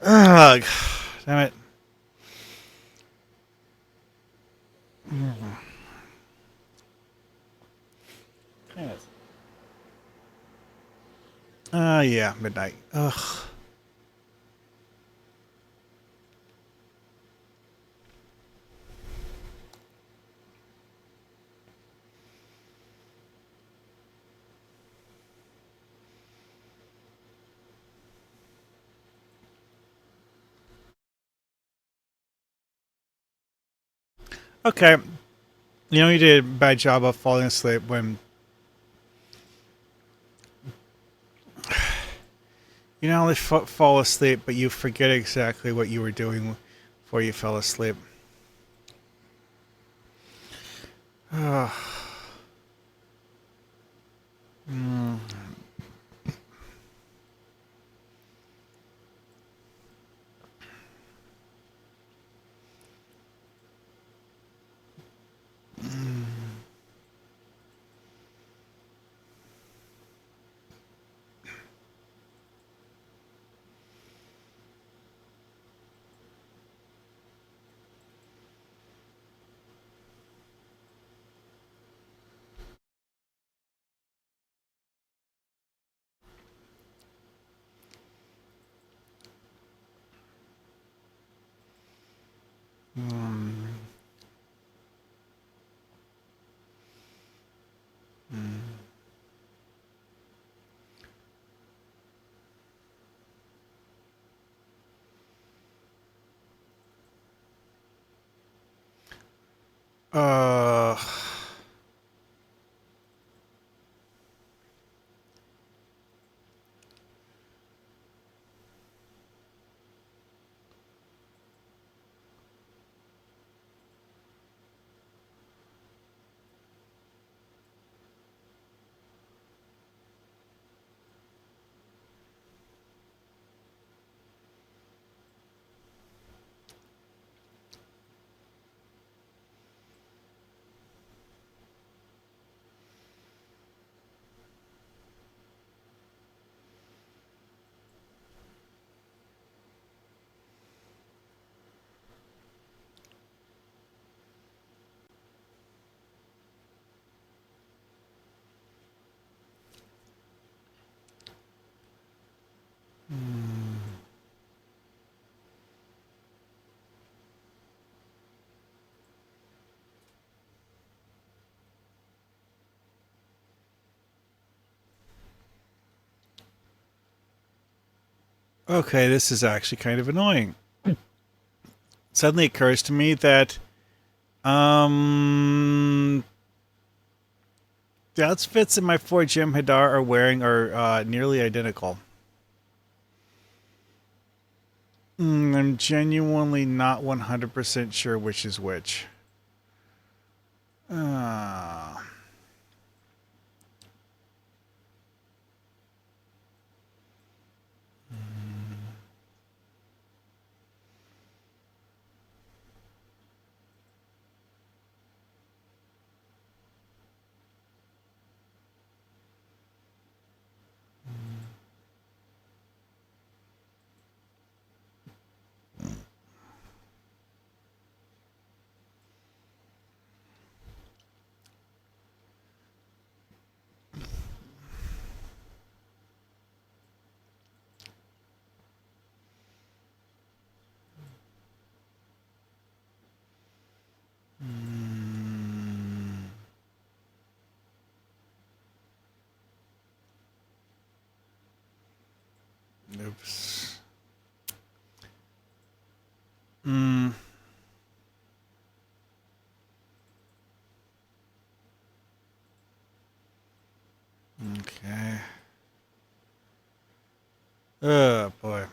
Ugh. Damn it. Yes. Yeah, midnight. Ugh. Okay. You know, you did a bad job of falling asleep when you not only fall asleep, but you forget exactly what you were doing before you fell asleep. Ugh. Mm. Mm. Mm. Uh. Mm. Okay, this is actually kind of annoying. Suddenly occurs to me that um the outfits that my four Jim Hadar are wearing are nearly identical. I'm genuinely not 100% sure which is which. Uh, mm, oops. Mm, okay. Oh boy.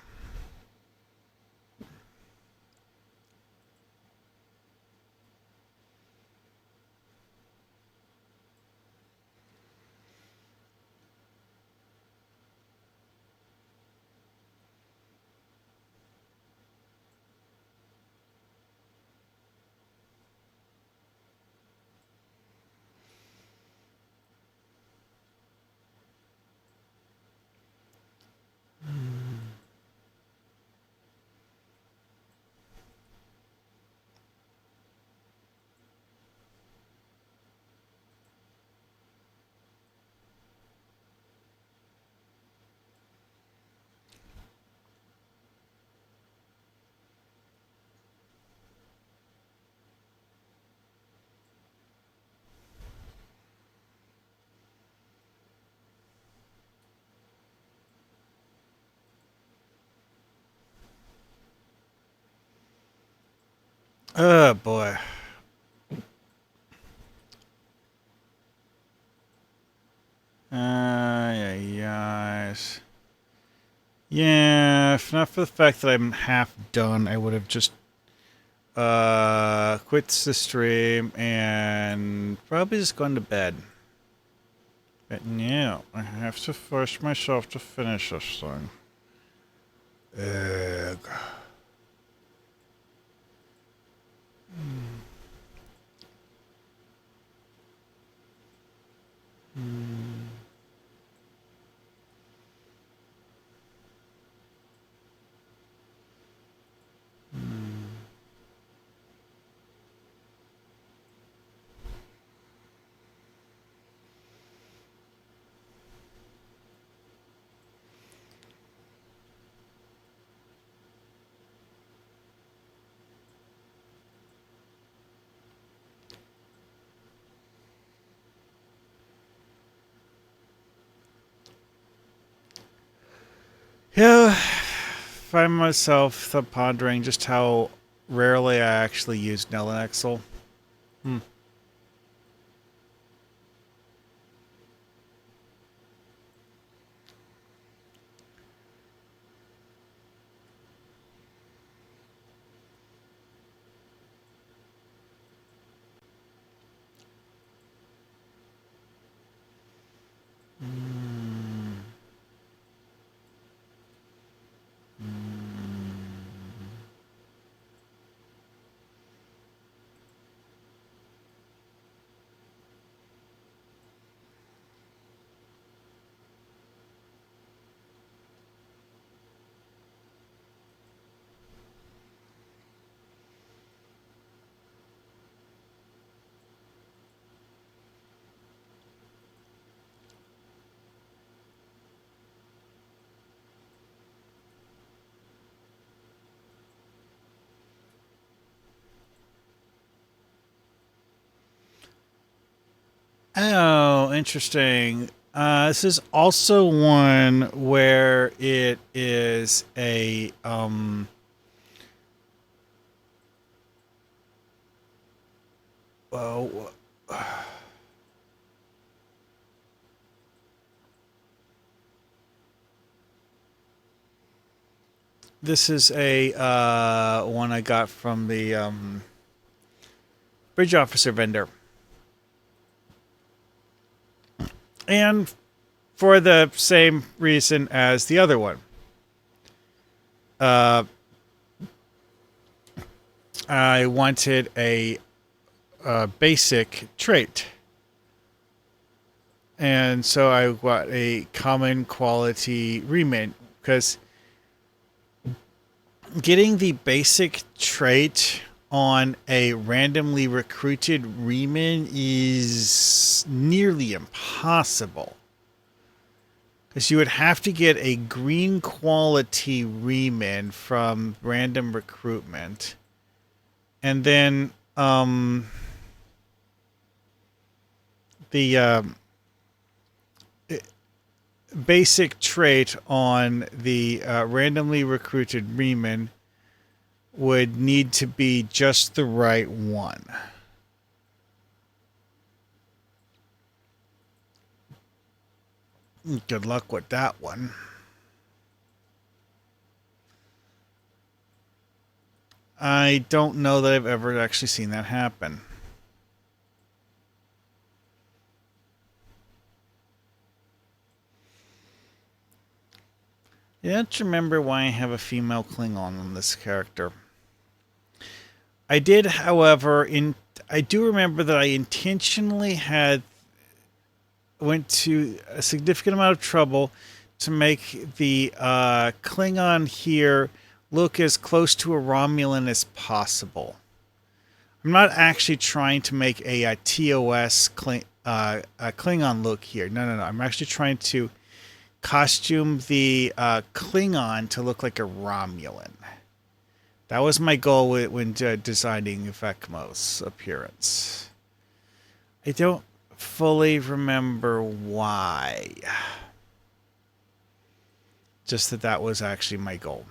Oh, boy. Yes. Yeah, if not for the fact that I'm half done, I would have just quit the stream and probably just gone to bed. But no, I have to force myself to finish this thing. Ugh. Yeah, find myself pondering just how rarely I actually use Nelexel. Hmm. Oh, interesting. This is also one where it is a oh, this is a one I got from the bridge officer vendor, and for the same reason as the other one. Uh, I wanted a basic trait. And so I got a common quality remit because getting the basic trait on a randomly recruited remin is nearly impossible. Because you would have to get a green quality remin from random recruitment. And then the basic trait on the randomly recruited remin would need to be just the right one. Good luck with that one. I don't know that I've ever actually seen that happen. I don't remember why I have a female Klingon on this character. I did, however, I do remember that I intentionally went to a significant amount of trouble to make the Klingon here look as close to a Romulan as possible. I'm not actually trying to make a TOS a Klingon look here. No. I'm actually trying to costume the Klingon to look like a Romulan. That was my goal when designing Vecmo's appearance. I don't fully remember why. Just that was actually my goal.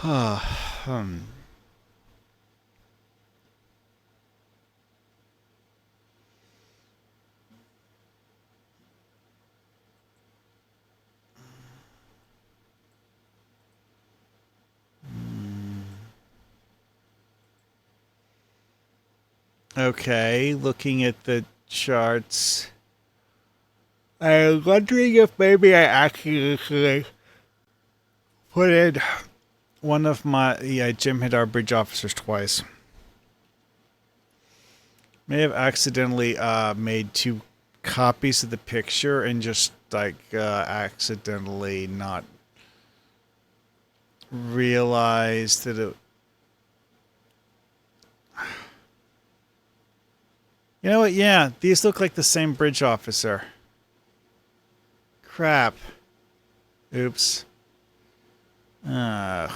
Hmm. Okay, looking at the charts. I'm wondering if maybe I actually put in one of my... Yeah, Jim hit our bridge officers twice. May have accidentally made two copies of the picture and just like accidentally not realized that it... You know what? Yeah, these look like the same bridge officer. Crap. Oops. Ugh.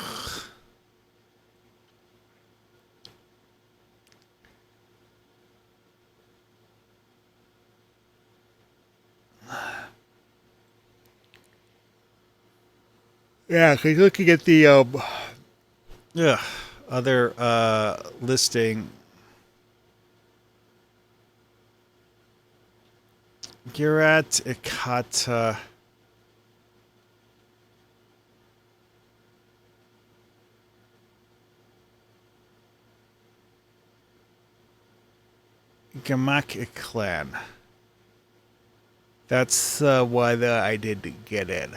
Yeah, cause looking at the other listing, Girat Ikata. Gamak Iklan. That's why I didn't get it.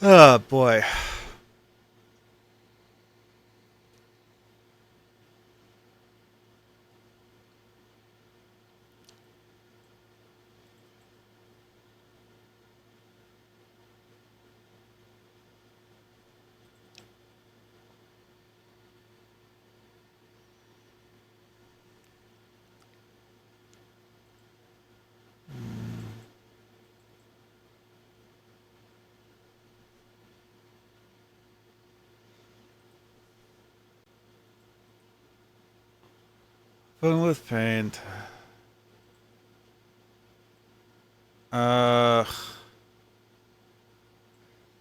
Oh boy. Fun with paint. Uh,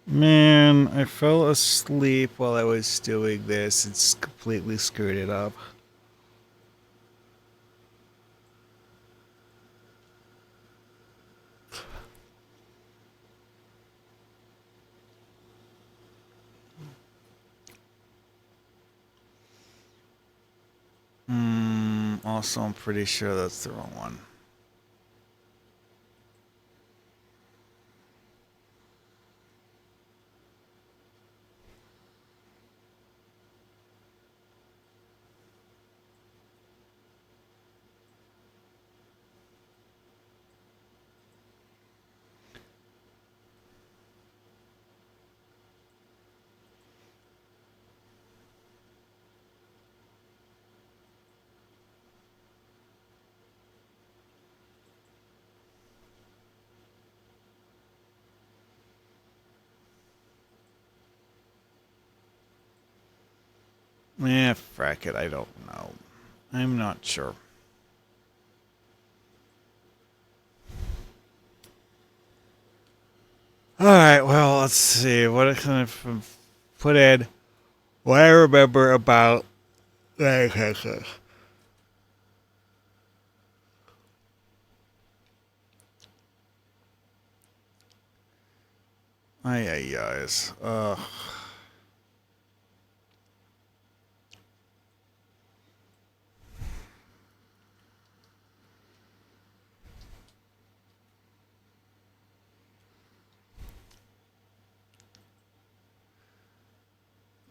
Man, I fell asleep while I was doing this. It's completely screwed it up. Also, I'm pretty sure that's the wrong one. Frack it, I don't know. I'm not sure. Alright, well, let's see. What can I put in? What I remember about... Ay, guys.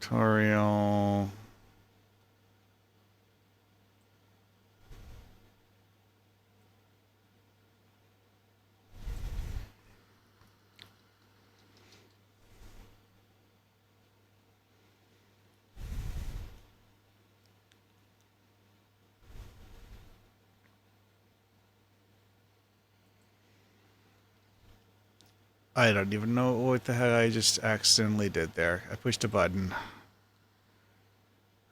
Tutorial... I don't even know what the hell I just accidentally did there. I pushed a button.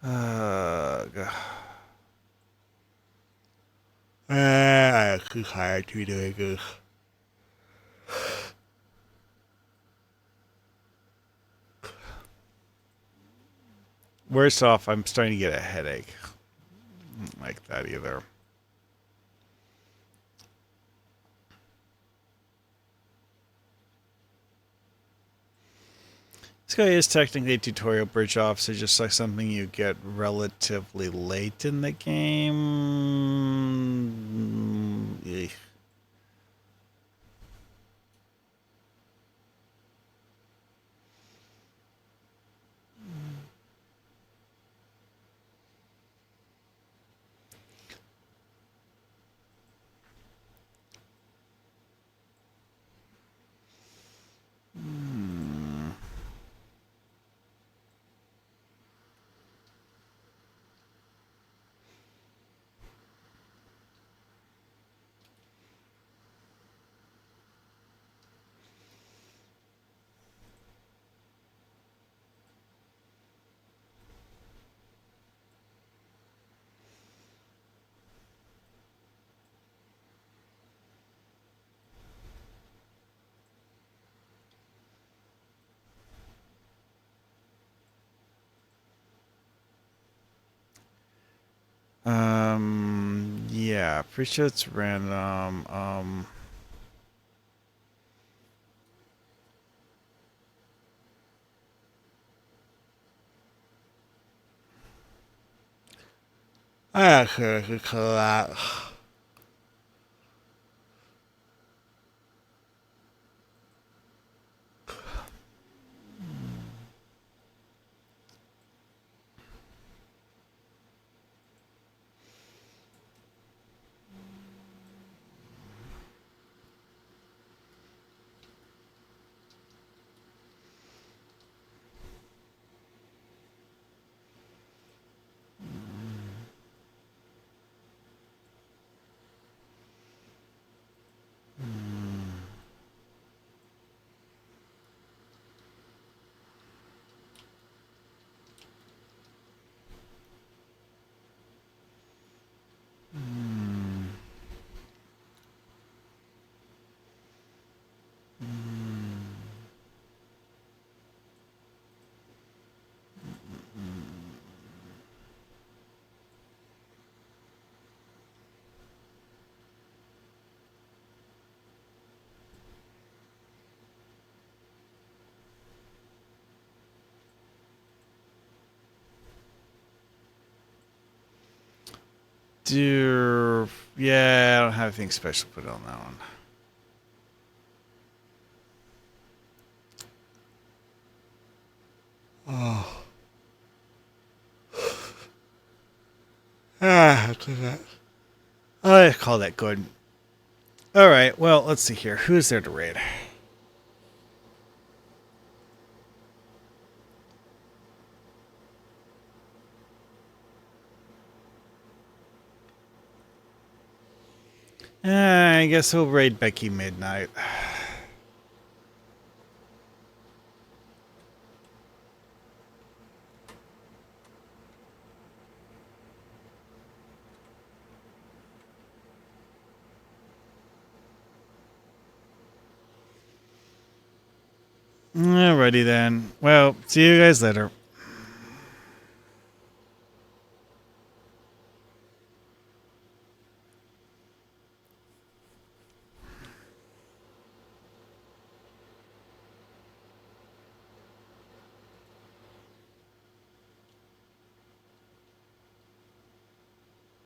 I'm too tired to be doing this. Worse off, I'm starting to get a headache. Don't like that either. This guy is technically a tutorial bridge officer, just like something you get relatively late in the game. Eek. Yeah, pretty sure it's random. I could call that. Yeah, I don't have anything special to put on that one. Oh. I call that good. Alright, well, let's see here. Who's there to raid? I guess we'll raid Becky Midnight. Alrighty then. Well, see you guys later.